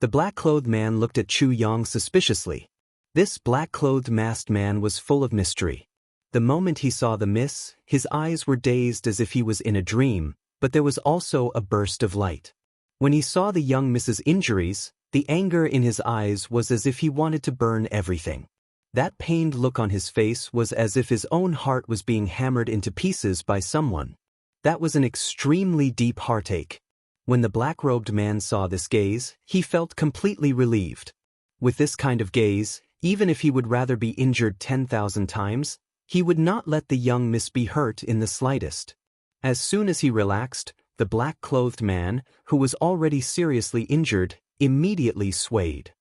The black-clothed man looked at Chu Yang suspiciously. This black-clothed masked man was full of mystery. The moment he saw the miss, his eyes were dazed as if he was in a dream, but there was also a burst of light. When he saw the young miss's injuries, the anger in his eyes was as if he wanted to burn everything. That pained look on his face was as if his own heart was being hammered into pieces by someone. That was an extremely deep heartache. When the black-robed man saw this gaze, he felt completely relieved. With this kind of gaze, even if he would rather be injured 10,000 times, he would not let the young miss be hurt in the slightest. As soon as he relaxed, the black-clothed man, who was already seriously injured, immediately swayed.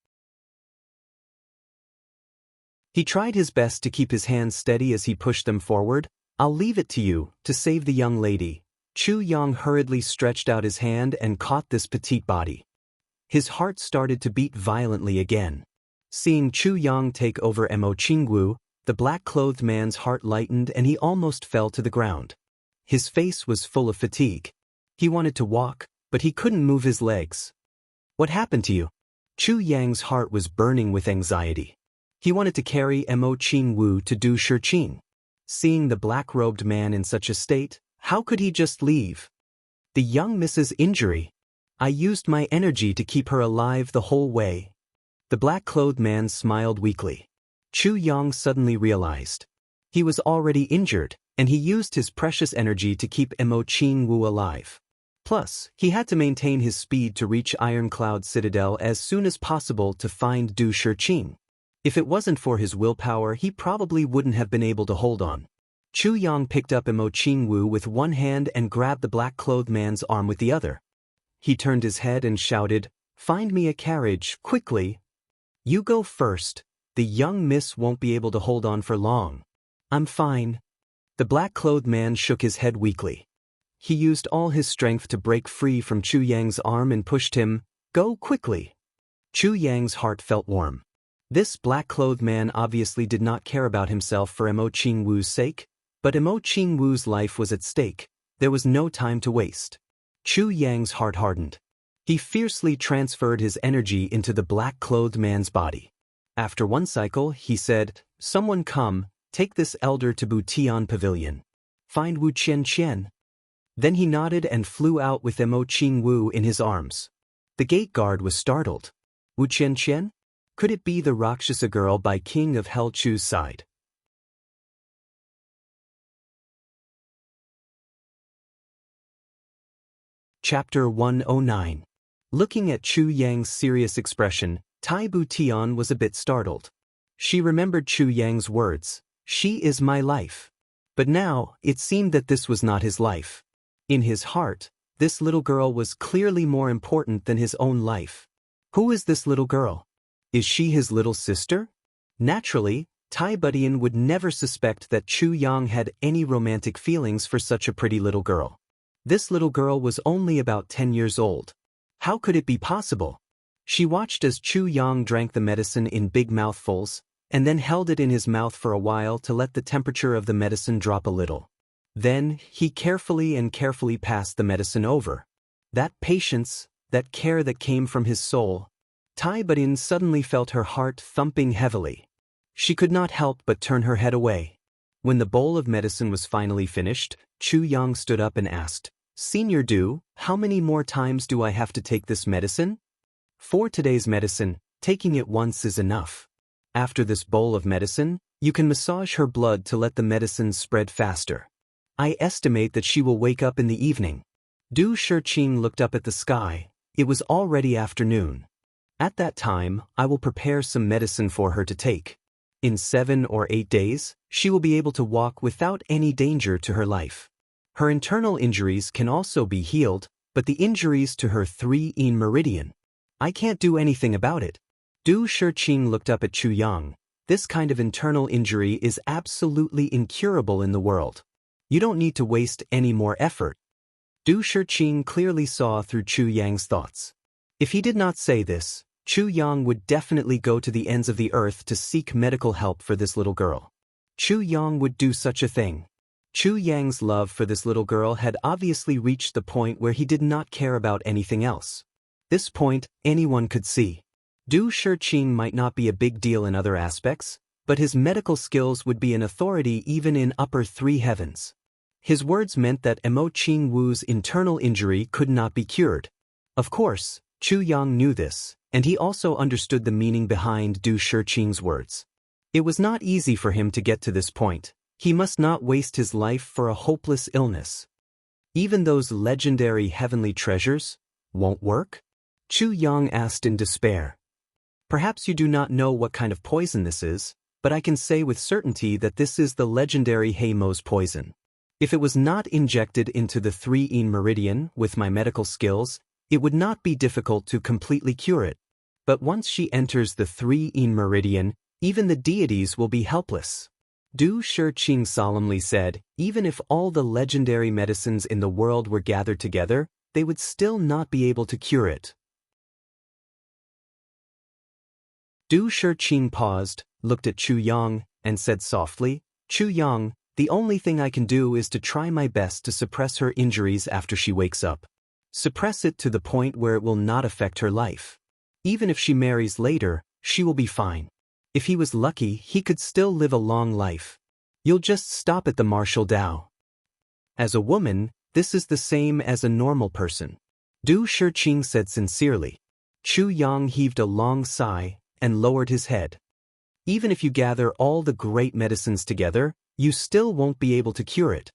He tried his best to keep his hands steady as he pushed them forward. "I'll leave it to you, to save the young lady." Chu Yang hurriedly stretched out his hand and caught this petite body. His heart started to beat violently again. Seeing Chu Yang take over Emo Qingwu, the black-clothed man's heart lightened and he almost fell to the ground. His face was full of fatigue. He wanted to walk, but he couldn't move his legs. "What happened to you?" Chu Yang's heart was burning with anxiety. He wanted to carry Mo Qingwu to Du Shiqing. Seeing the black-robed man in such a state, how could he just leave? The young Mrs. Injury. I used my energy to keep her alive the whole way. The black-clothed man smiled weakly. Chu Yang suddenly realized. He was already injured, and he used his precious energy to keep Mo Qingwu alive. Plus, he had to maintain his speed to reach Ironcloud Citadel as soon as possible to find Du Shiqing. If it wasn't for his willpower, he probably wouldn't have been able to hold on. Chu Yang picked up Mo Qingwu with one hand and grabbed the black-clothed man's arm with the other. He turned his head and shouted, "Find me a carriage, quickly. You go first. The young miss won't be able to hold on for long." "I'm fine." The black-clothed man shook his head weakly. He used all his strength to break free from Chu Yang's arm and pushed him, "Go quickly." Chu Yang's heart felt warm. This black-clothed man obviously did not care about himself for Mo Qingwu's sake, but Mo Qingwu's life was at stake. There was no time to waste. Chu Yang's heart hardened. He fiercely transferred his energy into the black-clothed man's body. After one cycle, he said, "Someone come, take this elder to Butian Pavilion. Find Wu Qian." Then he nodded and flew out with Mo Qingwu in his arms. The gate guard was startled. Wu Qian? Could it be the Rakshasa girl by King of Hell Chu's side? Chapter 109. Looking at Chu Yang's serious expression, Tai Butian was a bit startled. She remembered Chu Yang's words, "She is my life." But now, it seemed that this was not his life. In his heart, this little girl was clearly more important than his own life. Who is this little girl? Is she his little sister? Naturally, Tai Butian would never suspect that Chu Yang had any romantic feelings for such a pretty little girl. This little girl was only about 10 years old. How could it be possible? She watched as Chu Yang drank the medicine in big mouthfuls, and then held it in his mouth for a while to let the temperature of the medicine drop a little. Then, he carefully passed the medicine over. That patience, that care that came from his soul. Tai Butian suddenly felt her heart thumping heavily. She could not help but turn her head away. When the bowl of medicine was finally finished, Chu Yang stood up and asked, "Senior Du, how many more times do I have to take this medicine?" "For today's medicine, taking it once is enough. After this bowl of medicine, you can massage her blood to let the medicine spread faster. I estimate that she will wake up in the evening." Du Shiqing looked up at the sky. It was already afternoon. "At that time, I will prepare some medicine for her to take. In 7 or 8 days, she will be able to walk without any danger to her life. Her internal injuries can also be healed, but the injuries to her 3 meridian, I can't do anything about it." Du Shiqing looked up at Chu Yang. "This kind of internal injury is absolutely incurable in the world. You don't need to waste any more effort." Du Shiqing clearly saw through Chu Yang's thoughts. If he did not say this, Chu Yang would definitely go to the ends of the earth to seek medical help for this little girl. Chu Yang would do such a thing. Chu Yang's love for this little girl had obviously reached the point where he did not care about anything else. This point, anyone could see. Du Shiqing might not be a big deal in other aspects, but his medical skills would be an authority even in upper 3 heavens. His words meant that Mo Qingwu's internal injury could not be cured. Of course, Chu Yang knew this, and he also understood the meaning behind Du Shiqing's words. It was not easy for him to get to this point. He must not waste his life for a hopeless illness. Even those legendary heavenly treasures won't work? Chu Yang asked in despair. "Perhaps you do not know what kind of poison this is, but I can say with certainty that this is the legendary Heimo's poison. If it was not injected into the 3 meridian with my medical skills, it would not be difficult to completely cure it. But once she enters the 3 meridian, even the deities will be helpless." Du Shiqing solemnly said, "Even if all the legendary medicines in the world were gathered together, they would still not be able to cure it." Du Shiqing paused, looked at Chu Yang, and said softly, "Chu Yang, the only thing I can do is to try my best to suppress her injuries after she wakes up. Suppress it to the point where it will not affect her life. Even if she marries later, she will be fine. If he was lucky, he could still live a long life. You'll just stop at the martial Tao. As a woman, this is the same as a normal person. Du Shiqing said sincerely. Chu Yang heaved a long sigh and lowered his head. Even if you gather all the great medicines together, you still won't be able to cure it.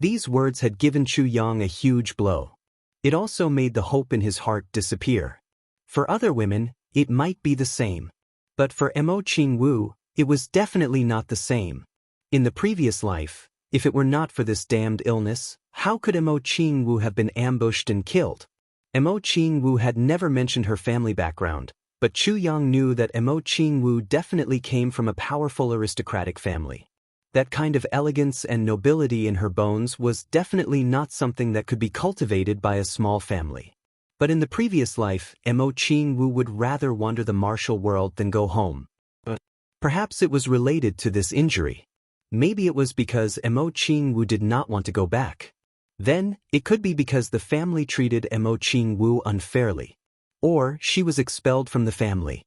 These words had given Chu Yang a huge blow. It also made the hope in his heart disappear. For other women, it might be the same. But for Mo Qingwu, it was definitely not the same. In the previous life, if it were not for this damned illness, how could Mo Qingwu have been ambushed and killed? Mo Qingwu had never mentioned her family background, but Chu Yang knew that Mo Qingwu definitely came from a powerful aristocratic family. That kind of elegance and nobility in her bones was definitely not something that could be cultivated by a small family. But in the previous life, Mo Qingwu would rather wander the martial world than go home. But perhaps it was related to this injury. Maybe it was because Mo Qingwu did not want to go back. Then, it could be because the family treated Mo Qingwu unfairly. Or she was expelled from the family.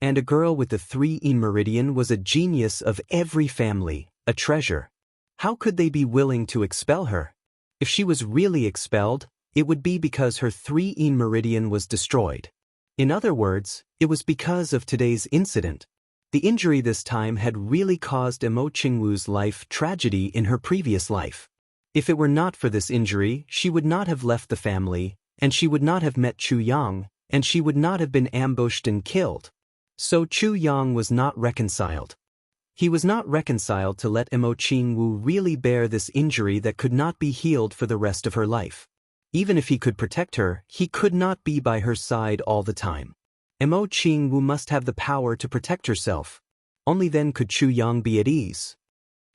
And a girl with the 3 meridian was a genius of every family, a treasure. How could they be willing to expel her? If she was really expelled, it would be because her 3 meridian was destroyed. In other words, it was because of today's incident. The injury this time had really caused Mo Qingwu's life tragedy in her previous life. If it were not for this injury, she would not have left the family, and she would not have met Chu Yang, and she would not have been ambushed and killed. So Chu Yang was not reconciled. He was not reconciled to let Mo Qingwu really bear this injury that could not be healed for the rest of her life. Even if he could protect her, he could not be by her side all the time. Mo Qingwu must have the power to protect herself. Only then could Chu Yang be at ease.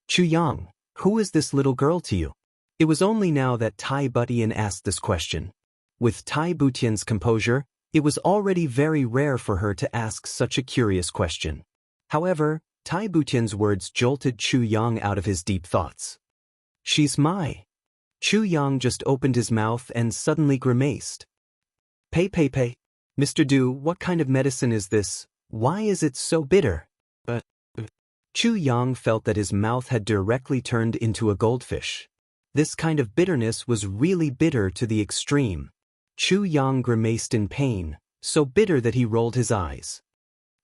Chu Yang, who is this little girl to you? It was only now that Tai Butian asked this question. With Tai Butian's composure, it was already very rare for her to ask such a curious question. However, Tai Butian's words jolted Chu Yang out of his deep thoughts. She's my. Chu Yang just opened his mouth and suddenly grimaced. Pei. Mr. Du, what kind of medicine is this? Why is it so bitter? But Chu Yang felt that his mouth had directly turned into a goldfish. This kind of bitterness was really bitter to the extreme. Chu Yang grimaced in pain, so bitter that he rolled his eyes.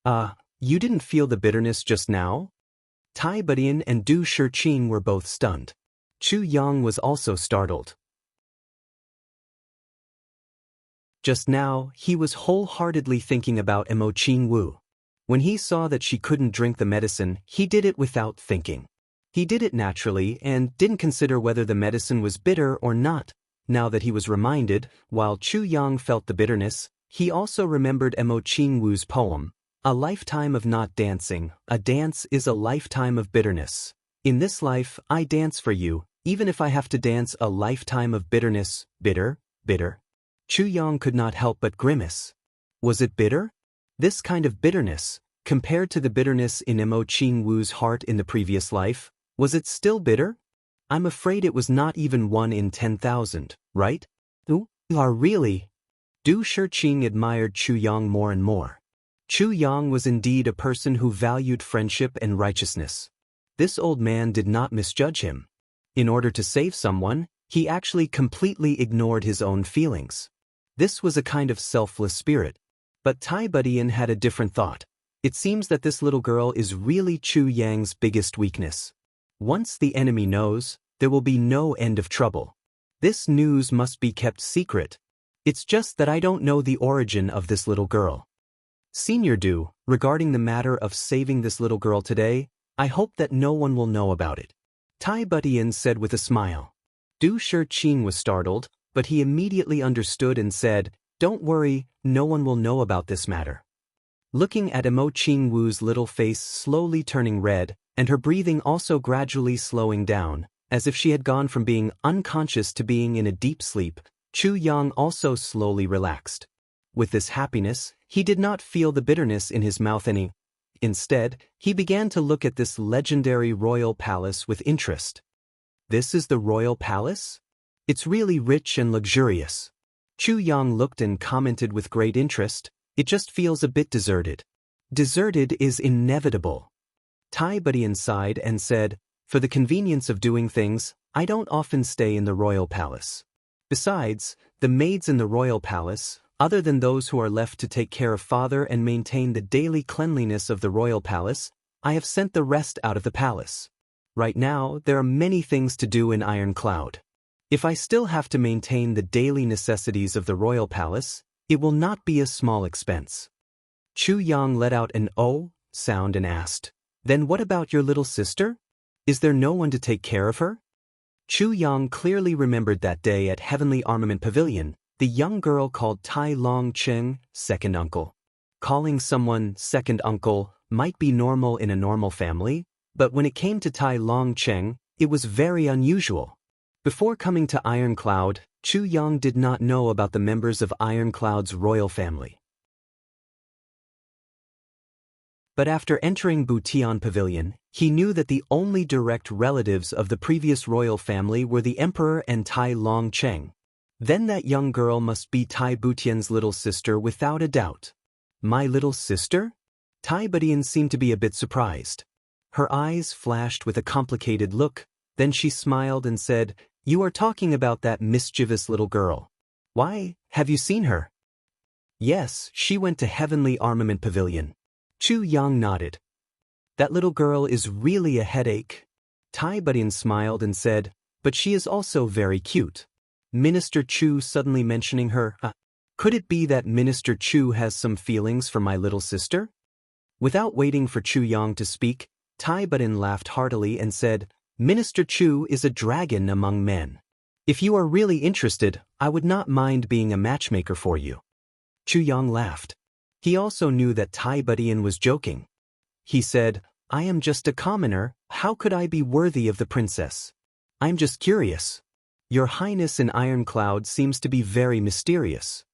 You didn't feel the bitterness just now? Tai Butian and Du Shiqing were both stunned. Chu Yang was also startled. Just now, he was wholeheartedly thinking about Mo Qingwu. When he saw that she couldn't drink the medicine, he did it without thinking. He did it naturally and didn't consider whether the medicine was bitter or not. Now that he was reminded, while Chu Yang felt the bitterness, he also remembered Mo Qingwu's poem, "A lifetime of not dancing, a dance is a lifetime of bitterness. In this life, I dance for you, even if I have to dance a lifetime of bitterness, bitter. Chu Yang could not help but grimace. Was it bitter? This kind of bitterness, compared to the bitterness in Mo Qingwu's heart in the previous life, was it still bitter? I'm afraid it was not even 1 in 10,000, right? You are really? Du Shiqing admired Chu Yang more and more. Chu Yang was indeed a person who valued friendship and righteousness. This old man did not misjudge him. In order to save someone, he actually completely ignored his own feelings. This was a kind of selfless spirit. But Tai Butian had a different thought. It seems that this little girl is really Chu Yang's biggest weakness. Once the enemy knows, there will be no end of trouble. This news must be kept secret. It's just that I don't know the origin of this little girl. Senior Du, regarding the matter of saving this little girl today, I hope that no one will know about it. Tai Butian said with a smile. Du Shiqing was startled, but he immediately understood and said, "Don't worry, no one will know about this matter." Looking at Mo Qingwu's little face slowly turning red, and her breathing also gradually slowing down, as if she had gone from being unconscious to being in a deep sleep, Chu Yang also slowly relaxed. With this happiness, he did not feel the bitterness in his mouth any. Instead, he began to look at this legendary royal palace with interest. This is the royal palace? It's really rich and luxurious. Chu Yang looked and commented with great interest, "It just feels a bit deserted." Deserted is inevitable. Tai Budian sighed and said, for the convenience of doing things, I don't often stay in the royal palace. Besides, the maids in the royal palace, other than those who are left to take care of father and maintain the daily cleanliness of the royal palace, I have sent the rest out of the palace. Right now, there are many things to do in Iron Cloud. If I still have to maintain the daily necessities of the royal palace, it will not be a small expense. Chu Yang let out an "oh" sound and asked, then what about your little sister? Is there no one to take care of her? Chu Yang clearly remembered that day at Heavenly Armament Pavilion, the young girl called Tai Long Cheng, second uncle. Calling someone second uncle might be normal in a normal family, but when it came to Tai Long Cheng, it was very unusual. Before coming to Iron Cloud, Chu Yang did not know about the members of Iron Cloud's royal family. But after entering Butian Pavilion, he knew that the only direct relatives of the previous royal family were the Emperor and Tai Long Cheng. Then that young girl must be Tai Butian's little sister without a doubt. My little sister? Tai Budian seemed to be a bit surprised. Her eyes flashed with a complicated look, then she smiled and said, you are talking about that mischievous little girl. Why, have you seen her? Yes, she went to Heavenly Armament Pavilion. Chu Yang nodded. That little girl is really a headache. Tai Budian smiled and said, but she is also very cute. Minister Chu suddenly mentioning her, could it be that Minister Chu has some feelings for my little sister? Without waiting for Chu Yang to speak, Tai Budian laughed heartily and said, Minister Chu is a dragon among men. If you are really interested, I would not mind being a matchmaker for you. Chu Yang laughed. He also knew that Tai Budian was joking. He said, I am just a commoner, how could I be worthy of the princess? I'm just curious. Your Highness in Iron Cloud seems to be very mysterious.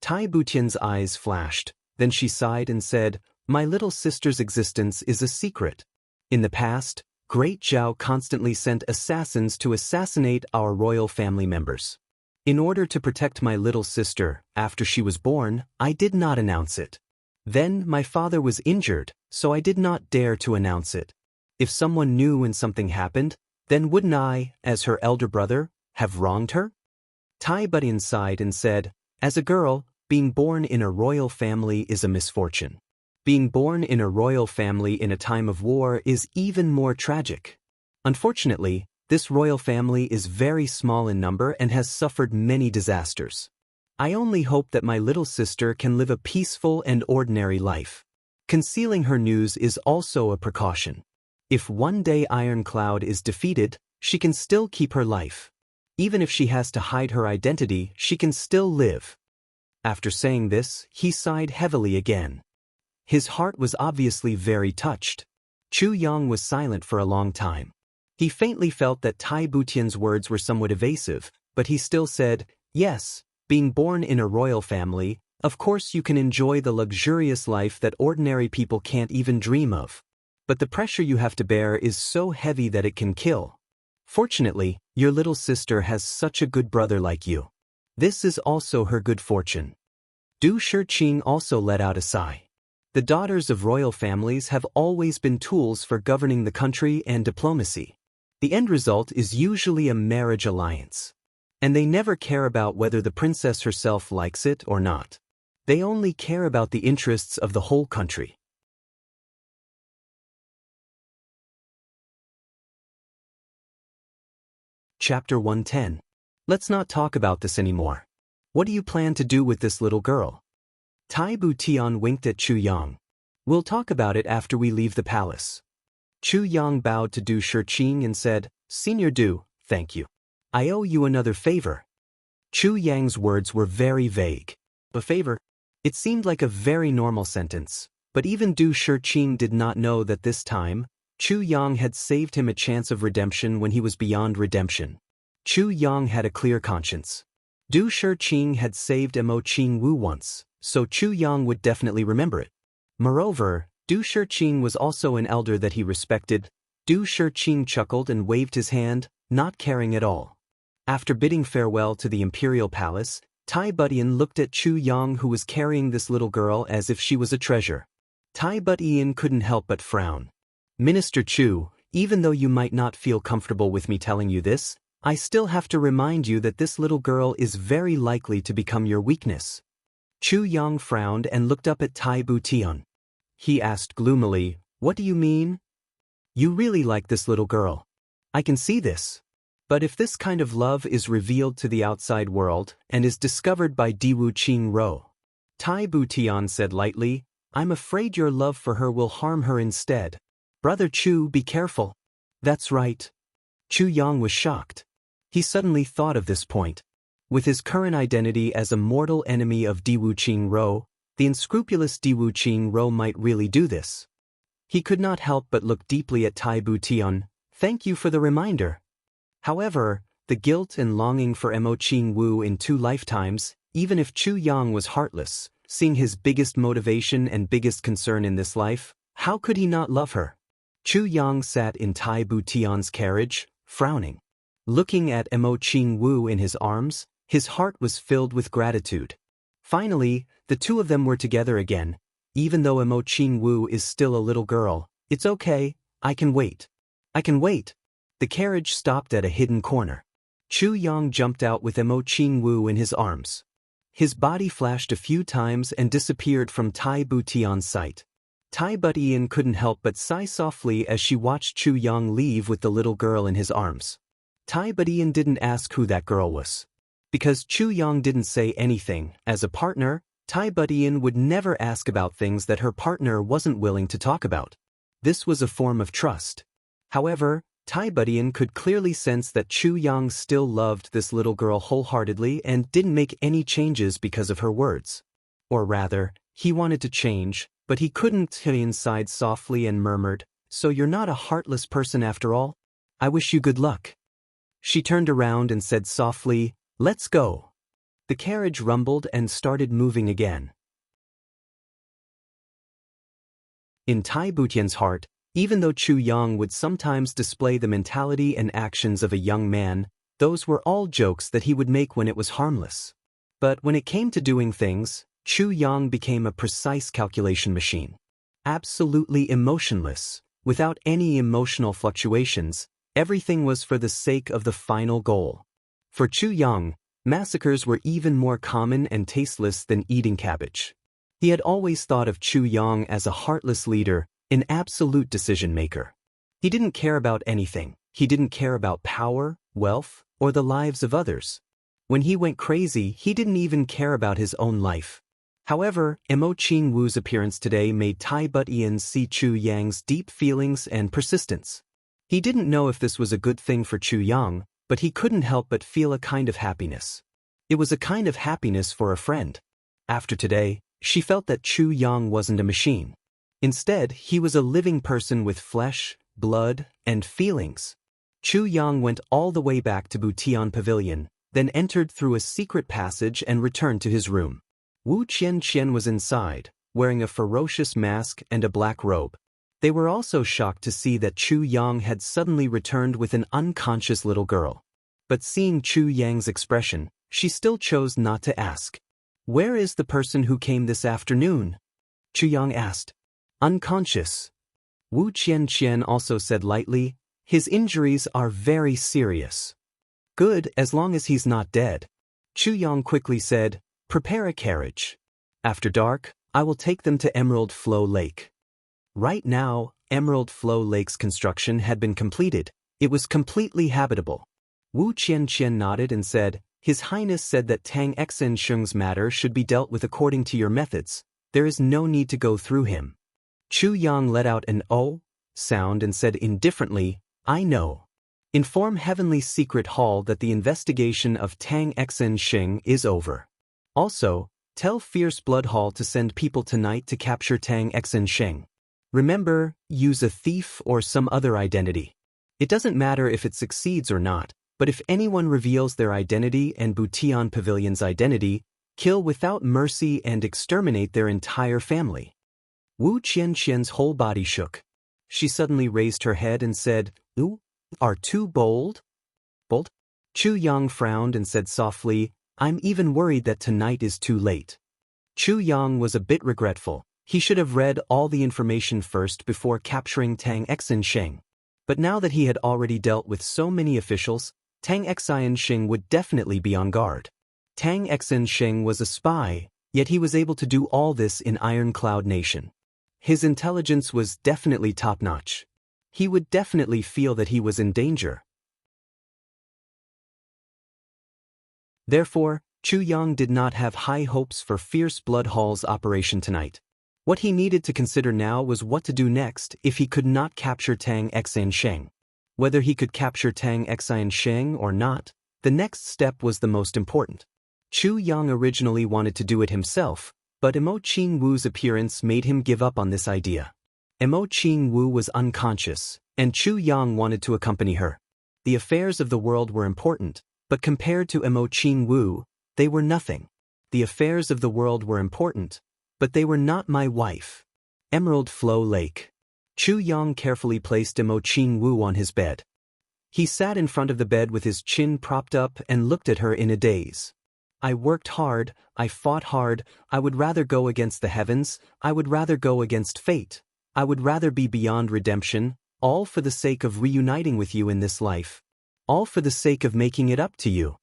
Tai Butian's eyes flashed, then she sighed and said, my little sister's existence is a secret. In the past, Great Zhao constantly sent assassins to assassinate our royal family members. In order to protect my little sister, after she was born, I did not announce it. Then my father was injured, so I did not dare to announce it. If someone knew when something happened, then wouldn't I, as her elder brother, have wronged her? Tai Budian sighed and said, as a girl, being born in a royal family is a misfortune. Being born in a royal family in a time of war is even more tragic. Unfortunately, this royal family is very small in number and has suffered many disasters. I only hope that my little sister can live a peaceful and ordinary life. Concealing her news is also a precaution. If one day Iron Cloud is defeated, she can still keep her life. Even if she has to hide her identity, she can still live. After saying this, he sighed heavily again. His heart was obviously very touched. Chu Yang was silent for a long time. He faintly felt that Tai Butian's words were somewhat evasive, but he still said, yes, being born in a royal family, of course you can enjoy the luxurious life that ordinary people can't even dream of. But the pressure you have to bear is so heavy that it can kill. Fortunately, your little sister has such a good brother like you. This is also her good fortune. Du Shiqing also let out a sigh. The daughters of royal families have always been tools for governing the country and diplomacy. The end result is usually a marriage alliance. And they never care about whether the princess herself likes it or not. They only care about the interests of the whole country. Chapter 110. Let's not talk about this anymore. What do you plan to do with this little girl? Tai Butian winked at Chu Yang. We'll talk about it after we leave the palace. Chu Yang bowed to Du Shiqing and said, Senior Du, thank you. I owe you another favor. Chu Yang's words were very vague. A favor? It seemed like a very normal sentence, but even Du Shiqing did not know that this time, Chu Yang had saved him a chance of redemption when he was beyond redemption. Chu Yang had a clear conscience. Du Shiqing had saved Mo Qing Wu once, so Chu Yang would definitely remember it. Moreover, Du Shiqing was also an elder that he respected. Du Shiqing chuckled and waved his hand, not caring at all. After bidding farewell to the imperial palace, Tai Budian looked at Chu Yang, who was carrying this little girl as if she was a treasure. Tai but Ian couldn't help but frown. Minister Chu, even though you might not feel comfortable with me telling you this, I still have to remind you that this little girl is very likely to become your weakness. Chu Yang frowned and looked up at Tai Butian. He asked gloomily, what do you mean? You really like this little girl. I can see this. But if this kind of love is revealed to the outside world and is discovered by Diwu Qing Ro, Tai Butian said lightly, I'm afraid your love for her will harm her instead. Brother Chu, be careful. That's right. Chu Yang was shocked. He suddenly thought of this point. With his current identity as a mortal enemy of Diwu Qing Ro, the unscrupulous Diwu Qing Ro might really do this. He could not help but look deeply at Tai Butian. Thank you for the reminder. However, the guilt and longing for Mo Qing Wu in 2 lifetimes, even if Chu Yang was heartless, seeing his biggest motivation and biggest concern in this life, how could he not love her? Chu Yang sat in Tai Butian's carriage, frowning. Looking at Mo Qing Wu in his arms, his heart was filled with gratitude. Finally, the two of them were together again. Even though Mo Qing Wu is still a little girl, it's okay, I can wait. I can wait. The carriage stopped at a hidden corner. Chu Yang jumped out with Mo Qing Wu in his arms. His body flashed a few times and disappeared from Tai Butian's sight. Tai Butian couldn't help but sigh softly as she watched Chu Yang leave with the little girl in his arms. Tai Butian didn't ask who that girl was. Because Chu Yang didn't say anything, as a partner, Tai Butian would never ask about things that her partner wasn't willing to talk about. This was a form of trust. However, Tai Butian could clearly sense that Chu Yang still loved this little girl wholeheartedly and didn't make any changes because of her words. Or rather, he wanted to change, but he couldn't. He inside softly and murmured, so you're not a heartless person after all? I wish you good luck. She turned around and said softly, let's go. The carriage rumbled and started moving again. In Tai Butian's heart, even though Chu Yang would sometimes display the mentality and actions of a young man, those were all jokes that he would make when it was harmless. But when it came to doing things, Chu Yang became a precise calculation machine. Absolutely emotionless, without any emotional fluctuations, everything was for the sake of the final goal. For Chu Yang, massacres were even more common and tasteless than eating cabbage. He had always thought of Chu Yang as a heartless leader, an absolute decision-maker. He didn't care about anything. He didn't care about power, wealth, or the lives of others. When he went crazy, he didn't even care about his own life. However, Mo Qing Wu's appearance today made Tai Butian see Chu Yang's deep feelings and persistence. He didn't know if this was a good thing for Chu Yang, but he couldn't help but feel a kind of happiness. It was a kind of happiness for a friend. After today, she felt that Chu Yang wasn't a machine. Instead, he was a living person with flesh, blood, and feelings. Chu Yang went all the way back to Butian Pavilion, then entered through a secret passage and returned to his room. Wu Qianqian was inside, wearing a ferocious mask and a black robe. They were also shocked to see that Chu Yang had suddenly returned with an unconscious little girl. But seeing Chu Yang's expression, she still chose not to ask. Where is the person who came this afternoon? Chu Yang asked. Unconscious. Wu Qianqian also said lightly, his injuries are very serious. Good, as long as he's not dead. Chu Yang quickly said, prepare a carriage. After dark, I will take them to Emerald Flow Lake. Right now, Emerald Flow Lake's construction had been completed. It was completely habitable. Wu Qianqian nodded and said, His Highness said that Tang Xinsheng's matter should be dealt with according to your methods. There is no need to go through him. Chu Yang let out an "oh" sound and said indifferently, I know. Inform Heavenly Secret Hall that the investigation of Tang Xinsheng is over. Also, tell Fierce Blood Hall to send people tonight to capture Tang Xinsheng. Remember, use a thief or some other identity. It doesn't matter if it succeeds or not, but if anyone reveals their identity and Butian Pavilion's identity, kill without mercy and exterminate their entire family. Wu Qianqian's whole body shook. She suddenly raised her head and said, "You are too bold?" Bold? Chu Yang frowned and said softly, I'm even worried that tonight is too late. Chu Yang was a bit regretful. He should have read all the information first before capturing Tang Xinsheng. But now that he had already dealt with so many officials, Tang Xinsheng would definitely be on guard. Tang Xinsheng was a spy, yet he was able to do all this in Iron Cloud Nation. His intelligence was definitely top-notch. He would definitely feel that he was in danger. Therefore, Chu Yang did not have high hopes for Fierce Blood Hall's operation tonight. What he needed to consider now was what to do next if he could not capture Tang Xinsheng. Whether he could capture Tang Xinsheng or not, the next step was the most important. Chu Yang originally wanted to do it himself, but Imo Qingwu's appearance made him give up on this idea. Imo Qingwu was unconscious, and Chu Yang wanted to accompany her. The affairs of the world were important, but compared to Imo Qingwu, they were nothing. The affairs of the world were important, but they were not my wife. Emerald Flow Lake. Chu Yang carefully placed Imo Qingwu on his bed. He sat in front of the bed with his chin propped up and looked at her in a daze. I worked hard, I fought hard, I would rather go against the heavens, I would rather go against fate, I would rather be beyond redemption, all for the sake of reuniting with you in this life. All for the sake of making it up to you.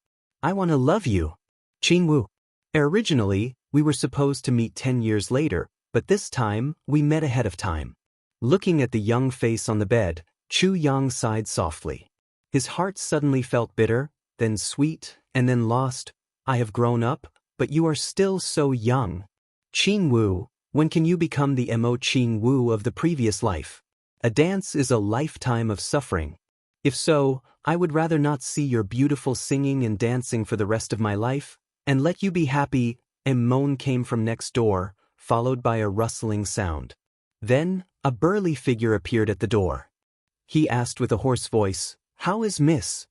I want to love you. Qingwu. Originally, we were supposed to meet 10 years later, but this time, we met ahead of time. Looking at the young face on the bed, Chu Yang sighed softly. His heart suddenly felt bitter, then sweet, and then lost. I have grown up, but you are still so young. Qingwu, when can you become the Imo Qingwu of the previous life? A dance is a lifetime of suffering. If so, I would rather not see your beautiful singing and dancing for the rest of my life, and let you be happy. A moan came from next door, followed by a rustling sound. Then, a burly figure appeared at the door. He asked with a hoarse voice, "How is Miss?"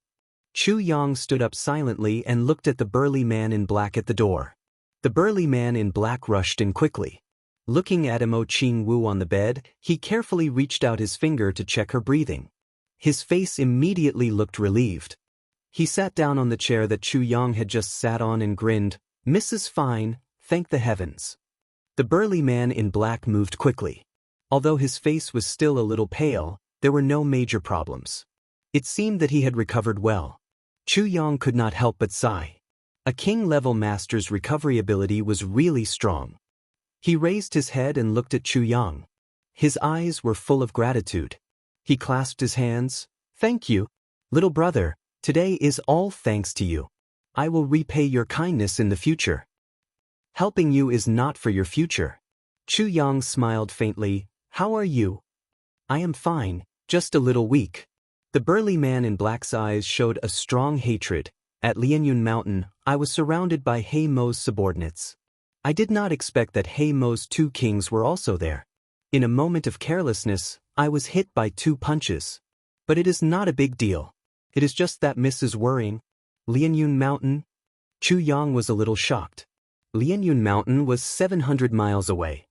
Chu Yang stood up silently and looked at the burly man in black at the door. The burly man in black rushed in quickly. Looking at Imo Qingwu on the bed, he carefully reached out his finger to check her breathing. His face immediately looked relieved. He sat down on the chair that Chu Yang had just sat on and grinned. "Mrs. Fine, thank the heavens." The burly man in black moved quickly. Although his face was still a little pale, there were no major problems. It seemed that he had recovered well. Chu Yang could not help but sigh. A king-level master's recovery ability was really strong. He raised his head and looked at Chu Yang. His eyes were full of gratitude. He clasped his hands. "Thank you, little brother, today is all thanks to you. I will repay your kindness in the future. Helping you is not for your future." Chu Yang smiled faintly. "How are you?" "I am fine, just a little weak." The burly man in black's eyes showed a strong hatred. At Lianyun Mountain, I was surrounded by He Mo's subordinates. I did not expect that He Mo's 2 kings were also there. In a moment of carelessness, I was hit by 2 punches. But it is not a big deal. It is just that Miss is worrying. Lianyun Mountain? Chu Yang was a little shocked. Lianyun Mountain was 700 miles away.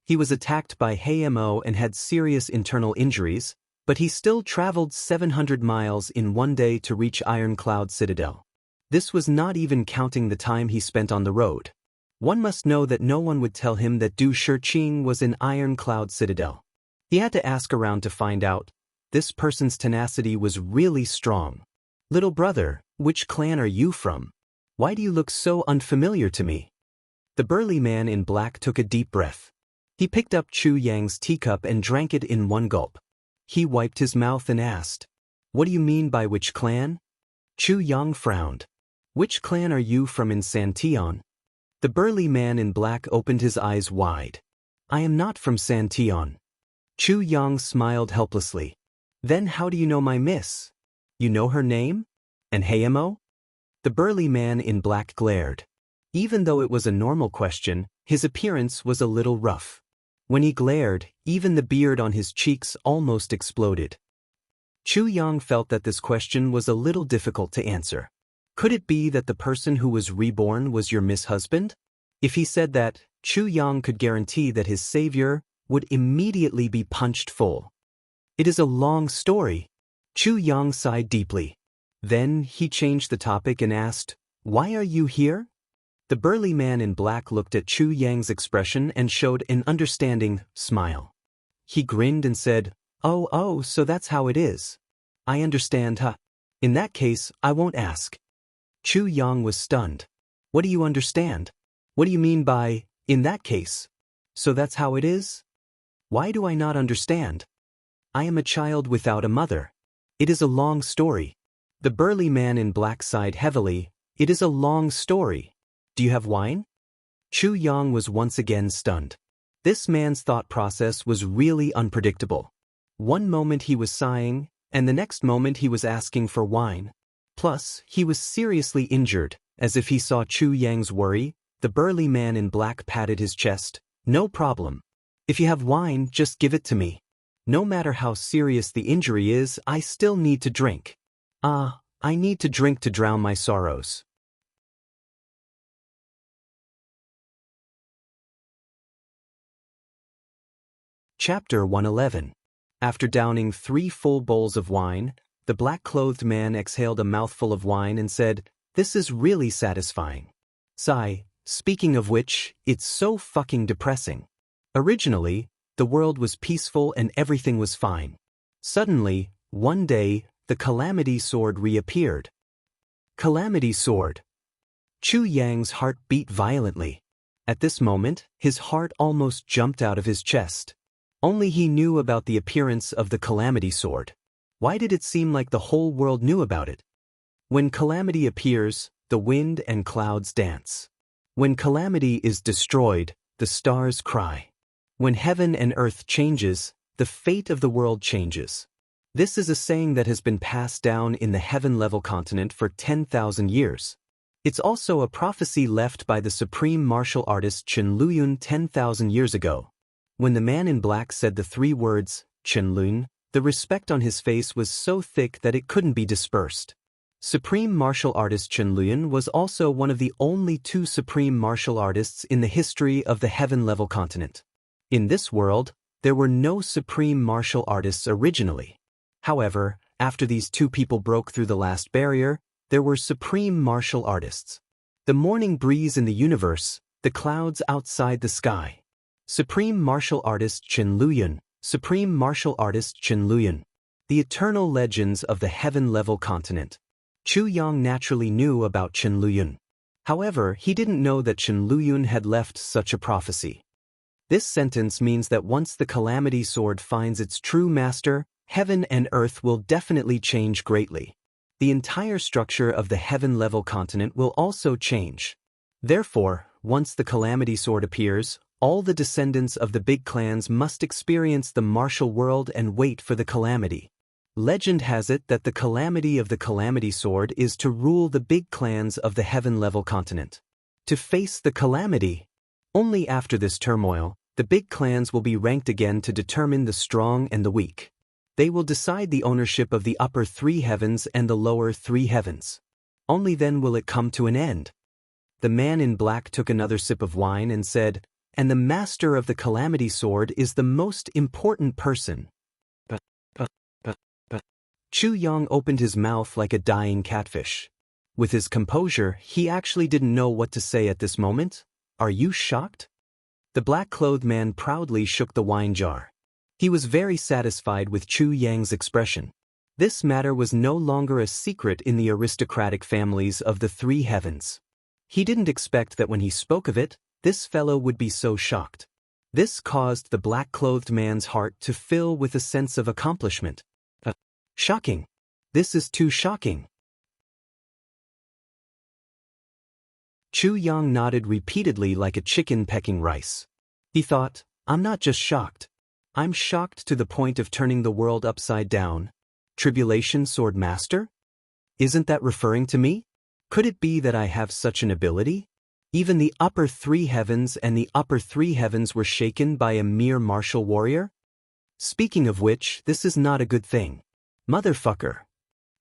He was attacked by He Mo and had serious internal injuries, but he still traveled 700 miles in one day to reach Iron Cloud Citadel. This was not even counting the time he spent on the road. One must know that no one would tell him that Du Shiqing was in Iron Cloud Citadel. He had to ask around to find out. This person's tenacity was really strong. "Little brother, which clan are you from? Why do you look so unfamiliar to me?" The burly man in black took a deep breath. He picked up Chu Yang's teacup and drank it in one gulp. He wiped his mouth and asked, "What do you mean by which clan?" Chu Yang frowned. "Which clan are you from in Santion?" The burly man in black opened his eyes wide. "I am not from Santion." Chu Yang smiled helplessly. "Then how do you know my miss? You know her name? And He Mo?" The burly man in black glared. Even though it was a normal question, his appearance was a little rough. When he glared, even the beard on his cheeks almost exploded. Chu Yang felt that this question was a little difficult to answer. Could it be that the person who was reborn was your miss-husband? If he said that, Chu Yang could guarantee that his savior would immediately be punched full. It is a long story. Chu Yang sighed deeply. Then he changed the topic and asked, "Why are you here?" The burly man in black looked at Chu Yang's expression and showed an understanding smile. He grinned and said, Oh, so that's how it is. I understand, huh? In that case, I won't ask. Chu Yang was stunned. What do you understand? What do you mean by, in that case? So that's how it is? Why do I not understand? I am a child without a mother. It is a long story. The burly man in black sighed heavily. It is a long story. Do you have wine? Chu Yang was once again stunned. This man's thought process was really unpredictable. One moment he was sighing, and the next moment he was asking for wine. Plus, he was seriously injured. As if he saw Chu Yang's worry, the burly man in black patted his chest. No problem. If you have wine, just give it to me. No matter how serious the injury is, I still need to drink. I need to drink to drown my sorrows. Chapter 111. After downing 3 full bowls of wine, the black-clothed man exhaled a mouthful of wine and said, This is really satisfying. Sigh, speaking of which, it's so fucking depressing. Originally, the world was peaceful and everything was fine. Suddenly, one day, the Calamity Sword reappeared. Calamity Sword. Chu Yang's heart beat violently. At this moment, his heart almost jumped out of his chest. Only he knew about the appearance of the Calamity Sword. Why did it seem like the whole world knew about it? When calamity appears, the wind and clouds dance. When calamity is destroyed, the stars cry. When heaven and earth changes, the fate of the world changes. This is a saying that has been passed down in the heaven-level continent for 10,000 years. It's also a prophecy left by the supreme martial artist Chen Luyun 10,000 years ago. When the man in black said the 3 words, Chen Lun, the respect on his face was so thick that it couldn't be dispersed. Supreme martial artist Chen Luyun was also one of the only 2 supreme martial artists in the history of the heaven-level continent. In this world, there were no supreme martial artists originally. However, after these 2 people broke through the last barrier, there were supreme martial artists. The morning breeze in the universe, the clouds outside the sky. Supreme martial artist Chen Luyun, supreme martial artist Chen Luyun. The eternal legends of the heaven-level continent. Chu Yang naturally knew about Chen Luyun. However, he didn't know that Chen Luyun had left such a prophecy. This sentence means that once the Calamity Sword finds its true master, heaven and earth will definitely change greatly. The entire structure of the heaven-level continent will also change. Therefore, once the Calamity Sword appears, all the descendants of the big clans must experience the martial world and wait for the calamity. Legend has it that the calamity of the Calamity Sword is to rule the big clans of the heaven-level continent. To face the calamity. Only after this turmoil, the big clans will be ranked again to determine the strong and the weak. They will decide the ownership of the upper 3 heavens and the lower 3 heavens. Only then will it come to an end. The man in black took another sip of wine and said, And the master of the Calamity Sword is the most important person. But. Chu Yang opened his mouth like a dying catfish. With his composure, he actually didn't know what to say at this moment. Are you shocked? The black-clothed man proudly shook the wine jar. He was very satisfied with Chu Yang's expression. This matter was no longer a secret in the aristocratic families of the 3 heavens. He didn't expect that when he spoke of it, this fellow would be so shocked. This caused the black-clothed man's heart to fill with a sense of accomplishment. Shocking. This is too shocking. Chu Yang nodded repeatedly like a chicken pecking rice. He thought, I'm not just shocked. I'm shocked to the point of turning the world upside down. Tribulation Sword Master? Isn't that referring to me? Could it be that I have such an ability? Even the upper 3 heavens and the upper 3 heavens were shaken by a mere martial warrior? Speaking of which, this is not a good thing. Motherfucker.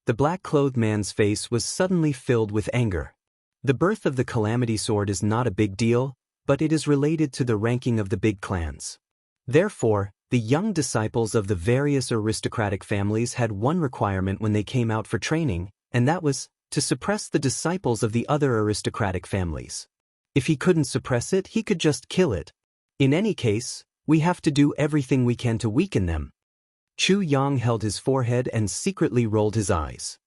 The black-clothed man's face was suddenly filled with anger. The birth of the Calamity Sword is not a big deal, but it is related to the ranking of the big clans. Therefore, the young disciples of the various aristocratic families had one requirement when they came out for training, and that was to suppress the disciples of the other aristocratic families. If he couldn't suppress it, he could just kill it. In any case, we have to do everything we can to weaken them. Chu Yang held his forehead and secretly rolled his eyes.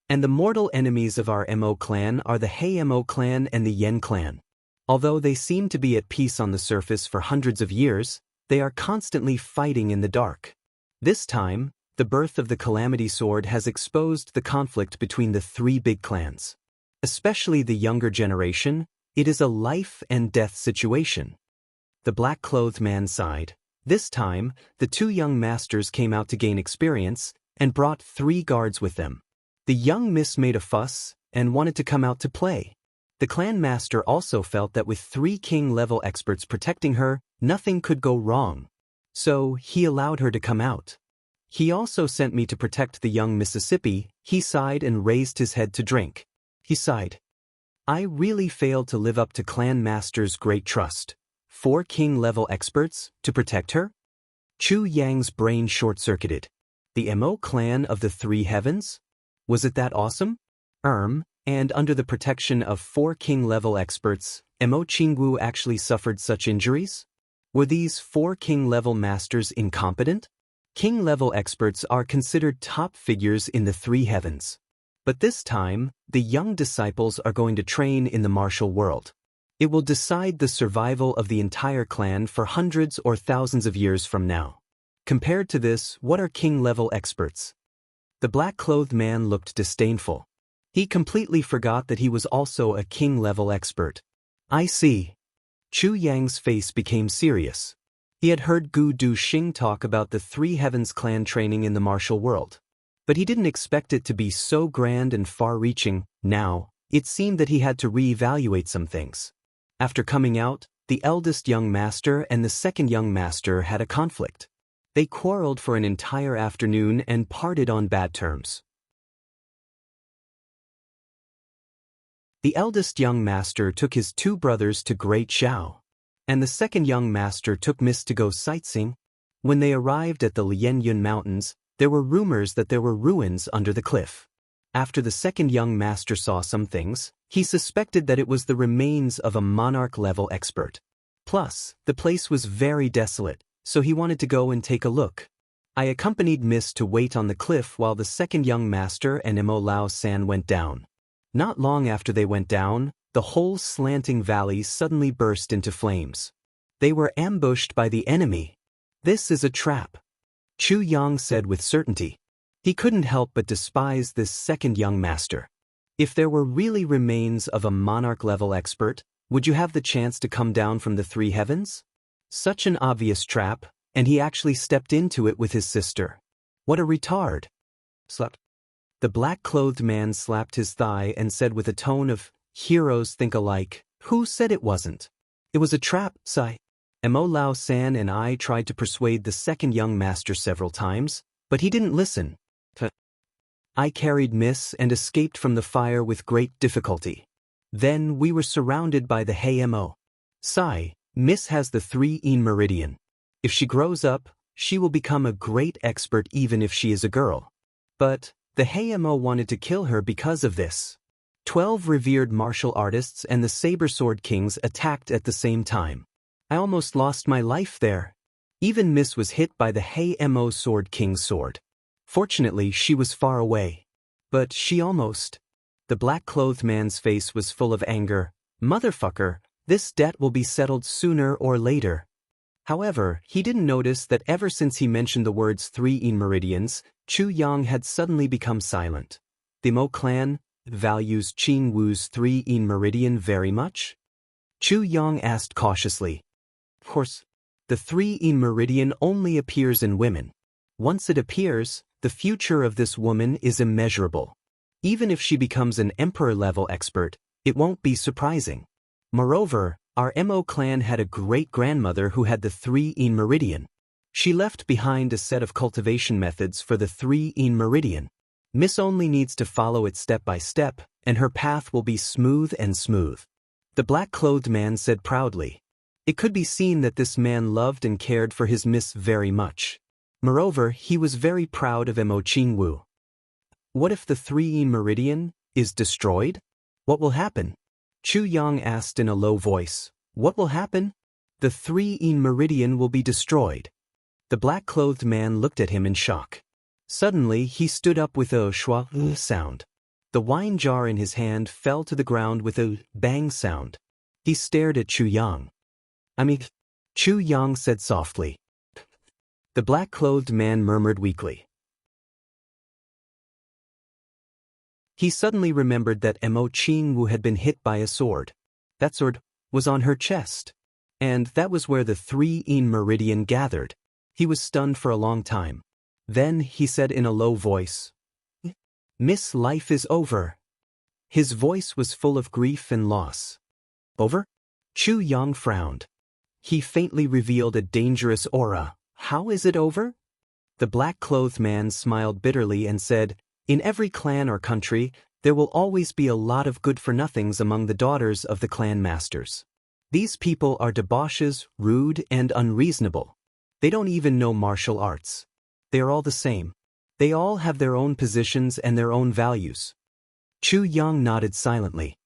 And the mortal enemies of our Mo clan are the He Mo clan and the Yen clan. Although they seem to be at peace on the surface for hundreds of years, they are constantly fighting in the dark. This time, the birth of the Calamity Sword has exposed the conflict between the three big clans. Especially the younger generation, it is a life and death situation. The black-clothed man sighed. This time, the two young masters came out to gain experience and brought 3 guards with them. The young miss made a fuss and wanted to come out to play. The clan master also felt that with 3 king-level experts protecting her, nothing could go wrong. So he allowed her to come out. He also sent me to protect the young Mississippi. He sighed and raised his head to drink. He sighed. I really failed to live up to clan master's great trust. 4 king-level experts to protect her? Chu Yang's brain short-circuited. The Mo clan of the 3 heavens? Was it that awesome? And under the protection of 4 king-level experts, Mo Jianghu actually suffered such injuries? Were these 4 king-level masters incompetent? King-level experts are considered top figures in the 3 heavens. But this time, the young disciples are going to train in the martial world. It will decide the survival of the entire clan for hundreds or thousands of years from now. Compared to this, what are king-level experts? The black-clothed man looked disdainful. He completely forgot that he was also a king-level expert. I see. Chu Yang's face became serious. He had heard Gu Duxing talk about the 3 Heavens clan training in the martial world. But he didn't expect it to be so grand and far-reaching. Now, it seemed that he had to re-evaluate some things. After coming out, the eldest young master and the second young master had a conflict. They quarreled for an entire afternoon and parted on bad terms. The eldest young master took his 2 brothers to Great Xiao, and the second young master took Miss to go sightseeing. When they arrived at the Lianyun Mountains, there were rumors that there were ruins under the cliff. After the second young master saw some things, he suspected that it was the remains of a monarch-level expert. Plus, the place was very desolate, so he wanted to go and take a look. I accompanied Miss to wait on the cliff while the second young master and Mo Lao San went down. Not long after they went down, the whole slanting valley suddenly burst into flames. They were ambushed by the enemy. This is a trap, Chu Yang said with certainty. He couldn't help but despise this second young master. If there were really remains of a monarch-level expert, would you have the chance to come down from the 3 heavens? Such an obvious trap, and he actually stepped into it with his sister. What a retard. Slapped. The black-clothed man slapped his thigh and said with a tone of, heroes think alike, who said it wasn't? It was a trap, Sai. Mo Lao San and I tried to persuade the second young master several times, but he didn't listen. I carried Miss and escaped from the fire with great difficulty. Then we were surrounded by the He Mo. Sai, Miss has the 3 meridian. If she grows up, she will become a great expert even if she is a girl. But the He Mo wanted to kill her because of this. 12 revered martial artists and the saber sword kings attacked at the same time. I almost lost my life there. Even Miss was hit by the He Mo sword king's sword. Fortunately, she was far away. But she almost. The black-clothed man's face was full of anger. Motherfucker, this debt will be settled sooner or later. However, he didn't notice that ever since he mentioned the words 3 meridians, Chu Yang had suddenly become silent. The Mo clan values Qin Wu's 3 meridian very much? Chu Yang asked cautiously. Of course, the 3 meridian only appears in women. Once it appears, the future of this woman is immeasurable. Even if she becomes an emperor-level expert, it won't be surprising. Moreover, our Mo clan had a great-grandmother who had the 3 meridian. She left behind a set of cultivation methods for the 3 meridian. Miss only needs to follow it step by step, and her path will be smooth and smooth. The black-clothed man said proudly. It could be seen that this man loved and cared for his Miss very much. Moreover, he was very proud of Mo Jianghu. What if the 3 meridian is destroyed? What will happen? Chu Yang asked in a low voice. What will happen? The 3 meridian will be destroyed. The black-clothed man looked at him in shock. Suddenly, he stood up with a schwa sound. The wine jar in his hand fell to the ground with a bang sound. He stared at Chu Yang. Chu Yang said softly. The black-clothed man murmured weakly. He suddenly remembered that Jianghu had been hit by a sword. That sword was on her chest. And that was where the 3 meridian gathered. He was stunned for a long time. Then he said in a low voice, Miss, life is over. His voice was full of grief and loss. Over? Chu Yang frowned. He faintly revealed a dangerous aura. How is it over? The black-clothed man smiled bitterly and said, In every clan or country, there will always be a lot of good-for-nothings among the daughters of the clan masters. These people are debauches, rude, and unreasonable. They don't even know martial arts. They are all the same. They all have their own positions and their own values. Chu Yang nodded silently.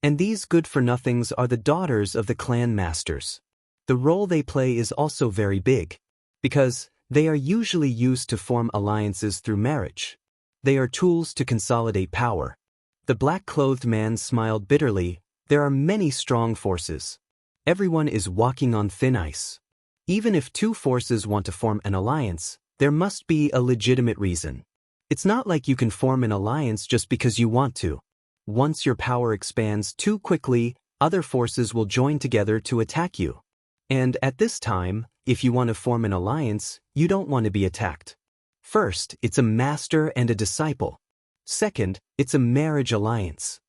And these good-for-nothings are the daughters of the clan masters. The role they play is also very big, because they are usually used to form alliances through marriage. They are tools to consolidate power. The black-clothed man smiled bitterly. There are many strong forces. Everyone is walking on thin ice. Even if 2 forces want to form an alliance, there must be a legitimate reason. It's not like you can form an alliance just because you want to. Once your power expands too quickly, other forces will join together to attack you. And at this time, if you want to form an alliance, you don't want to be attacked. First, it's a master and a disciple. Second, it's a marriage alliance.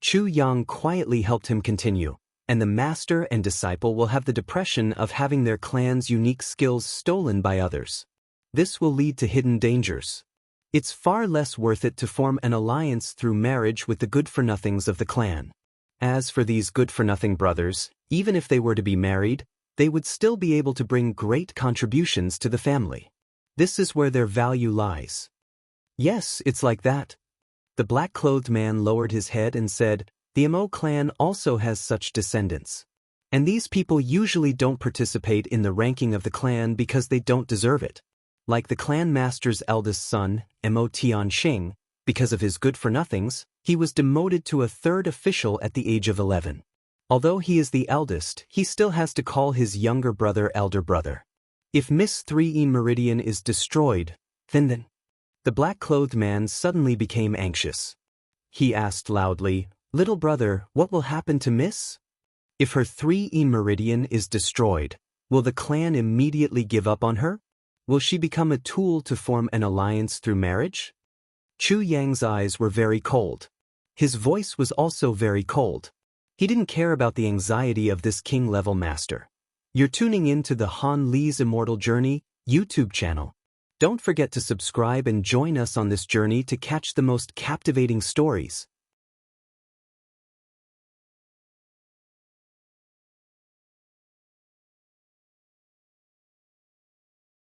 Chu Yang quietly helped him continue, and the master and disciple will have the depression of having their clan's unique skills stolen by others. This will lead to hidden dangers. It's far less worth it to form an alliance through marriage with the good-for-nothings of the clan. As for these good-for-nothing brothers, even if they were to be married, they would still be able to bring great contributions to the family. This is where their value lies. Yes, it's like that. The black-clothed man lowered his head and said, The Mo clan also has such descendants. And these people usually don't participate in the ranking of the clan because they don't deserve it. Like the clan master's eldest son, Mo Tianxing, because of his good-for-nothings, he was demoted to a 3rd official at the age of 11. Although he is the eldest, he still has to call his younger brother elder brother. If Miss 3 Meridian is destroyed, then... The black-clothed man suddenly became anxious. He asked loudly, Little brother, what will happen to Miss? If her 3 Meridian is destroyed, will the clan immediately give up on her? Will she become a tool to form an alliance through marriage? Chu Yang's eyes were very cold. His voice was also very cold. He didn't care about the anxiety of this king-level master. You're tuning in to the Han Li's Immortal Journey YouTube channel. Don't forget to subscribe and join us on this journey to catch the most captivating stories.